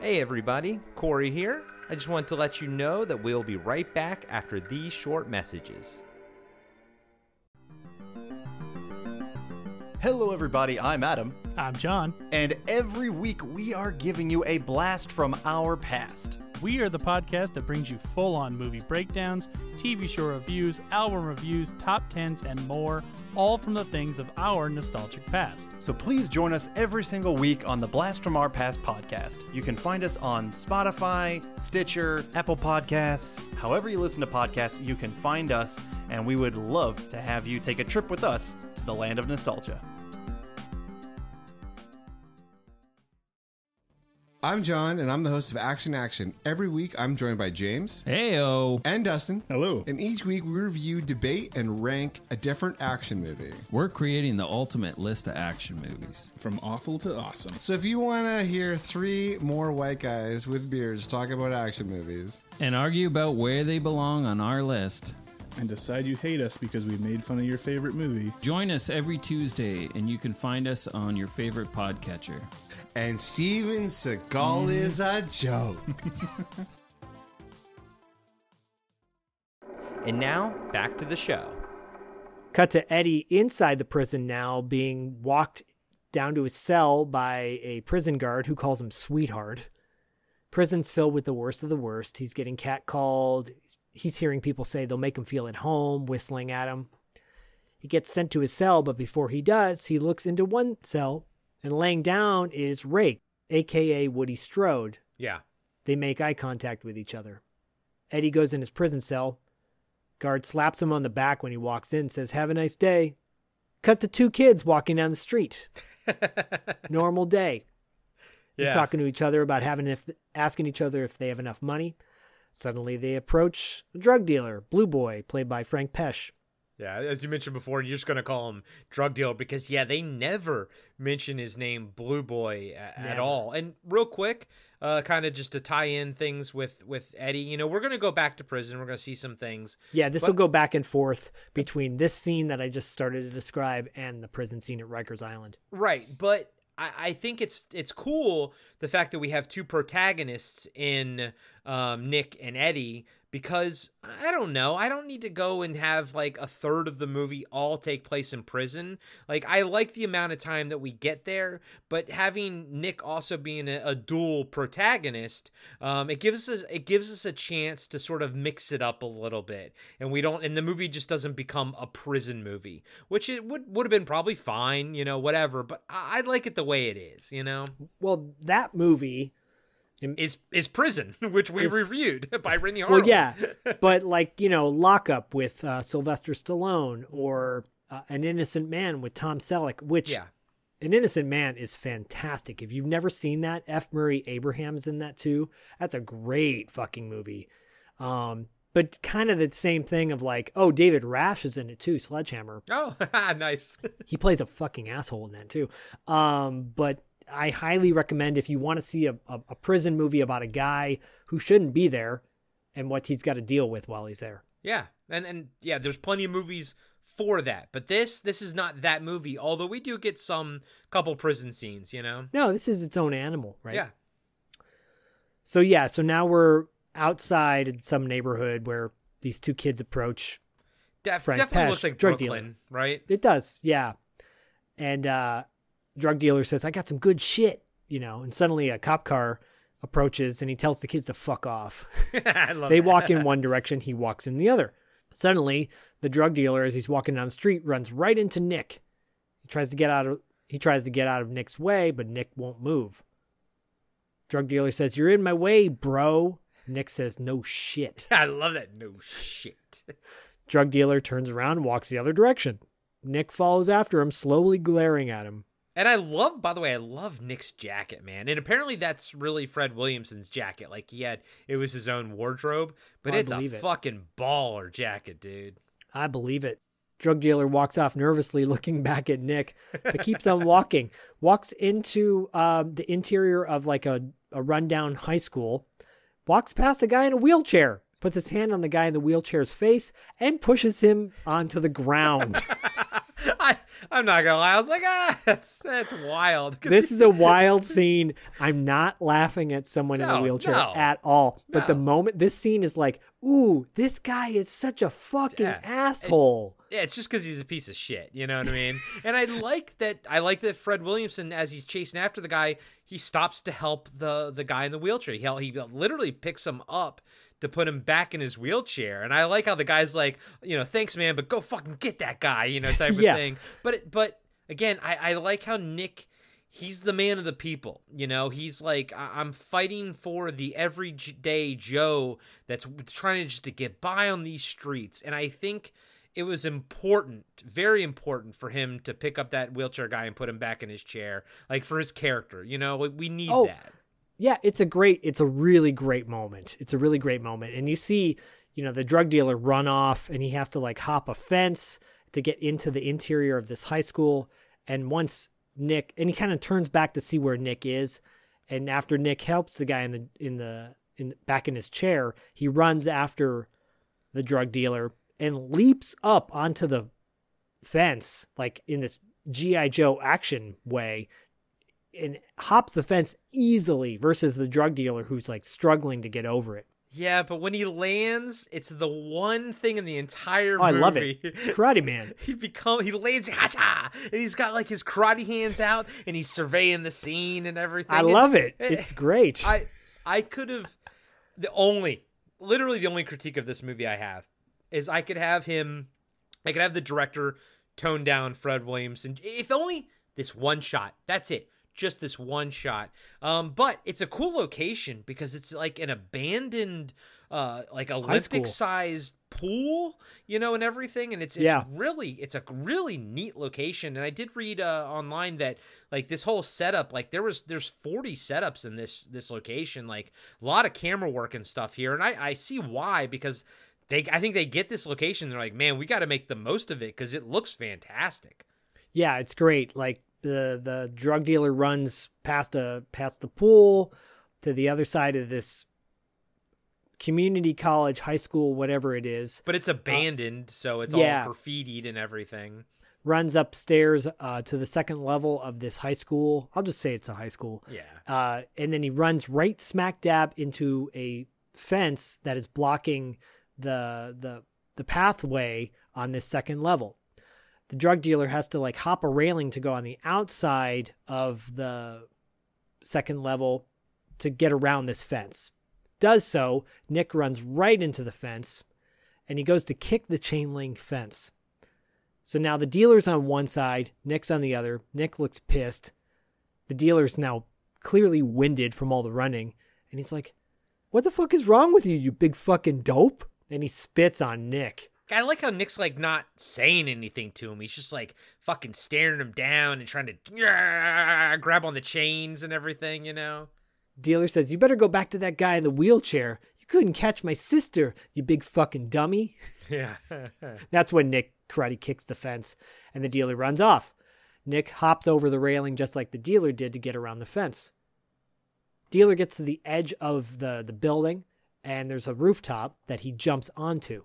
Hey everybody, Corey here. I just wanted to let you know that we'll be right back after these short messages. Hello everybody, I'm Adam. I'm John. And every week we are giving you a blast from our past. We are the podcast that brings you full-on movie breakdowns, TV show reviews, album reviews, top 10s, and more, all from the things of our nostalgic past. So please join us every single week on the Blast from Our Past podcast. You can find us on Spotify, Stitcher, Apple Podcasts. However you listen to podcasts, you can find us, and we would love to have you take a trip with us to the land of nostalgia. I'm John, and I'm the host of Action Action. Every week, I'm joined by James. Heyo. And Dustin. Hello. And each week, we review, debate, and rank a different action movie. We're creating the ultimate list of action movies. From awful to awesome. So if you want to hear 3 more white guys with beards talk about action movies. And argue about where they belong on our list. And decide you hate us because we made fun of your favorite movie. Join us every Tuesday, and you can find us on your favorite podcatcher. And Steven Seagal is a joke. And now, back to the show. Cut to Eddie inside the prison now, being walked down to his cell by a prison guard who calls him sweetheart. Prison's filled with the worst of the worst. He's getting catcalled. He's hearing people say they'll make him feel at home, whistling at him. He gets sent to his cell, but before he does, he looks into one cell, and laying down is Rake, a.k.a. Woody Strode. Yeah. They make eye contact with each other. Eddie goes in his prison cell. Guard slaps him on the back when he walks in, says, "Have a nice day." Cut to 2 kids walking down the street. Normal day. Yeah. They're talking to each other about asking each other if they have enough money. Suddenly they approach a drug dealer, Blue Boy, played by Frank Pesh. Yeah, as you mentioned before, you're just going to call him drug dealer because, they never mention his name Blue Boy at all. And real quick, kind of just to tie in things with Eddie, we're going to go back to prison. We're going to see some things. Yeah, this will go back and forth between this scene that I just started to describe and the prison scene at Rikers Island. Right, but I think it's cool, the fact that we have 2 protagonists in Nick and Eddie, because I don't know, I don't need to go and have like a third of the movie all take place in prison. Like, I like the amount of time that we get there, but having Nick also being a dual protagonist, it gives us a chance to sort of mix it up a little bit, and the movie just doesn't become a prison movie, which it would have been probably fine, whatever, but I like it the way it is, Well, that movie is prison, which we reviewed by Rennie Harlan. Well, yeah, but Lockup with Sylvester Stallone, or An Innocent Man with Tom Selleck, which An Innocent Man is fantastic. If you've never seen that, F. Murray Abraham's in that too. That's a great fucking movie. But kind of the same thing of like, oh, David Rash is in it too, Sledgehammer. Oh, nice. He plays a fucking asshole in that too. But I highly recommend, if you want to see a prison movie about a guy who shouldn't be there and what he's got to deal with while he's there. Yeah. And there's plenty of movies for that. But this is not that movie, although we do get some couple prison scenes, No, this is its own animal, right? Yeah. So now we're outside in some neighborhood where these 2 kids approach Frank definitely Pesh, looks like drug Brooklyn, dealer. right? It does, yeah. And drug dealer says, "I got some good shit," and suddenly a cop car approaches and he tells the kids to fuck off. I love They that. walk in one direction, he walks in the other. Suddenly, the drug dealer, as he's walking down the street, runs right into Nick. He tries to get out of Nick's way, but Nick won't move. Drug dealer says, "You're in my way, bro." Nick says, "No shit." I love that. No shit. Drug dealer turns around and walks the other direction. Nick follows after him, slowly glaring at him. And I love Nick's jacket, man. And apparently that's really Fred Williamson's jacket. Like, it was his own wardrobe, but it's a fucking baller jacket, dude. I believe it. Drug dealer walks off nervously, looking back at Nick, but keeps on walking. Walks into the interior of like a rundown high school. Walks past a guy in a wheelchair. Puts his hand on the guy in the wheelchair's face and pushes him onto the ground. I'm not gonna lie. I was like, that's wild. This is a wild scene. I'm not laughing at someone in a wheelchair at all. But the moment this scene is like, ooh, this guy is such a fucking asshole. It's just because he's a piece of shit. You know what I mean? And I like that Fred Williamson, as he's chasing after the guy, he stops to help the guy in the wheelchair. He literally picks him up to put him back in his wheelchair. And I like how the guy's like, thanks, man, but go fucking get that guy, type of thing. But again, I like how Nick, he's the man of the people. He's like, I'm fighting for the everyday Joe that's trying just to get by on these streets. And I think it was important, very important for him to pick up that wheelchair guy and put him back in his chair, like for his character. We need that. Yeah, it's a really great moment. It's a really great moment. And you see, the drug dealer run off, and he has to like hop a fence to get into the interior of this high school. And once Nick, and he kind of turns back to see where Nick is. And after Nick helps the guy back in his chair, he runs after the drug dealer and leaps up onto the fence, like in this G.I. Joe action way, and hops the fence easily versus the drug dealer who's like struggling to get over it. Yeah, but when he lands, it's the one thing in the entire movie. I love it. It's Karate Man. He lands, ha-cha, and he's got like his karate hands out, and he's surveying the scene and everything. I love it. It's great. I could have, literally the only critique of this movie I have is I could have the director tone down Fred Williamson. If only this one shot. That's it. Just this one shot. But it's a cool location because it's like an abandoned, like Olympic-sized pool, and everything. And it's a really neat location. And I did read online that like this whole setup, like there's 40 setups in this location, like a lot of camera work and stuff here. And I see why, because I think they get this location. They're like, man, we got to make the most of it because it looks fantastic. Yeah, it's great. Like the drug dealer runs past the pool to the other side of this community college, high school, whatever it is. But it's abandoned, so it's all graffitied and everything. Runs upstairs to the second level of this high school. I'll just say it's a high school. Yeah. And then he runs right smack dab into a fence that is blocking the pathway on this second level. The drug dealer has to like hop a railing to go on the outside of the second level to get around this fence. Does so. Nick runs right into the fence, and he goes to kick the chain link fence. So now the dealer's on one side, Nick's on the other. Nick looks pissed. The dealer's now clearly winded from all the running, and he's like, "What the fuck is wrong with you, you big fucking dope?" And he spits on Nick. I like how Nick's like not saying anything to him. He's just like fucking staring him down and trying to grab on the chains and everything, Dealer says, "You better go back to that guy in the wheelchair. You couldn't catch my sister, you big fucking dummy." Yeah. That's when Nick karate kicks the fence and the dealer runs off. Nick hops over the railing just like the dealer did to get around the fence. Dealer gets to the edge of the building, and there's a rooftop that he jumps onto.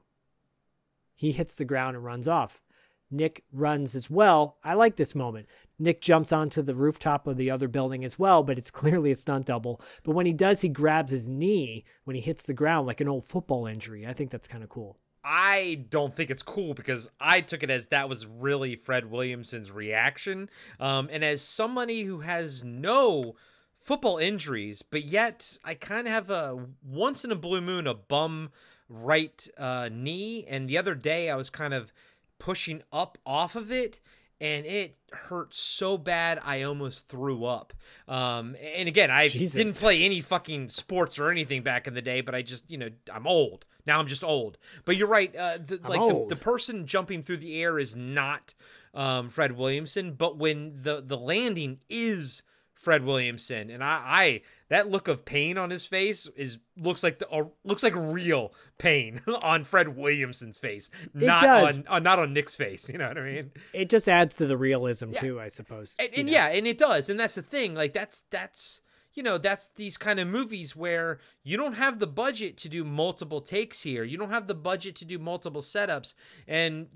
He hits the ground and runs off. Nick runs as well. I like this moment. Nick jumps onto the rooftop of the other building as well, but it's clearly a stunt double. But when he does, he grabs his knee when he hits the ground like an old football injury. I think that's kind of cool. I don't think it's cool because I took it as that was really Fred Williamson's reaction. And as somebody who has no football injuries, but yet I kind of have a once in a blue moon, a bum right knee, and the other day I was kind of pushing up off of it, and it hurt so bad I almost threw up. And again, I didn't play any fucking sports or anything back in the day, but I just, I'm old. Now I'm just old. But you're right. The person jumping through the air is not Fred Williamson, but when the landing is Fred Williamson, and I that look of pain on his face looks like real pain on Fred Williamson's face, not on Nick's face. You know what I mean? It just adds to the realism too, I suppose. And it does, and that's the thing. Like that's these kind of movies where you don't have the budget to do multiple takes here. You don't have the budget to do multiple setups, and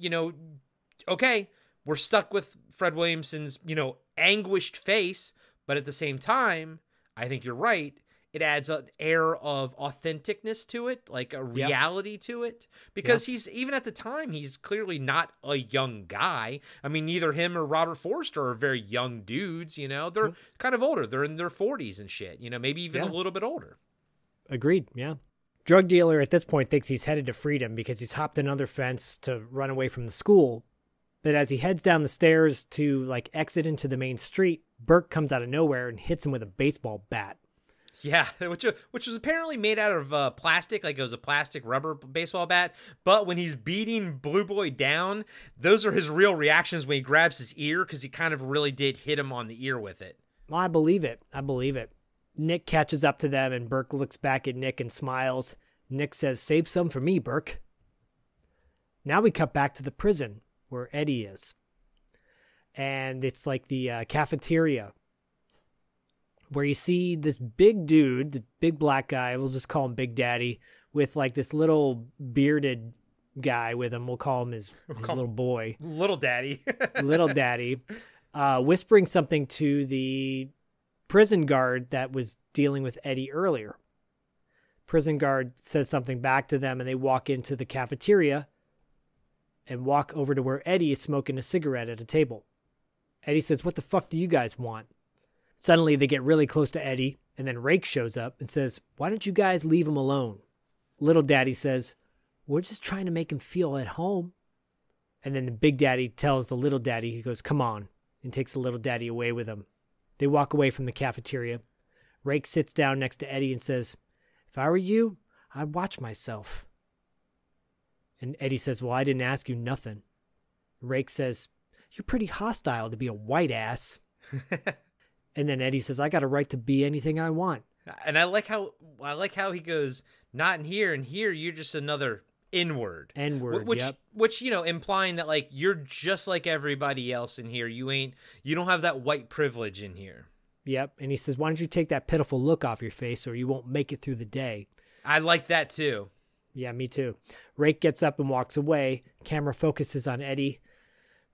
okay, we're stuck with Fred Williamson's anguished face. But at the same time, I think you're right. It adds an air of authenticness to it, like a reality to it. Because he's, even at the time, he's clearly not a young guy. I mean, neither him or Robert Forster are very young dudes, They're kind of older. They're in their 40s and shit, maybe even a little bit older. Agreed, yeah. Drug dealer at this point thinks he's headed to freedom because he's hopped another fence to run away from the school. But as he heads down the stairs to exit into the main street, Burke comes out of nowhere and hits him with a baseball bat. Yeah, which was apparently made out of plastic, like it was a plastic rubber baseball bat. But when he's beating Blue Boy down, those are his real reactions when he grabs his ear, because he kind of really did hit him on the ear with it. Well, I believe it. Nick catches up to them, and Burke looks back at Nick and smiles. Nick says, "Save some for me, Burke." Now we cut back to the prison where Eddie is. And it's like the cafeteria where you see this big dude, the big black guy, we'll just call him Big Daddy, with like this little bearded guy with him. We'll call him his little boy. Little Daddy. Little Daddy. Whispering something to the prison guard that was dealing with Eddie earlier. Prison guard says something back to them, and they walk into the cafeteria and walk over to where Eddie is smoking a cigarette at a table. Eddie says, "What the fuck do you guys want?" Suddenly they get really close to Eddie, and then Rake shows up and says, "Why don't you guys leave him alone?" Little Daddy says, "We're just trying to make him feel at home." And then the Big Daddy tells the Little Daddy, he goes, "Come on," and takes the Little Daddy away with him. They walk away from the cafeteria. Rake sits down next to Eddie and says, "If I were you, I'd watch myself." And Eddie says, "Well, I didn't ask you nothing." Rake says, "You're pretty hostile to be a white ass." And then Eddie says, "I got a right to be anything I want." And I like how he goes, "Not in here, and here you're just another N-word." N-word, which, yep. Which, implying that like you're just like everybody else in here. You don't have that white privilege in here. Yep. And he says, "Why don't you take that pitiful look off your face or you won't make it through the day." I like that too. Yeah, me too. Rake gets up and walks away. Camera focuses on Eddie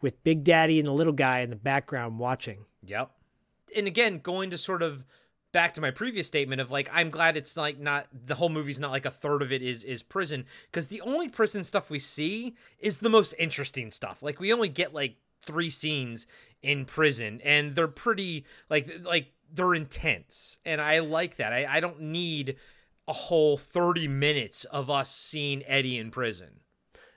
with Big Daddy and the little guy in the background watching. Yep. And again, going to sort of back to my previous statement of like, I'm glad it's like not, the whole movie's not like a third of it is prison, because the only prison stuff we see is the most interesting stuff. Like we only get like 3 scenes in prison, and they're pretty like they're intense. And I like that. I don't need a whole 30 minutes of us seeing Eddie in prison.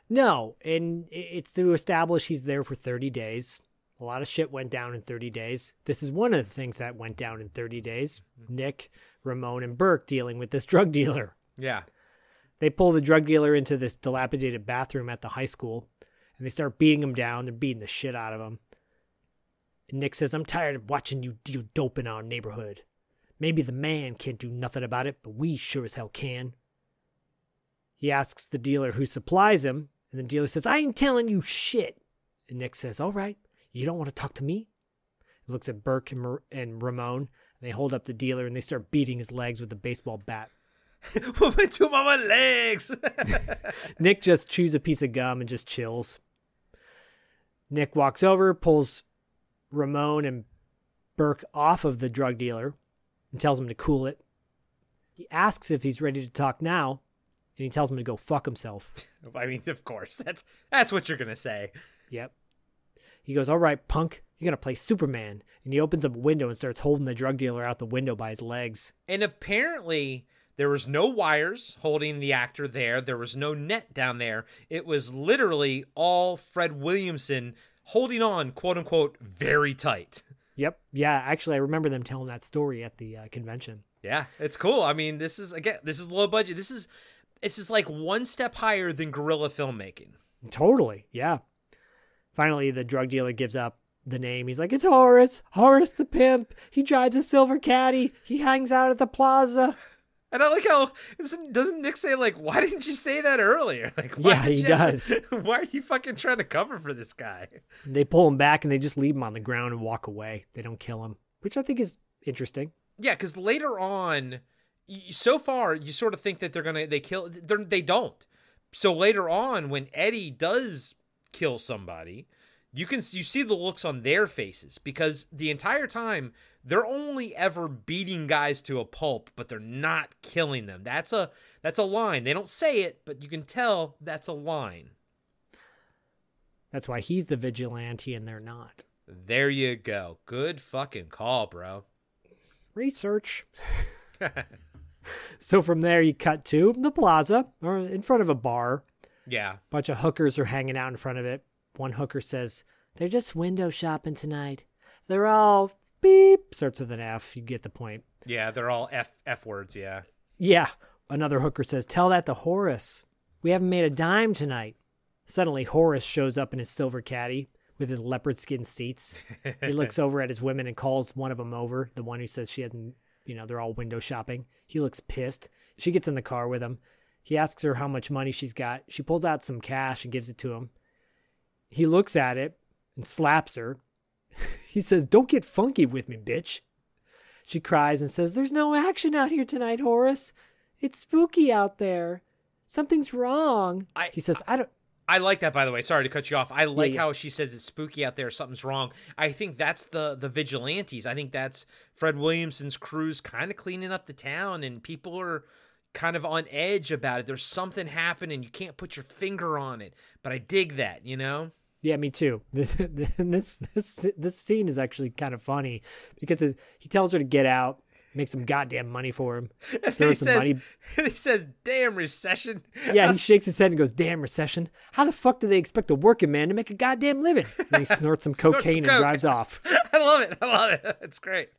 No, and it's to establish he's there for 30 days. A lot of shit went down in 30 days. This is one of the things that went down in 30 days. Nick, Ramon, and Burke dealing with this drug dealer. Yeah. They pull the drug dealer into this dilapidated bathroom at the high school, and they start beating him down. They're beating the shit out of him. And Nick says, "I'm tired of watching you deal dope in our neighborhood. Maybe the man can't do nothing about it, but we sure as hell can." He asks the dealer who supplies him, and the dealer says, "I ain't telling you shit." And Nick says, "All right. You don't want to talk to me?" He looks at Burke and Ramon, and they hold up the dealer, and they start beating his legs with a baseball bat. Put two my legs. Nick just chews a piece of gum and just chills. Nick walks over, pulls Ramon and Burke off of the drug dealer and tells him to cool it. He asks if he's ready to talk now, and he tells him to go fuck himself. I mean, of course, that's what you're going to say. Yep. He goes, "All right, punk, you're going to play Superman." And he opens up a window and starts holding the drug dealer out the window by his legs. And apparently there was no wires holding the actor there. There was no net down there. It was literally all Fred Williamson holding on, quote unquote, very tight. Yep. Yeah, actually, I remember them telling that story at the convention. Yeah, it's cool. I mean, this is low budget. This is like one step higher than guerrilla filmmaking. Totally, yeah. Finally, the drug dealer gives up the name. He's like, "It's Horace. Horace the pimp. He drives a silver caddy. He hangs out at the plaza." And I like how, doesn't Nick say, like, "Why didn't you say that earlier?" Like, yeah, he does. Why are you fucking trying to cover for this guy? They pull him back and they just leave him on the ground and walk away. They don't kill him, which I think is interesting. Yeah, because later on, so far, you sort of think that they don't. So later on, when Eddie does kill somebody, you see the looks on their faces, because the entire time they're only ever beating guys to a pulp, but they're not killing them. That's a line. They don't say it, but you can tell that's a line. That's why he's the vigilante and they're not. There you go. Good fucking call, bro. Research. So from there you cut to the plaza, or in front of a bar. Yeah. Bunch of hookers are hanging out in front of it. One hooker says, "They're just window shopping tonight. They're all beep." Starts with an F. You get the point. Yeah, they're all F words, yeah. Yeah. Another hooker says, "Tell that to Horace. We haven't made a dime tonight." Suddenly, Horace shows up in his silver caddy with his leopard skin seats. He looks over at his women and calls one of them over, the one who says they're all window shopping. He looks pissed. She gets in the car with him. He asks her how much money she's got. She pulls out some cash and gives it to him. He looks at it and slaps her. He says, "Don't get funky with me, bitch." She cries and says, "There's no action out here tonight, Horace. It's spooky out there. Something's wrong." He says, I like that, by the way. Sorry to cut you off. I like how she says it's spooky out there. Something's wrong. I think that's the Vigilantes. I think that's Fred Williamson's crew's kind of cleaning up the town, and people are kind of on edge about it. There's something happening. You can't put your finger on it. But I dig that, Yeah, me too. This scene is actually kind of funny because he tells her to get out, make some goddamn money for him. He says, "Damn recession." Yeah, he shakes his head and goes, "Damn recession. How the fuck do they expect a working man to make a goddamn living?" And he snorts some cocaine and drives off. I love it. It's great.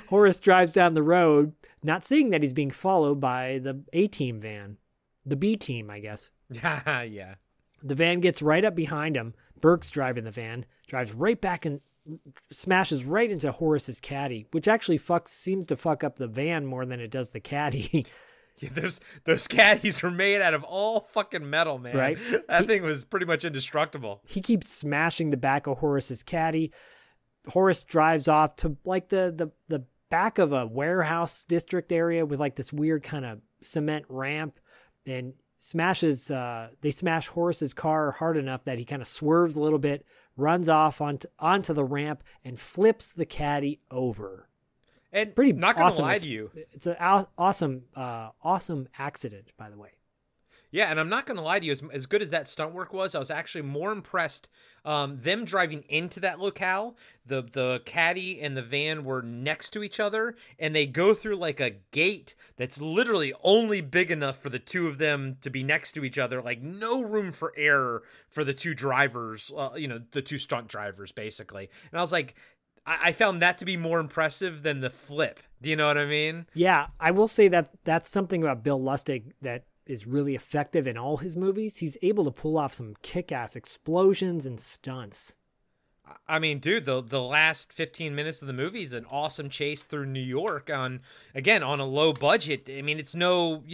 Horace drives down the road, not seeing that he's being followed by the A-team van. The B-team, I guess. Yeah. The van gets right up behind him. Burke's driving the van, drives right back and smashes right into Horace's caddy, which actually seems to fuck up the van more than it does the caddy. Yeah, those caddies were made out of all fucking metal, man. Right? That thing was pretty much indestructible. He keeps smashing the back of Horace's caddy. Horace drives off to like the back of a warehouse district area with like this weird kind of cement ramp, and they smash Horace's car hard enough that he kind of swerves a little bit, runs off onto the ramp, and flips the caddy over. And pretty not gonna awesome. lie to you, it's an awesome accident, by the way. Yeah, and I'm not going to lie to you, as good as that stunt work was, I was actually more impressed them driving into that locale. The caddy and the van were next to each other, and they go through like a gate that's literally only big enough for the two of them to be next to each other, like no room for error for the two drivers, the two stunt drivers, basically. And I was like, I found that to be more impressive than the flip. Do you know what I mean? Yeah, I will say that's something about Bill Lustig that is really effective in all his movies. He's able to pull off some kick-ass explosions and stunts. I mean, dude, the last 15 minutes of the movie is an awesome chase through New York on a low budget. I mean, it's no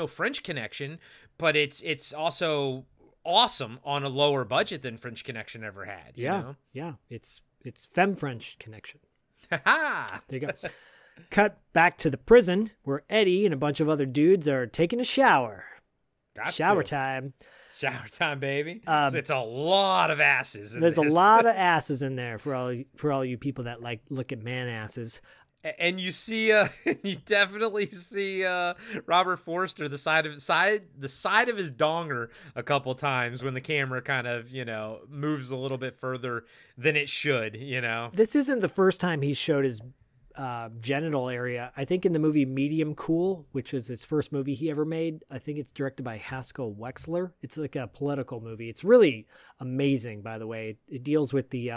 French Connection, but it's also awesome on a lower budget than French Connection ever had. Yeah. It's Femme French Connection. Ha! There you go. Cut back to the prison where Eddie and a bunch of other dudes are taking a shower. Shower time. Shower time, baby. So it's a lot of asses. There's a lot of asses in there for all you people that like look at man asses. And you see, you definitely see Robert Forster the side of his donger a couple times when the camera kind of moves a little bit further than it should. This isn't the first time he's showed his genital area. I think in the movie Medium Cool, which was his first movie he ever made. I think it's directed by Haskell Wexler. It's like a political movie. It's really amazing, by the way. It deals with the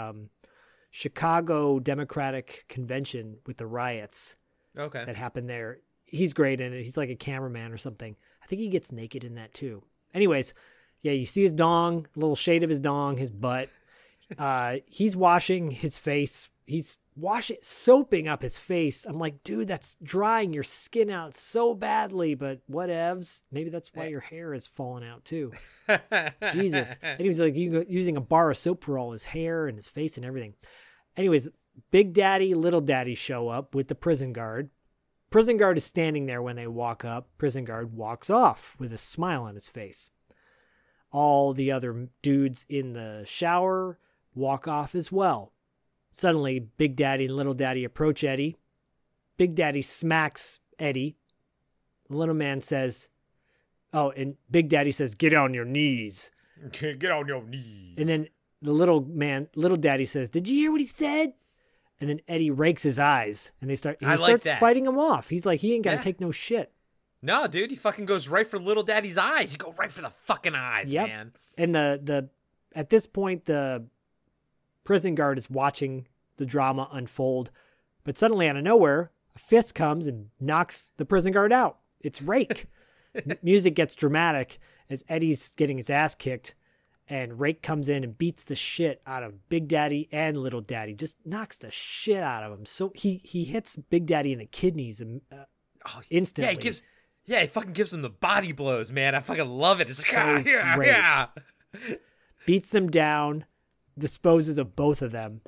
Chicago Democratic Convention with the riots that happened there. He's great in it. He's like a cameraman or something. I think he gets naked in that too. Anyways, yeah, you see his dong, a little shade of his dong, his butt. He's washing his face. He's soaping up his face. I'm like, dude, that's drying your skin out so badly, but whatevs. Maybe that's why your hair is falling out too. Jesus. And he was like using a bar of soap for all his hair and his face and everything. Anyways, Big Daddy, Little Daddy show up with the prison guard. Prison guard is standing there when they walk up. Prison guard walks off with a smile on his face. All the other dudes in the shower walk off as well. Suddenly, Big Daddy and Little Daddy approach Eddie. Big Daddy smacks Eddie. The little man says, and Big Daddy says, "Get on your knees." Get on your knees. And then the Little Daddy says, "Did you hear what he said?" And then Eddie rakes his eyes, and he starts fighting him off. He's like, he ain't got to take no shit. No, dude, he fucking goes right for Little Daddy's eyes. You go right for the fucking eyes, man. And at this point, the prison guard is watching the drama unfold, but suddenly out of nowhere, a fist comes and knocks the prison guard out. It's Rake. Music gets dramatic as Eddie's getting his ass kicked, And Rake comes in and beats the shit out of Big Daddy and Little Daddy. Just knocks the shit out of him. So he hits Big Daddy in the kidneys instantly. He fucking gives him the body blows, man. I fucking love it. It's like, So yeah, great. yeah. Beats them down, disposes of both of them.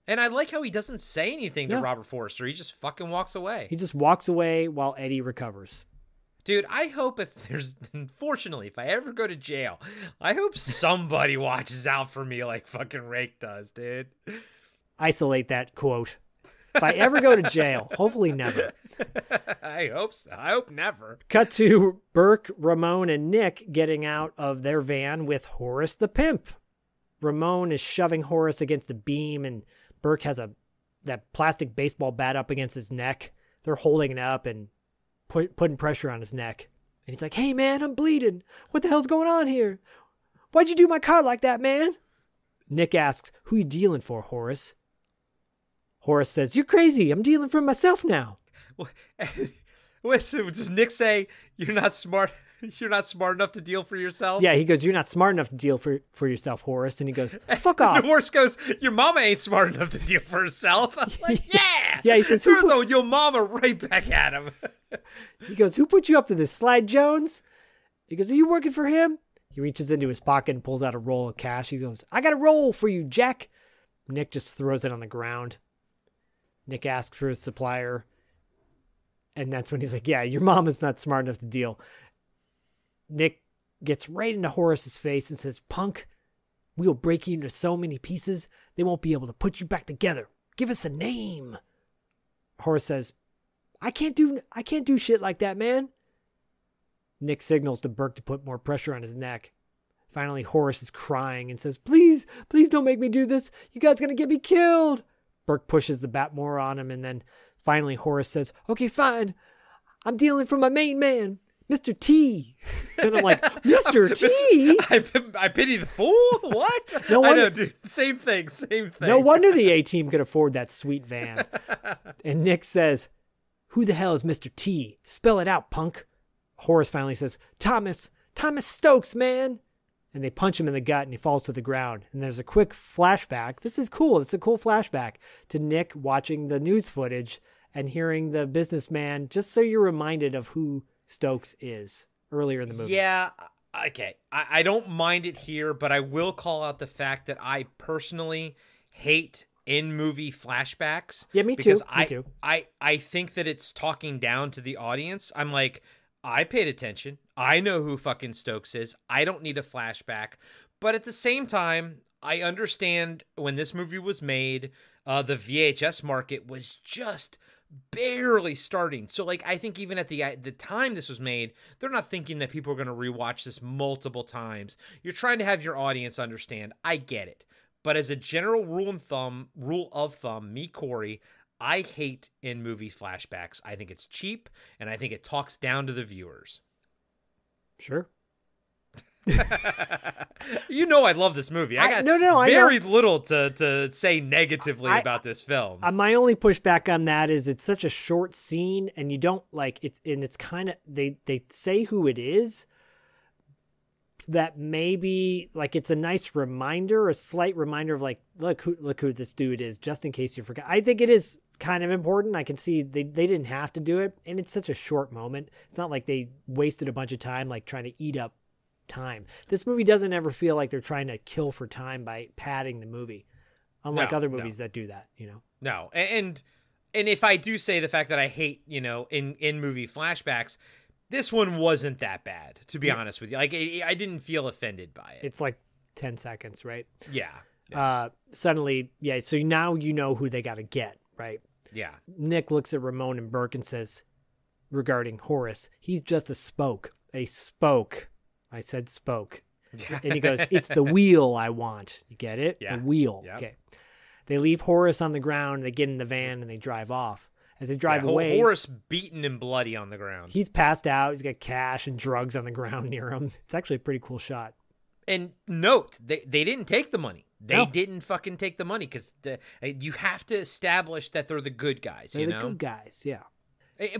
And I like how he doesn't say anything to No. Robert Forster. He just fucking walks away. He just walks away while Eddie recovers. Dude, I hope unfortunately, if I ever go to jail, I hope somebody watches out for me like fucking Rake does, dude. Isolate that quote. If I ever go to jail, hopefully never. I hope so. I hope never. Cut to Burke, Ramon, and Nick getting out of their van with Horace the pimp. Ramon is shoving Horace against the beam, and Burke has that plastic baseball bat up against his neck. They're holding it up and putting pressure on his neck. And he's like, "Hey, man, I'm bleeding. What the hell's going on here? Why'd you do my car like that, man?" Nick asks, "Who you dealing for, Horace?" Horace says, "You're crazy. I'm dealing for myself now." Wait, so does Nick say, you're not smart enough to deal for yourself? Yeah, he goes, "You're not smart enough to deal for yourself, Horace." And he goes, "Fuck off." And Horace goes, "Your mama ain't smart enough to deal for herself." I'm like, yeah! Yeah, he says, throws your mama right back at him. He goes, "Who put you up to this, Slide Jones?" He goes, "Are you working for him?" He reaches into his pocket and pulls out a roll of cash. He goes, "I got a roll for you, Jack." Nick just throws it on the ground. Nick asks for his supplier. And that's when he's like, "Yeah, your mama's not smart enough to deal." Nick gets right into Horace's face and says, "Punk, we'll break you into so many pieces, they won't be able to put you back together. Give us a name." Horace says, I can't do shit like that, man." Nick signals to Burke to put more pressure on his neck. Finally, Horace is crying and says, please don't make me do this. You guys are going to get me killed." Burke pushes the bat more on him, and then finally Horace says, "Okay, fine. I'm dealing for my main man, Mr. T." And I'm like, Mr. T? I pity the fool? What? No wonder, I know, dude. Same thing. No wonder the A-Team could afford that sweet van. And Nick says, "Who the hell is Mr. T? Spell it out, punk." Horace finally says, Thomas Stokes, man." And they punch him in the gut and he falls to the ground. And there's a quick flashback. This is cool. It's a cool flashback to Nick watching the news footage and hearing the businessman, just so you're reminded of who Stokes is earlier in the movie. Yeah, okay. I don't mind it here, but I will call out the fact that I personally hate in-movie flashbacks. Yeah, me too. Me too. I think that it's talking down to the audience. I'm like, I paid attention. I know who fucking Stokes is. I don't need a flashback. But at the same time, I understand when this movie was made, the VHS market was just barely starting. So like, I think even at the time this was made, they're not thinking that people are going to rewatch this multiple times. You're trying to have your audience understand. I get it. But as a general rule of thumb, me, Corey, I hate in-movie flashbacks. I think it's cheap, and I think it talks down to the viewers. Sure. You know I love this movie. I got very little to say negatively about this film. My only pushback on that is it's such a short scene, and you don't like it's, and it's kind of they say who it is. That maybe like it's a nice reminder, a slight reminder of like, look who this dude is, just in case you forgot. I think it is kind of important. I can see they didn't have to do it, and it's such a short moment. It's not like they wasted a bunch of time like trying to eat up time. This movie doesn't ever feel like they're trying to kill for time by padding the movie, unlike other movies that do that, you know. No, and if I do say the fact that I hate, you know, in movie flashbacks, this one wasn't that bad, to be honest with you. Like, I didn't feel offended by it. It's like 10 seconds, right? Yeah. Suddenly, yeah, so now you know who they got to get, right? Yeah. Nick looks at Ramon and Burke and says, regarding Horace, he's just a spoke. A spoke. I said spoke. And he goes, it's the wheel I want. You get it? Yeah. The wheel. Yep. Okay. They leave Horace on the ground, they get in the van, and they drive off. As they drive away, Horace beaten and bloody on the ground. He's passed out. He's got cash and drugs on the ground near him. It's actually a pretty cool shot. And note, they didn't take the money. They didn't fucking take the money because you have to establish that they're the good guys. They're the good guys, yeah.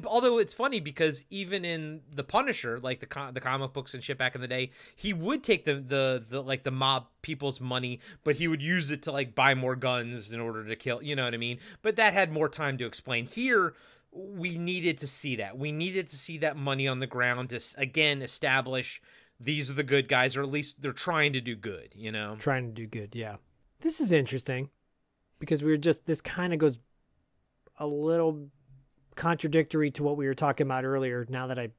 Although it's funny because even in the Punisher, like the comic books and shit back in the day, he would take the like the mob people's money, but he would use it to like buy more guns in order to kill. You know what I mean? But that had more time to explain. Here, we needed to see that. We needed to see that money on the ground to again establish these are the good guys, or at least they're trying to do good. You know, trying to do good. Yeah, this is interesting because this kind of goes a little contradictory to what we were talking about earlier, now that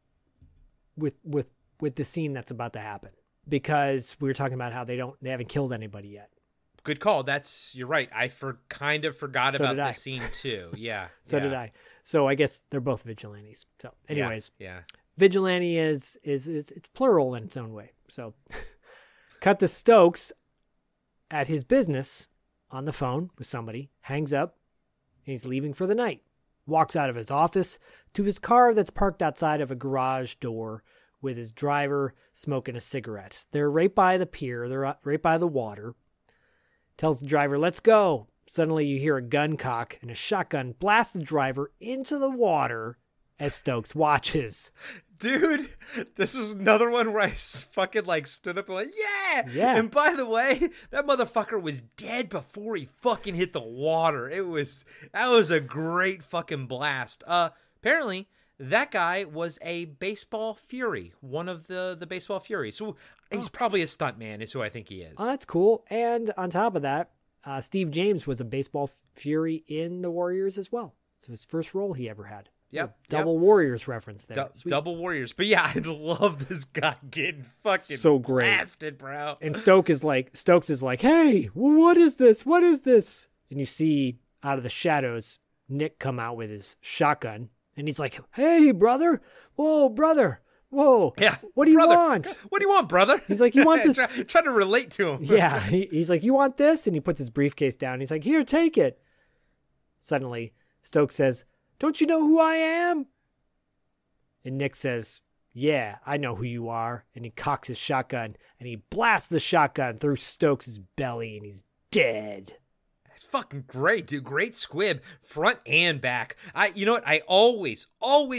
with the scene that's about to happen, because we were talking about how they haven't killed anybody yet. Good call. You're right. I kind of forgot about this scene too. Yeah. So did I. So I guess they're both vigilantes. So anyways, yeah. Vigilante is it's plural in its own way. So cut to Stokes at his business on the phone with somebody, hangs up, and he's leaving for the night. Walks out of his office to his car that's parked outside of a garage door with his driver smoking a cigarette. They're right by the pier. They're right by the water. Tells the driver, let's go. Suddenly you hear a gun cock and a shotgun blast the driver into the water as Stokes watches. Dude, this is another one where I fucking like stood up and went, yeah! Yeah. And by the way, that motherfucker was dead before he fucking hit the water. That was a great fucking blast. Apparently, that guy was a baseball fury, one of the baseball furies. So he's probably a stuntman is who I think he is. Oh, that's cool. And on top of that, Steve James was a baseball fury in the Warriors as well. So his first role he ever had. Yep. Double Warriors reference there. Double Warriors. But yeah, I love this guy getting fucking so great. blasted, bro. And Stokes is like, hey, what is this? What is this? And you see out of the shadows, Nick come out with his shotgun. And he's like, hey, brother. Whoa, brother. Whoa. Yeah. What do you want? What do you want, brother? He's like, you want this? Trying to relate to him. Yeah. He's like, you want this? And he puts his briefcase down. He's like, here, take it. Suddenly, Stokes says, don't you know who I am? And Nick says, yeah, I know who you are. And he cocks his shotgun and he blasts the shotgun through Stokes' belly and he's dead. It's fucking great, dude. Great squib, front and back. You know what? I always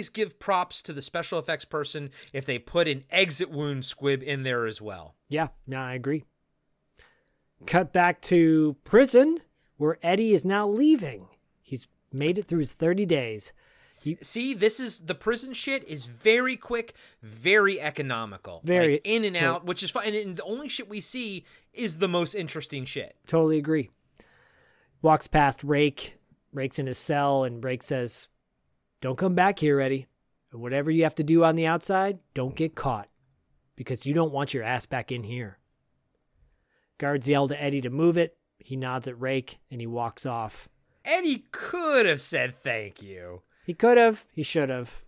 give props to the special effects person if they put an exit wound squib in there as well. Yeah, I agree. Cut back to prison where Eddie is now leaving. He's made it through his 30 days. See, the prison shit is very quick, very economical. Very like, in and out, which is fine. And the only shit we see is the most interesting shit. Totally agree. Walks past Rake. Rake's in his cell, and Rake says, don't come back here, Eddie. Whatever you have to do on the outside, don't get caught, because you don't want your ass back in here. Guards yell to Eddie to move it. He nods at Rake, and he walks off. Eddie could have said thank you. He could have. He should have.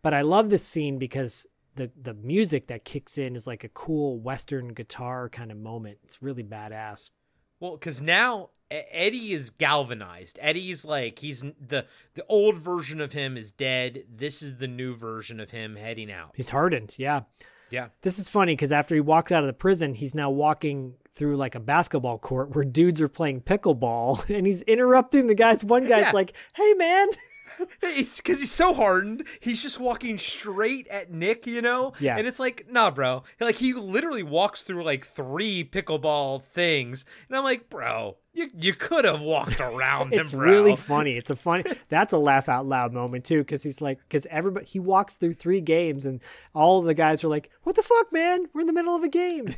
But I love this scene because the music that kicks in is like a cool Western guitar kind of moment. It's really badass. Well, because now Eddie is galvanized. Eddie's like, he's the old version of him is dead. This is the new version of him heading out. He's hardened. Yeah. Yeah. This is funny because after he walks out of the prison, he's now walking through like a basketball court where dudes are playing pickleball and he's interrupting the guys. One guy's like, hey, man. It's because he's so hardened. He's just walking straight at Nick, you know? Yeah. And it's like, nah, bro. Like, he literally walks through like 3 pickleball things. And I'm like, bro, you could have walked around him, It's bro. really funny. That's a laugh out loud moment too. Cause everybody, he walks through 3 games and all of the guys are like, what the fuck, man? We're in the middle of a game.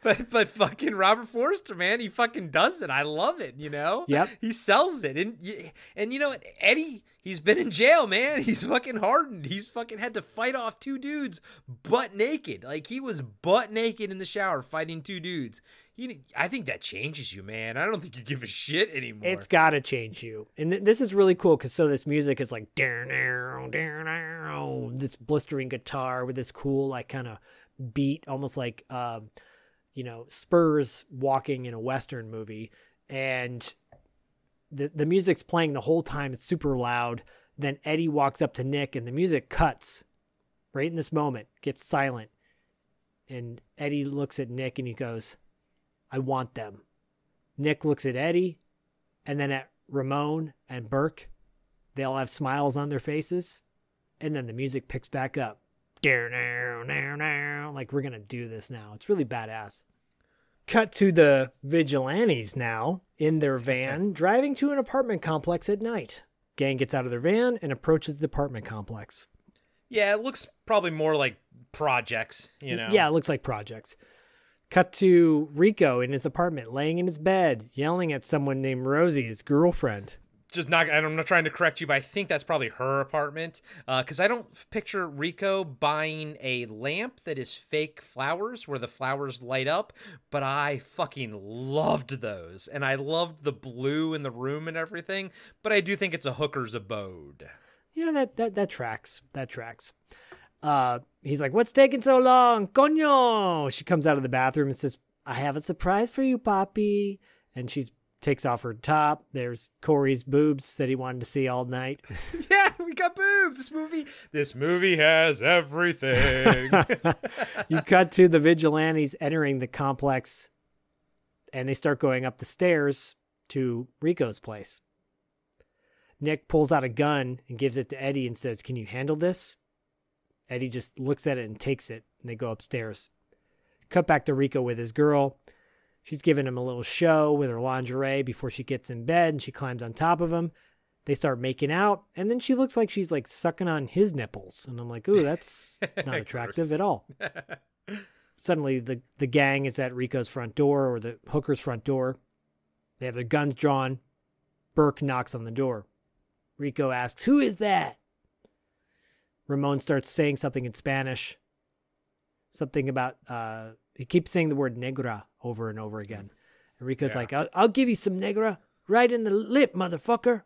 But fucking Robert Forster, man, he fucking does it. I love it, you know? Yep. He sells it. And you know what? Eddie, he's been in jail, man. He's fucking hardened. He's fucking had to fight off 2 dudes butt naked. Like, he was butt naked in the shower fighting 2 dudes. I think that changes you, man. I don't think you give a shit anymore. It's got to change you. And this is really cool because this music is like, this blistering guitar with this cool, like, kind of beat, almost like, Spurs walking in a Western movie, and the music's playing the whole time. It's super loud. Then Eddie walks up to Nick and the music cuts right in this moment, gets silent. And Eddie looks at Nick and he goes, I want them. Nick looks at Eddie and then at Ramon and Burke, They all have smiles on their faces. And then the music picks back up. Like, we're going to do this now. It's really badass. Cut to the vigilantes now in their van, driving to an apartment complex at night. Gang gets out of their van and approaches the apartment complex. Yeah, it looks probably more like projects, you know? Yeah, it looks like projects. Cut to Rico in his apartment, laying in his bed, yelling at someone named Rosie, his girlfriend. I'm not trying to correct you, but I think that's probably her apartment. Because I don't picture Rico buying a lamp that is fake flowers where the flowers light up. But I fucking loved those. And I loved the blue in the room and everything. But I do think it's a hooker's abode. Yeah, that tracks. That tracks. He's like, what's taking so long? Coño! She comes out of the bathroom and says, I have a surprise for you, Papi. And she takes off her top. There's Corey's boobs that he wanted to see all night. Yeah, we got boobs. This movie has everything. You cut to the vigilantes entering the complex, and they start going up the stairs to Rico's place. Nick pulls out a gun and gives it to Eddie and says, can you handle this? Eddie just looks at it and takes it, and they go upstairs. Cut back to Rico with his girl. She's giving him a little show with her lingerie before she gets in bed, and she climbs on top of him. They start making out, and then she looks like she's like sucking on his nipples. And I'm like, ooh, that's not attractive at all. Suddenly, the gang is at Rico's front door, or the hooker's front door. They have their guns drawn. Burke knocks on the door. Rico asks, who is that? Ramon starts saying something in Spanish. Something about, he keeps saying the word negra over and over again. And Rico's like, I'll give you some negra right in the lip, motherfucker.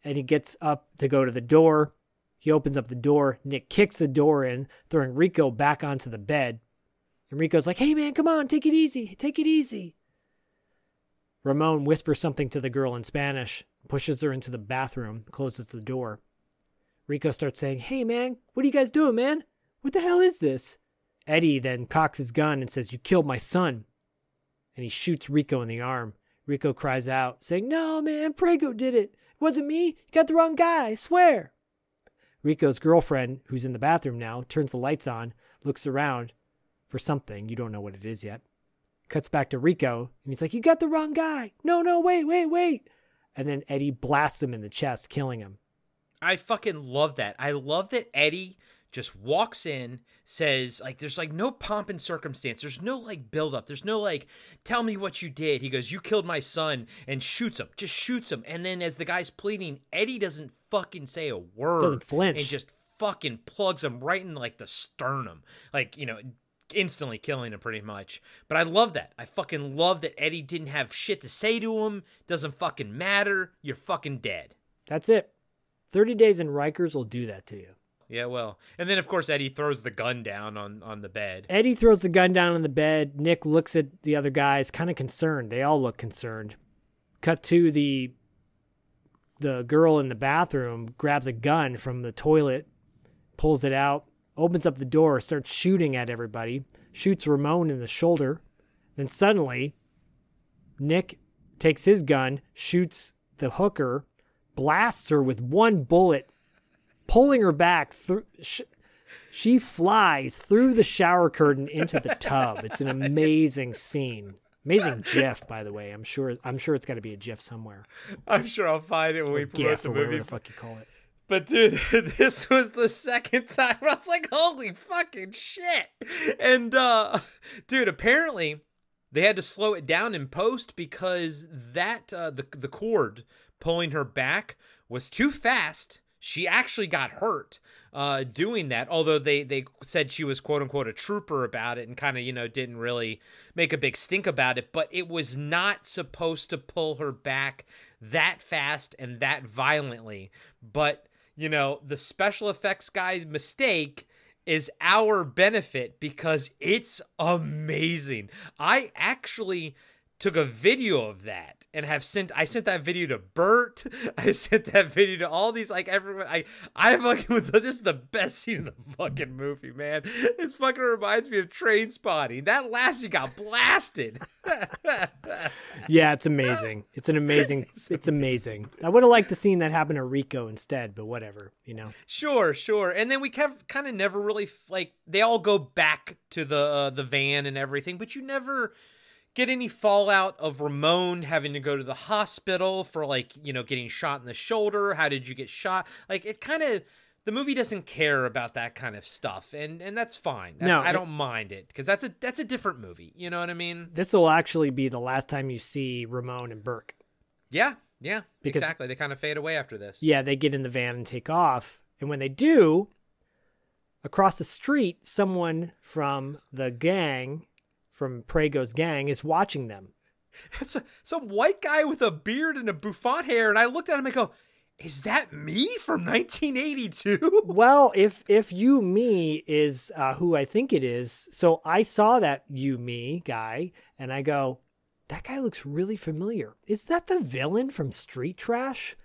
And he gets up to go to the door. He opens up the door. Nick kicks the door in, throwing Rico back onto the bed. And Rico's like, hey, man, come on, take it easy. Take it easy. Ramon whispers something to the girl in Spanish, pushes her into the bathroom, closes the door. Rico starts saying, hey, man, what are you guys doing, man? What the hell is this? Eddie then cocks his gun and says, you killed my son. And he shoots Rico in the arm. Rico cries out, saying, no, man, Prego did it. It wasn't me. You got the wrong guy, I swear. Rico's girlfriend, who's in the bathroom now, turns the lights on, looks around for something. You don't know what it is yet. Cuts back to Rico, and he's like, you got the wrong guy. No, wait. And then Eddie blasts him in the chest, killing him. I fucking love that. I love that Eddie just walks in, says, like, there's, like, no pomp and circumstance. There's no, like, buildup. There's no, like, tell me what you did. He goes, you killed my son, and shoots him. Just shoots him. And then as the guy's pleading, Eddie doesn't fucking say a word. Doesn't flinch. And just fucking plugs him right in, like, the sternum. Like, you know, instantly killing him pretty much. But I love that. I fucking love that Eddie didn't have shit to say to him. Doesn't fucking matter. You're fucking dead. That's it. 30 days in Rikers will do that to you. Yeah, well. And then, of course, Eddie throws the gun down on the bed. Eddie throws the gun down on the bed. Nick looks at the other guys, kind of concerned. They all look concerned. Cut to the girl in the bathroom, grabs a gun from the toilet, pulls it out, opens up the door, starts shooting at everybody, shoots Ramon in the shoulder. Then suddenly, Nick takes his gun, shoots the hooker, blasts her with one bullet, pulling her back through. She flies through the shower curtain into the tub. It's an amazing scene. Amazing GIF, by the way. I'm sure it's got to be a GIF somewhere. I'm sure I'll find it when we promote GIF the or movie. whatever the fuck you call it. But dude, this was the second time I was like, holy fucking shit. And dude, apparently they had to slow it down in post because that the cord pulling her back was too fast. She actually got hurt doing that, although they said she was quote-unquote a trooper about it and kind of, you know, didn't really make a big stink about it, but it was not supposed to pull her back that fast and that violently. But, you know, the special effects guy's mistake is our benefit because it's amazing. I actually took a video of that and I sent that video to Bert. I sent that video to all these, like, everyone. I fucking, this is the best scene in the fucking movie, man. This fucking reminds me of Trainspotting. That lassie got blasted. Yeah, it's amazing. It's amazing. I would have liked to seen that happen to Rico instead, but whatever, you know. Sure. And then we kind of never really, like, they all go back to the van and everything, but you never get any fallout of Ramon having to go to the hospital for, like, you know, getting shot in the shoulder. How did you get shot? Like, it kind of, the movie doesn't care about that kind of stuff, and that's fine. I don't mind it, because that's a different movie. You know what I mean? This will actually be the last time you see Ramon and Burke. Yeah, exactly. They kind of fade away after this. Yeah, they get in the van and take off, and when they do, across the street, someone from the gang, from Prego's gang, is watching them. It's some white guy with a beard and a bouffant hair, and I looked at him and go, is that me from 1982? Well, if you me is who I think it is, so I saw that you me guy, and I go, that guy looks really familiar. Is that the villain from Street Trash?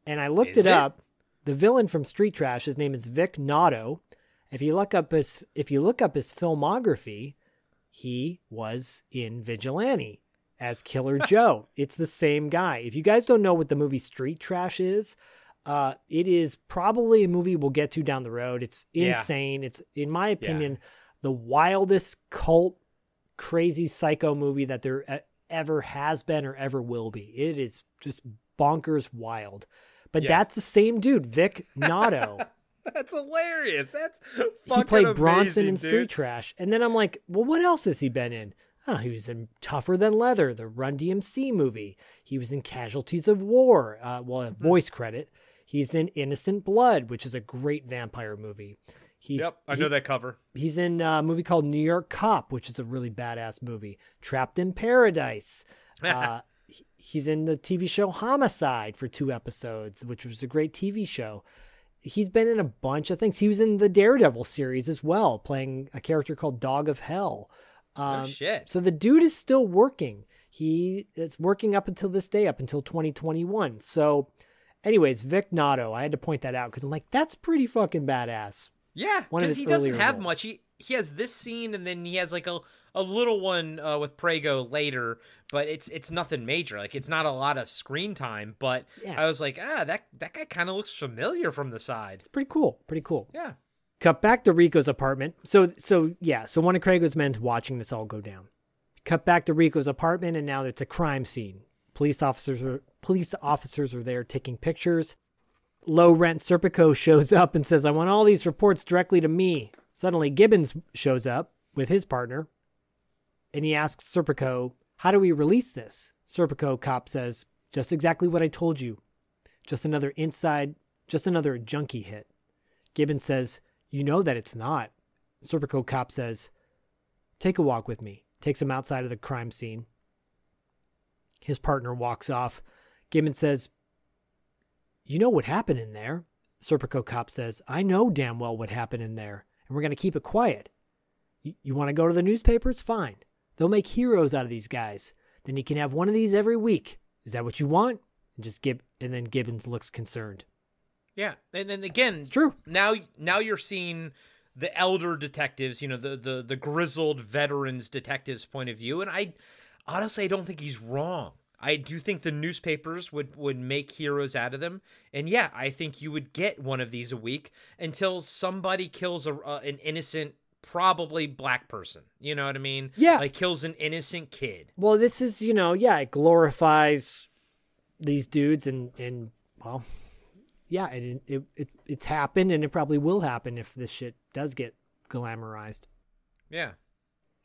And I looked it up. The villain from Street Trash, his name is Vic Nato. If you look up his filmography, he was in Vigilante as Killer Joe. It's the same guy. If you guys don't know what the movie Street Trash is, it is probably a movie we'll get to down the road. It's insane. It's, in my opinion, the wildest cult, crazy psycho movie that there ever has been or ever will be. It is just bonkers wild. But that's the same dude, Vic Nato. That's hilarious. That's fucking he played amazing, Bronson in dude. Street Trash. And then I'm like, well, what else has he been in? Oh, he was in Tougher Than Leather, the Run DMC movie. He was in Casualties of War, a voice credit. He's in Innocent Blood, which is a great vampire movie. I know that cover. He's in a movie called New York Cop, which is a really badass movie. Trapped in Paradise. He's in the TV show Homicide for 2 episodes, which was a great TV show. He's been in a bunch of things. He was in the Daredevil series as well, playing a character called Dog of Hell. Oh, shit. So the dude is still working. He is working up until this day, up until 2021. So anyways, Vic Nato, I had to point that out because I'm like, that's pretty fucking badass. Yeah, because he doesn't have much. He has this scene, and then he has like a little one with Prego later, but it's nothing major. Like, it's not a lot of screen time, but I was like, that guy kind of looks familiar from the side. It's pretty cool. Pretty cool. Yeah. Cut back to Rico's apartment. So one of Crago's men's watching this all go down. Cut back to Rico's apartment, and now it's a crime scene. Police officers are there taking pictures. Low rent Serpico shows up and says, I want all these reports directly to me. Suddenly Gibbons shows up with his partner, and he asks Serpico, how do we release this? Serpico cop says, just exactly what I told you. Just another junkie hit. Gibbons says, you know that it's not. Serpico cop says, take a walk with me. Takes him outside of the crime scene. His partner walks off. Gibbons says, you know what happened in there. Serpico cop says, I know damn well what happened in there, and we're going to keep it quiet. You want to go to the newspapers? Fine. They'll make heroes out of these guys. Then you can have one of these every week. Is that what you want? And then Gibbons looks concerned. Yeah, and then again, it's true. Now you're seeing the elder detectives, you know, the grizzled veterans detectives' point of view, and I honestly don't think he's wrong. I do think the newspapers would make heroes out of them, and yeah, I think you would get one of these a week until somebody kills an innocent, probably black person. You know what I mean? Yeah, like kills an innocent kid. Well, this is, it glorifies these dudes, and well. Yeah, and it's happened, and it probably will happen if this shit does get glamorized. Yeah.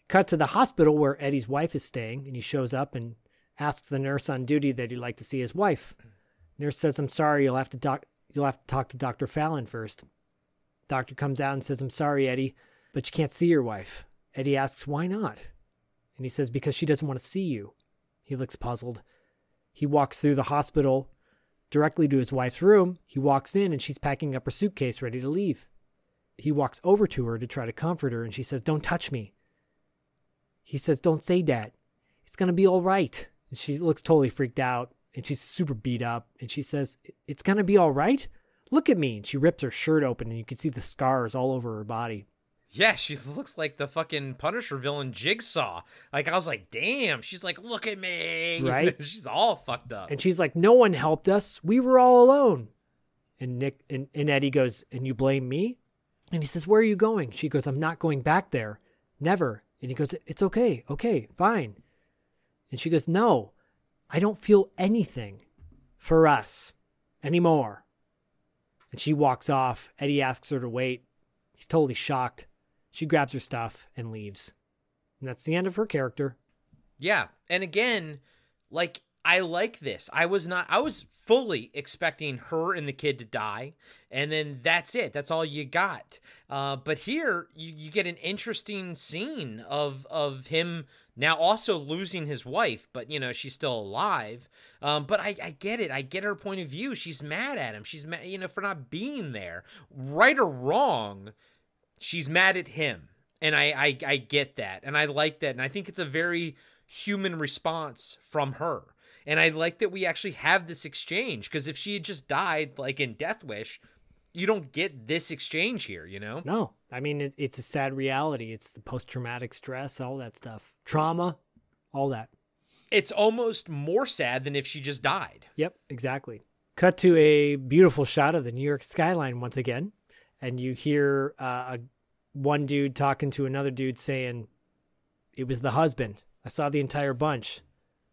Cut to the hospital where Eddie's wife is staying, and he shows up and asks the nurse on duty that he'd like to see his wife. Nurse says, I'm sorry, you'll have to talk to Dr. Fallon first. Doctor comes out and says, I'm sorry, Eddie, but you can't see your wife. Eddie asks, why not? And he says, because she doesn't want to see you. He looks puzzled. He walks through the hospital directly to his wife's room. He walks in and she's packing up her suitcase ready to leave. He walks over to her to try to comfort her, and she says, don't touch me. He says, don't say that. it's going to be all right. And she looks totally freaked out, and she's super beat up, and she says, it's going to be all right? Look at me. And she rips her shirt open, and you can see the scars all over her body. Yeah, she looks like the fucking Punisher villain Jigsaw. Like, I was like, damn. She's like, look at me. Right? She's all fucked up. And she's like, no one helped us. We were all alone. And Nick and Eddie goes, and you blame me? And he says, where are you going? She goes, I'm not going back there. Never. And he goes, it's okay. Okay, fine. And she goes, no, I don't feel anything for us anymore. And she walks off. Eddie asks her to wait. He's totally shocked. She grabs her stuff and leaves. And that's the end of her character. Yeah. And again, like, I like this. I was fully expecting her and the kid to die. And then that's it. That's all you got. But here you get an interesting scene of him now also losing his wife, but she's still alive. But I get it. I get her point of view. She's mad at him. She's mad, for not being there. Right or wrong, she's mad at him. And I get that. And I like that. And I think it's a very human response from her. And I like that we actually have this exchange, because if she had just died, like in Death Wish, you don't get this exchange here, No. I mean, it's a sad reality. It's the post-traumatic stress, all that stuff. Trauma, all that. It's almost more sad than if she just died. Yep, exactly. Cut to a beautiful shot of the New York skyline once again. And you hear one dude talking to another dude saying, it was the husband. I saw the entire bunch.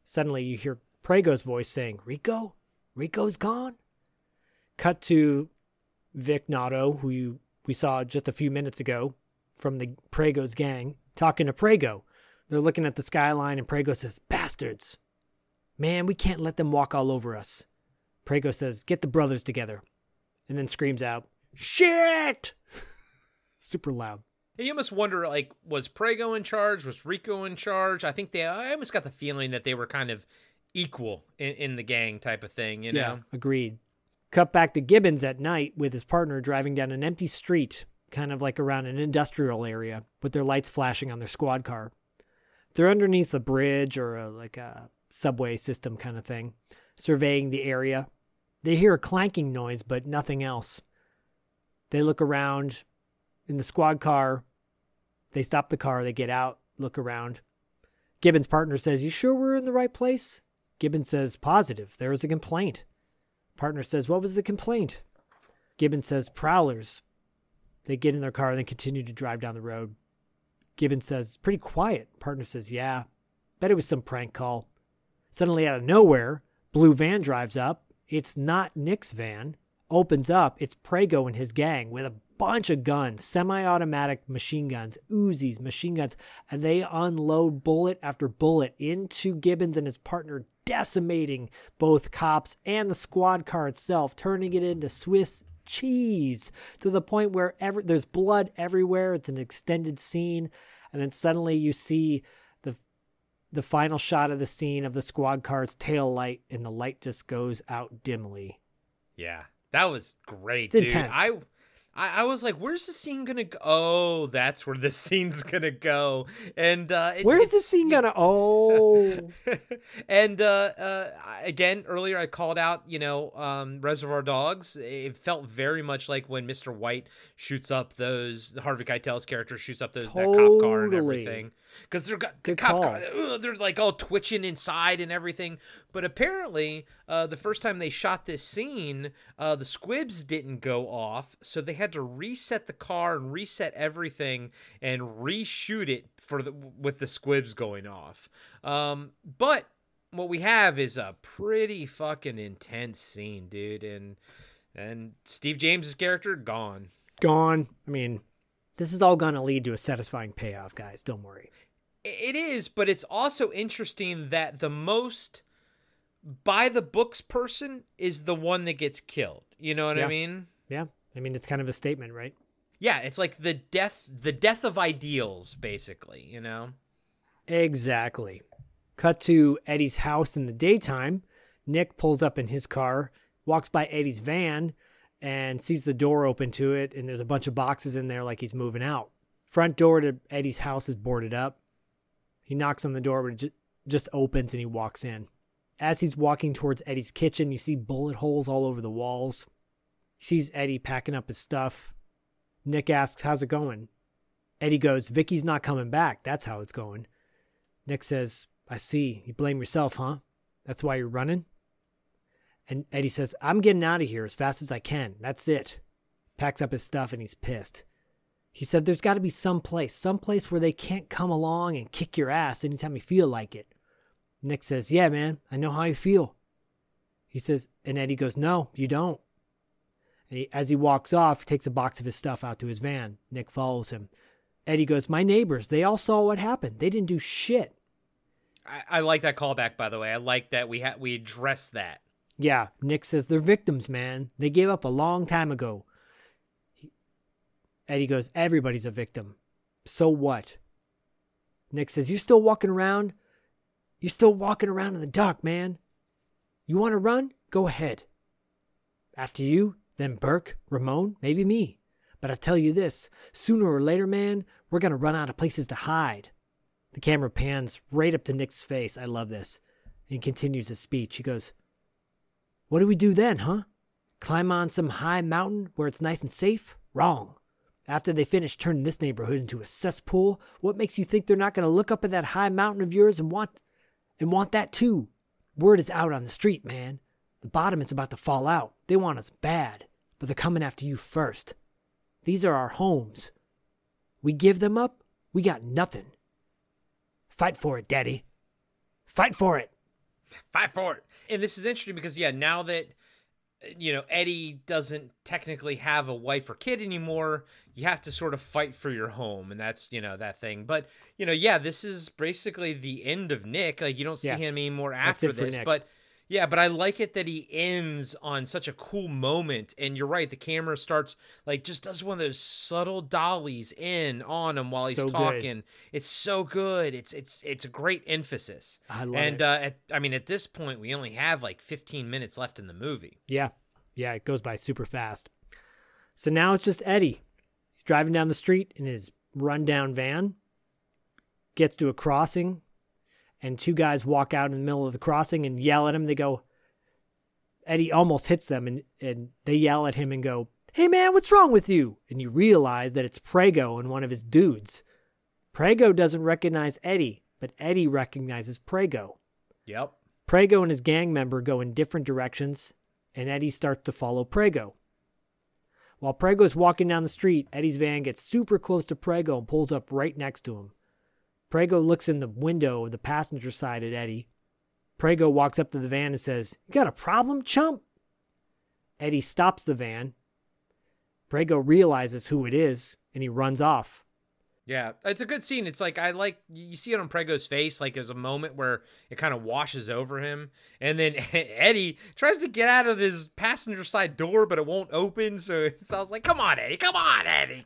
Suddenly you hear Prego's voice saying, Rico? Rico's gone? Cut to Vic Nato, who we saw just a few minutes ago from the Prego's gang, talking to Prego. They're looking at the skyline, and Prego says, bastards. Man, we can't let them walk all over us. Prego says, get the brothers together. And then screams out, shit! Super loud. You almost wonder, like, was Prego in charge? Was Rico in charge? I almost got the feeling that they were kind of equal in the gang type of thing, Yeah, agreed. Cut back to Gibbons at night with his partner driving down an empty street, kind of like around an industrial area, with their lights flashing on their squad car. They're underneath a bridge or a subway system kind of thing, surveying the area. They hear a clanking noise, but nothing else. They look around in the squad car. They stop the car. They get out, look around. Gibbons' partner says, you sure we're in the right place? Gibbons says, positive. There was a complaint. Partner says, what was the complaint? Gibbons says, prowlers. They get in their car and then continue to drive down the road. Gibbons says, pretty quiet. Partner says, yeah. Bet it was some prank call. Suddenly out of nowhere, blue van drives up. It's not Nick's van. Opens up. It's Prego and his gang with a bunch of guns, semi-automatic machine guns, Uzis, machine guns, and they unload bullet after bullet into Gibbons and his partner, decimating both cops and the squad car itself, turning it into Swiss cheese to the point where there's blood everywhere. It's an extended scene, and then suddenly you see the final shot of the scene of the squad car's tail light, and the light just goes out dimly. Yeah, that was great, it's dude. Intense. I was like, where's the scene gonna go? Oh, that's where the scene's gonna go. And where's the scene gonna? Oh, and again, earlier I called out, Reservoir Dogs. It felt very much like when Mr. White shoots up Harvey Keitel's character shoots up that cop car and everything. Because the cop car, they're like all twitching inside and everything. But apparently, the first time they shot this scene, the squibs didn't go off, so they had to reset the car and reset everything and reshoot it with the squibs going off. But what we have is a pretty fucking intense scene, dude, and Steve James's character gone. I mean, this is all gonna lead to a satisfying payoff, guys. Don't worry. It is, but it's also interesting that the most by the books person is the one that gets killed. You know what I mean? Yeah. I mean, it's kind of a statement, right? Yeah, it's like the death of ideals, basically, Exactly. Cut to Eddie's house in the daytime. Nick pulls up in his car, walks by Eddie's van, and sees the door open to it, and there's a bunch of boxes in there like he's moving out. Front door to Eddie's house is boarded up. He knocks on the door, but just opens and he walks in. As he's walking towards Eddie's kitchen, you see bullet holes all over the walls. He sees Eddie packing up his stuff. Nick asks, how's it going? Eddie goes, Vicky's not coming back. That's how it's going. Nick says, I see. You blame yourself, huh? That's why you're running? And Eddie says, I'm getting out of here as fast as I can. That's it. Packs up his stuff and he's pissed. He said there's got to be some place where they can't come along and kick your ass anytime you feel like it. Nick says, yeah, man, I know how you feel. He says, and Eddie goes, no, you don't. And as he walks off, he takes a box of his stuff out to his van. Nick follows him. Eddie goes, my neighbors, they all saw what happened. They didn't do shit. I like that callback, by the way. I like that we addressed that. Yeah, Nick says they're victims, man. They gave up a long time ago. Eddie goes, everybody's a victim. So what? Nick says, you're still walking around? You're still walking around in the dark, man. You want to run? Go ahead. After you, then Burke, Ramon, maybe me. But I tell you this, sooner or later, man, we're going to run out of places to hide. The camera pans right up to Nick's face. I love this. And continues his speech. He goes, what do we do then, huh? Climb on some high mountain where it's nice and safe? Wrong. After they finish turning this neighborhood into a cesspool, what makes you think they're not going to look up at that high mountain of yours and want that too? Word is out on the street, man. The bottom is about to fall out. They want us bad, but they're coming after you first. These are our homes. We give them up, we got nothing. Fight for it, Daddy. Fight for it. Fight for it. And this is interesting because, yeah, now that, Eddie doesn't technically have a wife or kid anymore, you have to sort of fight for your home. And that's, that thing. But, this is basically the end of Nick. Like, you don't see him anymore after this. But, yeah, but I like it that he ends on such a cool moment. And you're right. The camera starts, just does one of those subtle dollies on him while he's talking. Good. It's so good. It's a great emphasis. I love it. And, at this point, we only have 15 minutes left in the movie. Yeah. Yeah, it goes by super fast. So now it's just Eddie. He's driving down the street in his rundown van, gets to a crossing, and two guys walk out in the middle of the crossing and yell at him. They go, Eddie almost hits them, and they yell at him and go, hey, man, what's wrong with you? And you realize that it's Prego and one of his dudes. Prego doesn't recognize Eddie, but Eddie recognizes Prego. Yep. Prego and his gang member go in different directions, and Eddie starts to follow Prego. While Prego's walking down the street, Eddie's van gets super close to Prego and pulls up right next to him. Prego looks in the window of the passenger side at Eddie. Prego walks up to the van and says, you got a problem, chump? Eddie stops the van. Prego realizes who it is, and he runs off. Yeah, it's a good scene. It's you see it on Prego's face, there's a moment where it kind of washes over him. And then Eddie tries to get out of his passenger side door, but it won't open. So it sounds like, come on, Eddie.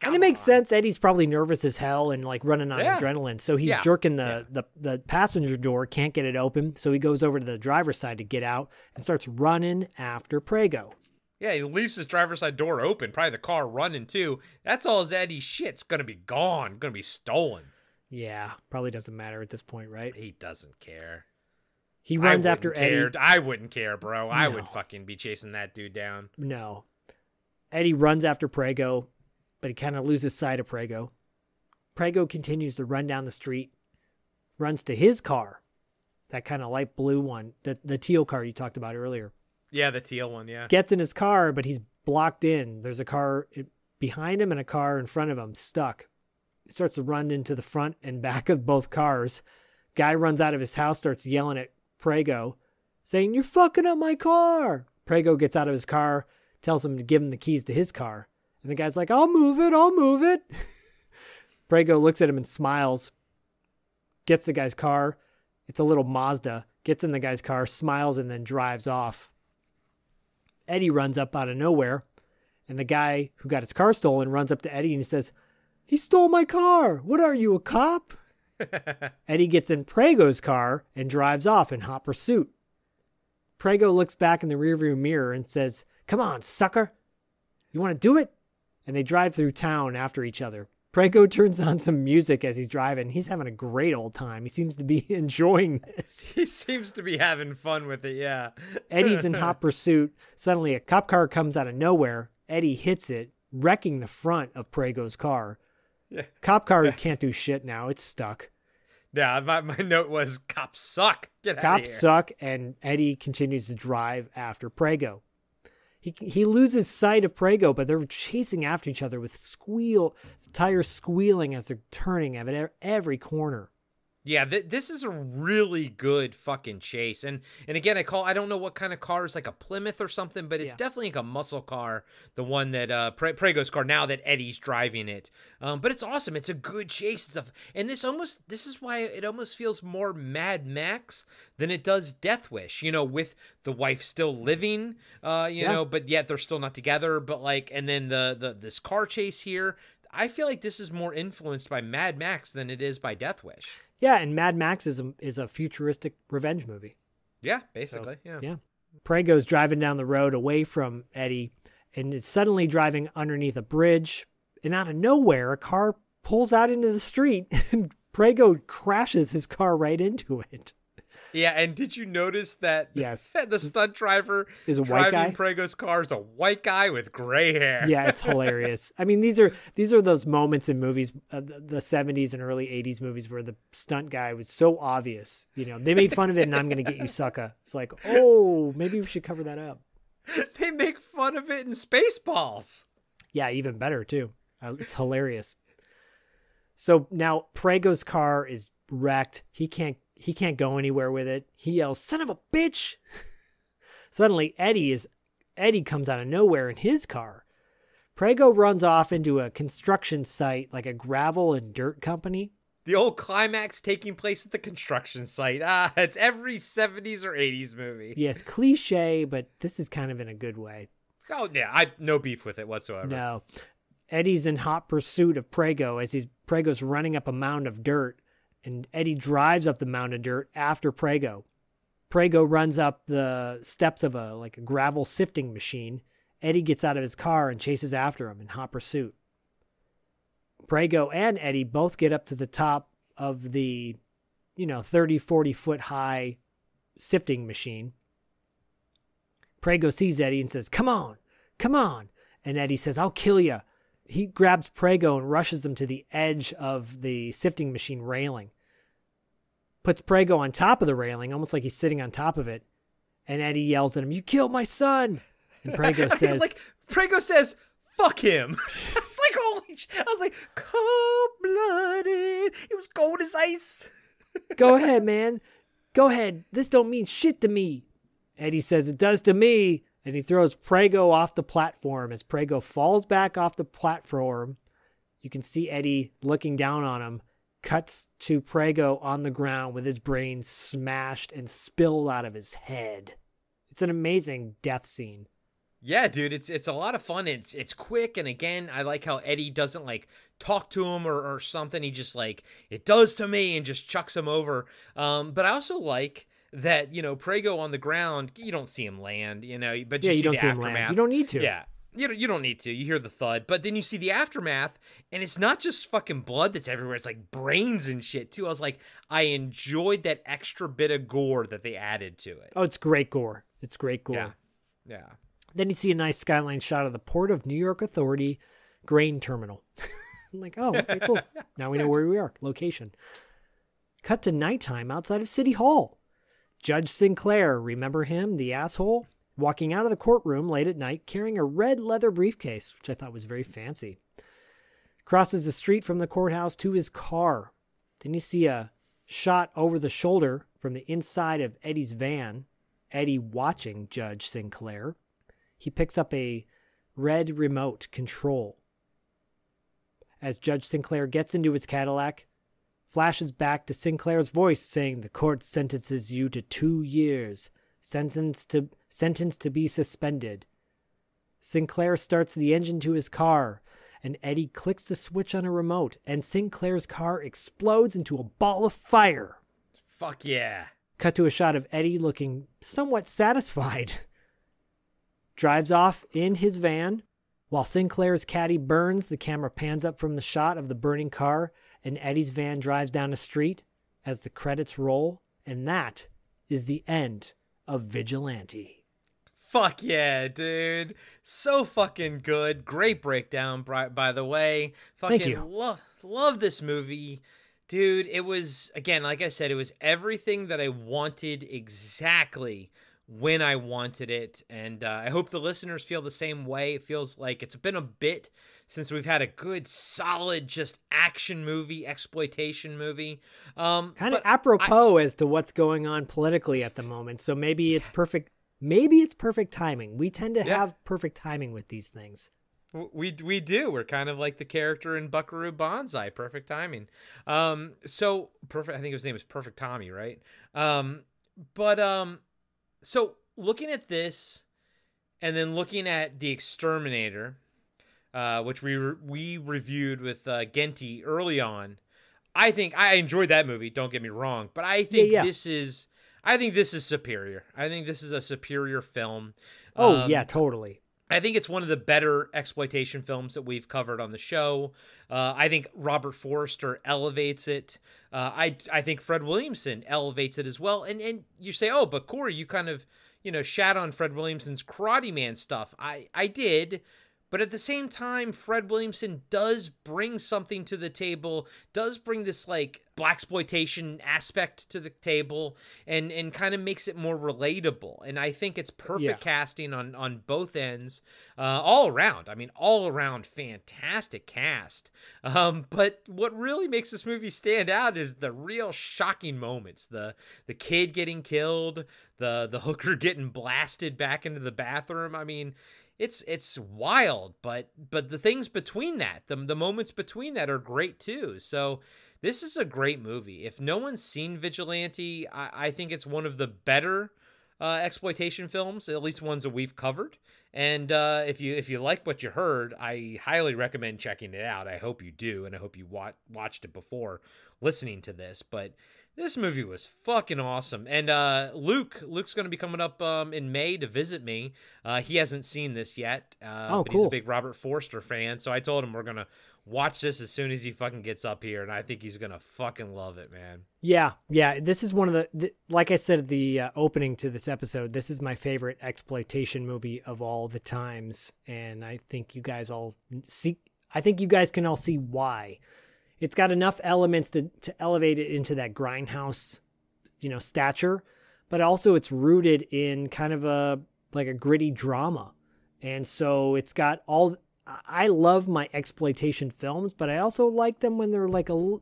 And it makes sense. Eddie's probably nervous as hell and running on adrenaline. So he's jerking the passenger door, can't get it open. So he goes over to the driver's side to get out and starts running after Prego. Yeah, he leaves his driver's side door open, probably the car running too. That's all his Eddie's shit's going to be gone, going to be stolen. Yeah, probably doesn't matter at this point, right? He doesn't care. He runs after Eddie. I wouldn't care, bro. No. I would fucking be chasing that dude down. No. Eddie runs after Prego, but he kind of loses sight of Prego. Prego continues to run down the street, runs to his car, that kind of light blue one, the teal car you talked about earlier. Yeah, the teal one, yeah. Gets in his car, but he's blocked in. There's a car behind him and a car in front of him, stuck. He starts to run into the front and back of both cars. Guy runs out of his house, starts yelling at Prego, saying, you're fucking up my car. Prego gets out of his car, tells him to give him the keys to his car. And the guy's like, I'll move it. Prego looks at him and smiles, gets the guy's car. It's a little Mazda. Gets in the guy's car, smiles, and then drives off. Eddie runs up out of nowhere, and the guy who got his car stolen runs up to Eddie and he says, he stole my car. What are you, a cop? Eddie gets in Prego's car and drives off in hot pursuit. Prego looks back in the rearview mirror and says, come on, sucker. You want to do it? And they drive through town after each other. Prego turns on some music as he's driving. He's having a great old time. He seems to be enjoying this. He seems to be having fun with it, yeah. Eddie's in hot pursuit. Suddenly, a cop car comes out of nowhere. Eddie hits it, wrecking the front of Prego's car. Yeah. Cop car can't do shit now. It's stuck. Yeah, my note was, cops suck. Get out of here. Cops suck, and Eddie continues to drive after Prego. He loses sight of Prego, but they're chasing after each other with tires squealing as they're turning at every corner. Yeah, this is a really good fucking chase. And again, I don't know what kind of car, it's like a Plymouth or something, but it's definitely like a muscle car, the one that Prego's car now that Eddie's driving it. But it's awesome. It's a good chase stuff. And this is why it almost feels more Mad Max than it does Death Wish, with the wife still living, but yet they're still not together. But and then this car chase here, I feel like this is more influenced by Mad Max than it is by Death Wish. Yeah, and Mad Max is a futuristic revenge movie. Yeah, basically. So, yeah. Prego's driving down the road away from Eddie and is suddenly driving underneath a bridge. And out of nowhere, a car pulls out into the street and Prego crashes his car right into it. Yeah, and did you notice that yes, the stunt driver is a white guy? Driving Prego's car is a white guy with gray hair. Yeah, it's hilarious. I mean, these are those moments in movies, the 70s and early 80s movies where the stunt guy was so obvious. They made fun of it and I'm going to get you, sucker. It's like, oh, maybe we should cover that up. They make fun of it in Spaceballs. Yeah, even better, too. It's hilarious. So now Prego's car is wrecked. He can't go anywhere with it. He yells, "Son of a bitch!" Suddenly, Eddie comes out of nowhere in his car. Prego runs off into a construction site, like a gravel and dirt company. The old climax taking place at the construction site. It's every 70s or 80s movie. Yes, cliche, but this is kind of in a good way. Oh, yeah, no beef with it whatsoever. No. Eddie's in hot pursuit of Prego as Prego's running up a mound of dirt. And Eddie drives up the mound of dirt after Prego. Prego runs up the steps of a gravel sifting machine. Eddie gets out of his car and chases after him in hot pursuit. Prego and Eddie both get up to the top of the, 30, 40 foot high sifting machine. Prego sees Eddie and says, "Come on, come on." And Eddie says, "I'll kill you." He grabs Prego and rushes him to the edge of the sifting machine railing. Puts Prego on top of the railing, almost like he's sitting on top of it. And Eddie yells at him, "You killed my son!" And Prego says... Prego says, "Fuck him." It's like, holy shit. I was like, cold-blooded. It was cold as ice. "Go ahead, man. Go ahead. This don't mean shit to me." Eddie says, "It does to me." And he throws Prego off the platform. As Prego falls back off the platform, you can see Eddie looking down on him. Cuts to Prego on the ground with his brains smashed and spilled out of his head. It's an amazing death scene. Yeah, dude, it's a lot of fun. It's quick, and again, I like how Eddie doesn't talk to him or something. He just "It does to me," and just chucks him over. But I also like that, Prego on the ground, you don't see him land, but you don't see see the him land. aftermath. You don't need to. Yeah. You don't need to. You hear the thud, but then you see the aftermath, and it's not just fucking blood that's everywhere. It's like brains and shit too. I was like, I enjoyed that extra bit of gore that they added to it. Oh, it's great gore. It's great gore. Yeah. Then you see a nice skyline shot of the Port of New York Authority grain terminal. I'm like, oh, okay, cool. Now we know where we are. Location. Cut to nighttime outside of City Hall. Judge Sinclair, remember him, the asshole? Walking out of the courtroom late at night carrying a red leather briefcase, which I thought was very fancy. Crosses the street from the courthouse to his car. Then you see a shot over the shoulder from the inside of Eddie's van. Eddie watching Judge Sinclair. He picks up a red remote control. As Judge Sinclair gets into his Cadillac, flashes back to Sinclair's voice saying, "The court sentences you to 2 years. Sentence to be suspended." Sinclair starts the engine to his car, and Eddie clicks the switch on a remote, and Sinclair's car explodes into a ball of fire. Fuck yeah. Cut to a shot of Eddie looking somewhat satisfied. Drives off in his van, While Sinclair's caddy burns, the camera pans up from the shot of the burning car, and Eddie's van drives down the street as the credits roll, and that is the end of Vigilante. Fuck yeah, dude. So fucking good. Great breakdown, by the way. Fucking Thank you. Love this movie. Dude, it was, again, like I said, it was everything that I wanted exactly when I wanted it. And I hope the listeners feel the same way. It feels like it's been a bit since we've had a good, solid, just action movie, exploitation movie. Kind of apropos as to what's going on politically at the moment. So maybe it's perfect. Maybe it's perfect timing. We tend to have perfect timing with these things. We do. We're kind of like the character in Buckaroo Banzai. Perfect timing. So perfect. I think his name is Perfect Tommy, right? So looking at this, and then looking at The Exterminator, which we reviewed with Genty early on, I think I enjoyed that movie. Don't get me wrong, but I think this is superior. I think this is a superior film. Oh yeah, totally. I think it's one of the better exploitation films that we've covered on the show. I think Robert Forster elevates it. I think Fred Williamson elevates it as well. And you say, oh, but Corey, you kind of, shat on Fred Williamson's Karate Man stuff. I did. But at the same time, Fred Williamson does bring something to the table, does bring this like blaxploitation aspect to the table, and kind of makes it more relatable. And I think it's perfect casting on both ends, all around. I mean, all around fantastic cast. But what really makes this movie stand out is the real shocking moments. The kid getting killed, the hooker getting blasted back into the bathroom. I mean, it's wild, but the things between that, the moments between that are great too. So this is a great movie. If no one's seen Vigilante, I think it's one of the better exploitation films, at least ones that we've covered. And if you like what you heard, I highly recommend checking it out. I hope you do, and I hope you watched it before listening to this. But this movie was fucking awesome. And Luke's going to be coming up in May to visit me. He hasn't seen this yet, but he's a big Robert Forster fan. So I told him we're going to watch this as soon as he fucking gets up here, and I think he's going to fucking love it, man. Yeah. This is one of the like I said at the opening to this episode, this is my favorite exploitation movie of all the times, and I think you guys can all see why. It's got enough elements to elevate it into that grindhouse, stature, but also it's rooted in kind of a gritty drama. And so it's got I love my exploitation films, but I also like them when they're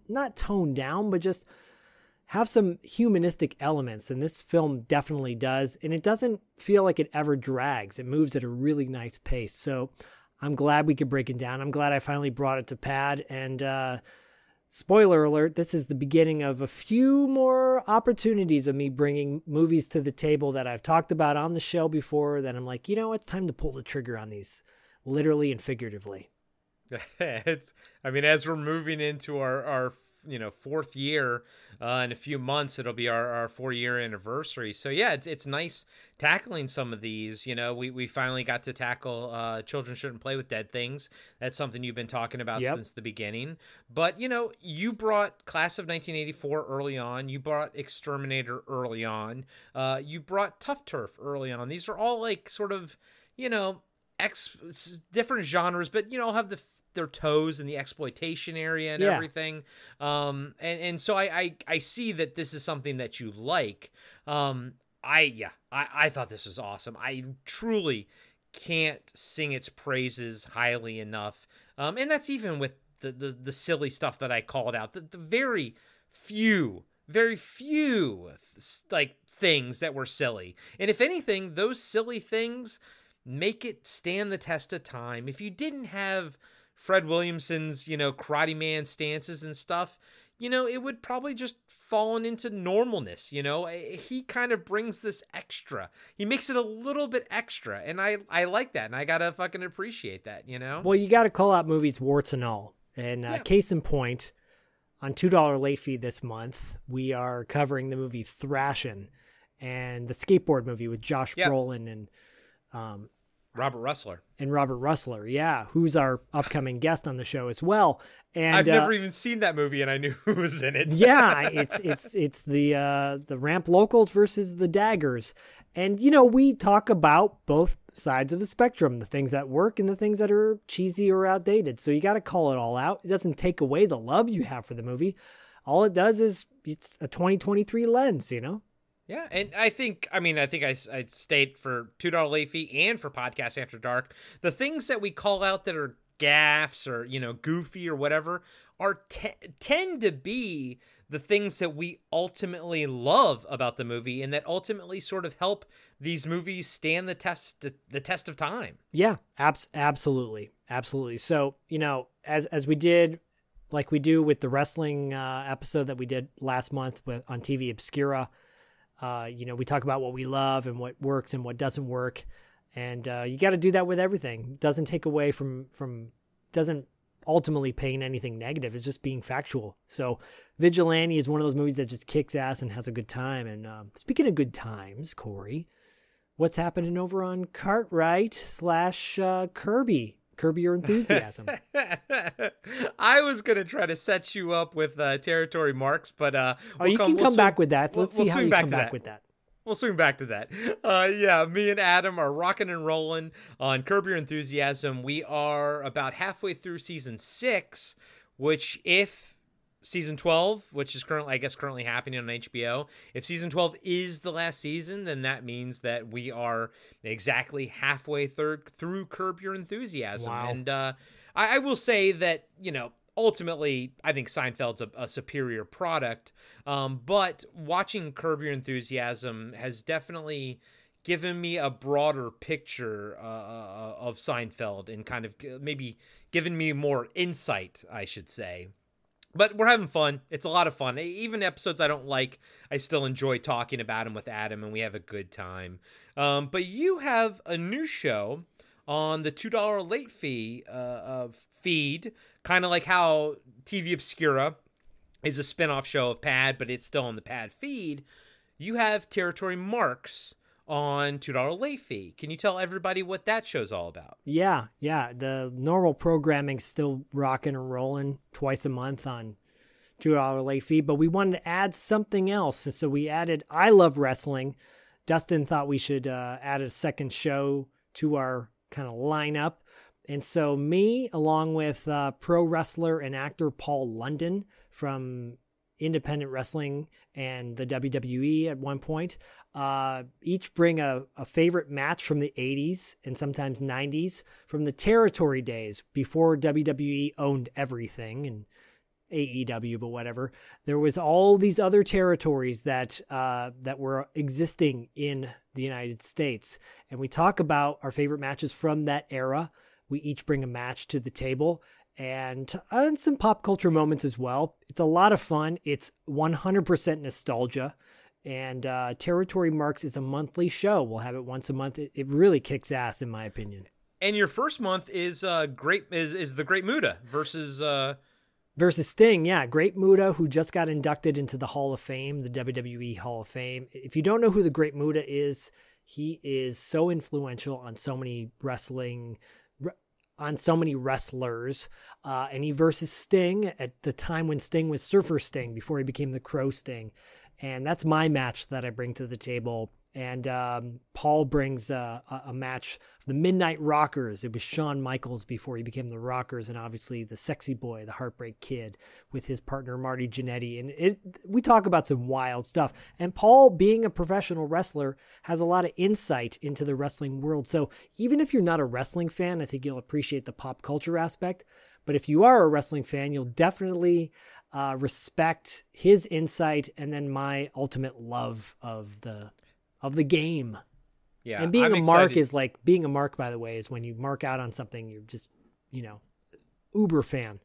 not toned down, but just have some humanistic elements. And this film definitely does. And it doesn't feel like it ever drags. It moves at a really nice pace. So I'm glad we could break it down. I'm glad I finally brought it to pad. And, spoiler alert, this is the beginning of a few more opportunities of me bringing movies to the table that I've talked about on the show before that I'm like, it's time to pull the trigger on these, literally and figuratively. As we're moving into our fourth year in a few months, it'll be our 4-year anniversary. So yeah, it's nice tackling some of these. We finally got to tackle Children Shouldn't Play with Dead Things. That's something you've been talking about since the beginning. But you brought Class of 1984 early on. You brought Exterminator early on. You brought Tough Turf early on. These are all sort of different genres, but all have their toes in the exploitation area and everything. And so I see that this is something that you like. I thought this was awesome. I truly can't sing its praises highly enough. And that's even with the silly stuff that I called out, the very few things that were silly. And if anything, those silly things make it stand the test of time. If you didn't have Fred Williamson's, Karate Man stances and stuff, it would probably just fallen into normalness. He kind of brings this extra. He makes it a little bit extra, and I like that, and I gotta fucking appreciate that. Well, you gotta call out movies warts and all. And case in point, on $2 late fee this month, we are covering the movie Thrashin', and the skateboard movie with Josh Brolin and Robert Russler. And Robert Russler, yeah, who's our upcoming guest on the show as well. And I've never even seen that movie, and I knew who was in it. Yeah, it's the Ramp Locals versus the Daggers. And, we talk about both sides of the spectrum, the things that work and the things that are cheesy or outdated. So you got to call it all out. It doesn't take away the love you have for the movie. All it does is it's a 2023 lens, Yeah, and I think I'd state for $2 late fee and for Podcast After Dark, the things that we call out that are gaffes or, goofy or whatever are tend to be the things that we ultimately love about the movie and that ultimately sort of help these movies stand the test of time. Yeah, absolutely. Absolutely. So, as we did, like we do with the wrestling episode that we did last month on TV Obscura, we talk about what we love and what works and what doesn't work. And you got to do that with everything. Doesn't take away from doesn't ultimately paint anything negative. It's just being factual. So Vigilante is one of those movies that just kicks ass and has a good time. And speaking of good times, Corey, what's happening over on Cartwright / Kirby? Curb Your Enthusiasm. I was going to try to set you up with Territory Marks, but you can come back with that. Let's see how you come back with that. We'll swing back to that. Yeah, me and Adam are rocking and rolling on Curb Your Enthusiasm. We are about halfway through season 6, which if season 12, which is currently happening on HBO, if season 12 is the last season, then that means that we are exactly halfway through Curb Your Enthusiasm. Wow. And I will say that, ultimately, I think Seinfeld's a superior product, but watching Curb Your Enthusiasm has definitely given me a broader picture of Seinfeld and kind of maybe given me more insight, I should say. But we're having fun. It's a lot of fun. Even episodes I don't like, I still enjoy talking about them with Adam, and we have a good time. But you have a new show on the $2 late fee feed, kind of like how TV Obscura is a spinoff show of Pad, but it's still on the Pad feed. You have Territory Marks on $2 late fee. Can you tell everybody what that show's all about? Yeah. The normal programming's still rocking and rolling twice a month on $2 late fee, but we wanted to add something else. And so we added I Love Wrestling. Dustin thought we should add a second show to our kind of lineup. And so me, along with pro wrestler and actor Paul London from independent wrestling and the WWE at one point, each bring a favorite match from the 80s and sometimes 90s from the territory days before WWE owned everything and AEW, but whatever. There was all these other territories that were existing in the United States. And we talk about our favorite matches from that era. We each bring a match to the table and some pop culture moments as well. It's a lot of fun. It's 100% nostalgia. And Territory Marks is a monthly show. We'll have it once a month. It really kicks ass, in my opinion. And your first month is the Great Muta versus Sting. Yeah, Great Muta, who just got inducted into the Hall of Fame, the WWE Hall of Fame. If you don't know who the Great Muta is, he is so influential on so many wrestlers, and he versus Sting at the time when Sting was Surfer Sting before he became the Crow Sting. And that's my match that I bring to the table. And Paul brings a match, the Midnight Rockers. It was Shawn Michaels before he became the Rockers, and obviously the Sexy Boy, the Heartbreak Kid, with his partner Marty Jannetty. And we talk about some wild stuff. And Paul, being a professional wrestler, has a lot of insight into the wrestling world. So even if you're not a wrestling fan, I think you'll appreciate the pop culture aspect. But if you are a wrestling fan, you'll definitely respect his insight and then my ultimate love of the game. Yeah. And being a mark is like being a mark, by the way, is when you mark out on something, you're just, uber fan.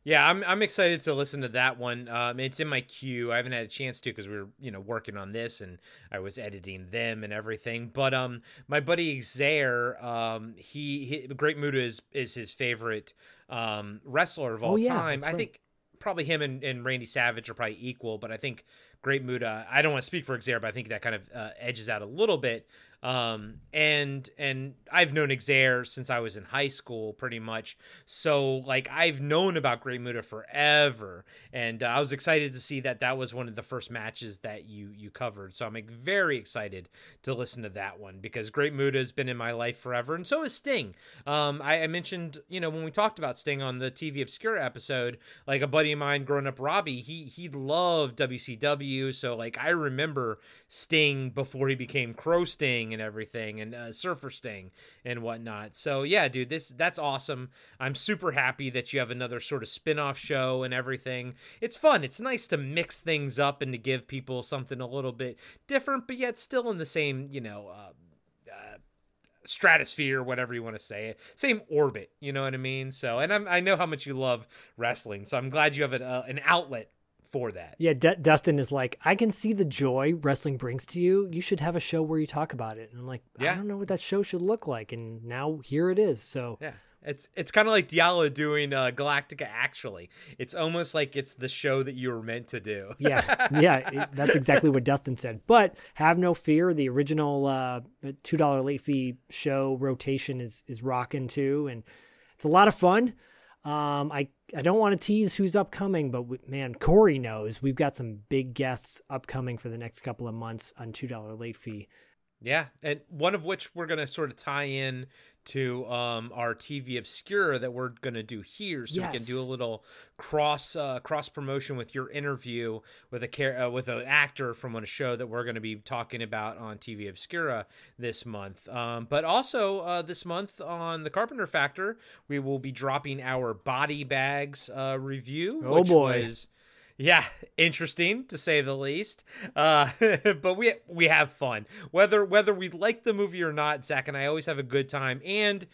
Yeah, I'm excited to listen to that one. It's in my queue. I haven't had a chance to because we were, working on this and I was editing them and everything. But my buddy Xair, he Great Muta is his favorite wrestler of all time. I think probably him and Randy Savage are probably equal, but I think Great Muta, I don't want to speak for Xavier, but I think that kind of edges out a little bit. And I've known Xair since I was in high school, pretty much. So like I've known about Great Muta forever, and I was excited to see that was one of the first matches that you covered. So I'm very excited to listen to that one because Great Muta has been in my life forever, and so is Sting. I mentioned, when we talked about Sting on the TV Obscura episode, like a buddy of mine growing up, Robbie, he loved WCW. So like I remember Sting before he became Crow Sting and everything, and Surfer Sting and whatnot. So yeah, dude, that's awesome. I'm super happy that you have another sort of spin-off show and everything. It's fun. It's nice to mix things up and to give people something a little bit different, but yet still in the same, stratosphere, whatever you want to say it, same orbit, you know what I mean? So, and I know how much you love wrestling, so I'm glad you have an outlet for that. Yeah, Dustin is like, I can see the joy wrestling brings to you. You should have a show where you talk about it. And I'm like, I don't know what that show should look like. And now here it is. So yeah, it's kind of like Diallo doing Galactica. Actually, it's almost like it's the show that you were meant to do. That's exactly what Dustin said. But have no fear, the original $2 late fee show rotation is rocking too, and it's a lot of fun. I don't want to tease who's upcoming, but man, Corey knows we've got some big guests upcoming for the next couple of months on $2 late fee. Yeah, and one of which we're going to sort of tie in to our TV Obscura that we're going to do here, so we can do a little cross promotion with your interview with with an actor from a show that we're going to be talking about on TV Obscura this month. But also this month on the Carpenter Factor, we will be dropping our Body Bags review. Oh boy. Was, yeah, interesting to say the least. But we have fun. Whether we like the movie or not, Zach and I always have a good time. And,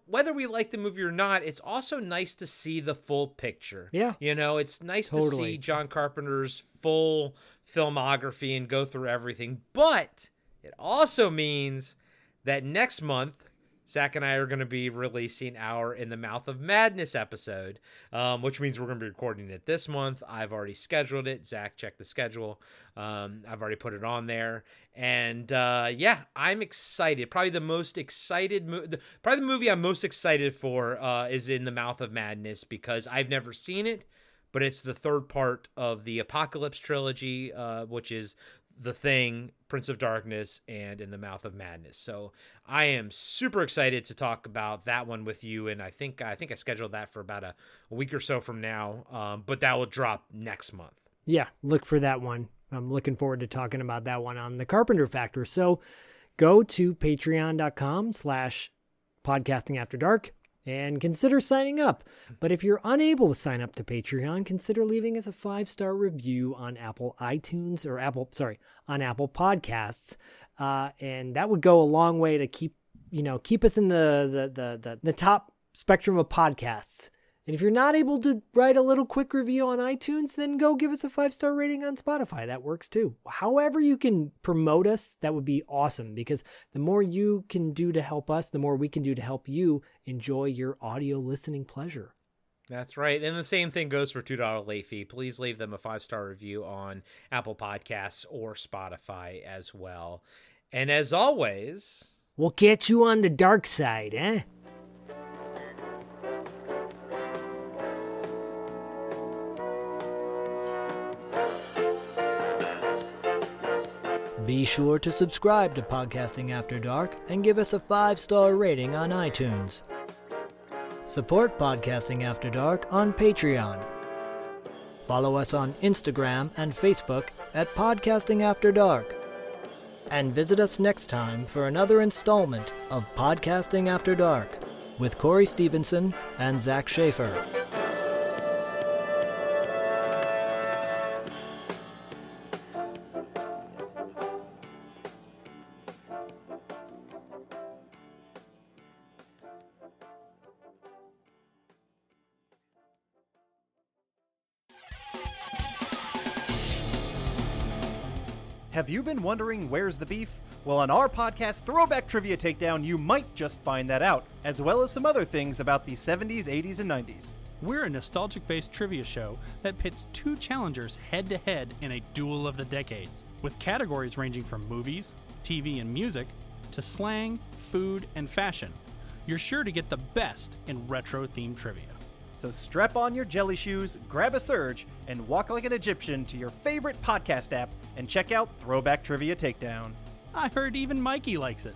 whether we like the movie or not, it's also nice to see the full picture. Yeah. It's nice to see John Carpenter's full filmography and go through everything. But it also means that next month, Zach and I are going to be releasing our In the Mouth of Madness episode, which means we're going to be recording it this month. I've already scheduled it. Zach, check the schedule. I've already put it on there. And I'm excited. Probably the movie I'm most excited for is In the Mouth of Madness because I've never seen it, but it's the third part of the Apocalypse trilogy, which is The Thing, Prince of Darkness, and In the Mouth of Madness. So I am super excited to talk about that one with you, and I think I scheduled that for about a week or so from now, but that will drop next month. Yeah, look for that one. I'm looking forward to talking about that one on the Carpenter Factor. So go to patreon.com/podcastingafterdark and consider signing up. But if you're unable to sign up to Patreon, consider leaving us a 5-star review on Apple iTunes or on Apple Podcasts. And that would go a long way to keep us in the top spectrum of podcasts. And if you're not able to write a little quick review on iTunes, then go give us a 5-star rating on Spotify. That works too. However you can promote us, that would be awesome, because the more you can do to help us, the more we can do to help you enjoy your audio listening pleasure. That's right. And the same thing goes for $2 late fee. Please leave them a 5-star review on Apple Podcasts or Spotify as well. And as always, we'll catch you on the dark side, eh? Be sure to subscribe to Podcasting After Dark and give us a 5-star rating on iTunes. Support Podcasting After Dark on Patreon. Follow us on Instagram and Facebook at Podcasting After Dark. And visit us next time for another installment of Podcasting After Dark with Corey Stevenson and Zach Schaefer. Have you been wondering where's the beef? Well, on our podcast, Throwback Trivia Takedown, you might just find that out, as well as some other things about the 70s, 80s, and 90s. We're a nostalgic-based trivia show that pits two challengers head-to-head in a duel of the decades, with categories ranging from movies, TV and music, to slang, food, and fashion. You're sure to get the best in retro-themed trivia. So strap on your jelly shoes, grab a Surge, and walk like an Egyptian to your favorite podcast app and check out Throwback Trivia Takedown. I heard even Mikey likes it.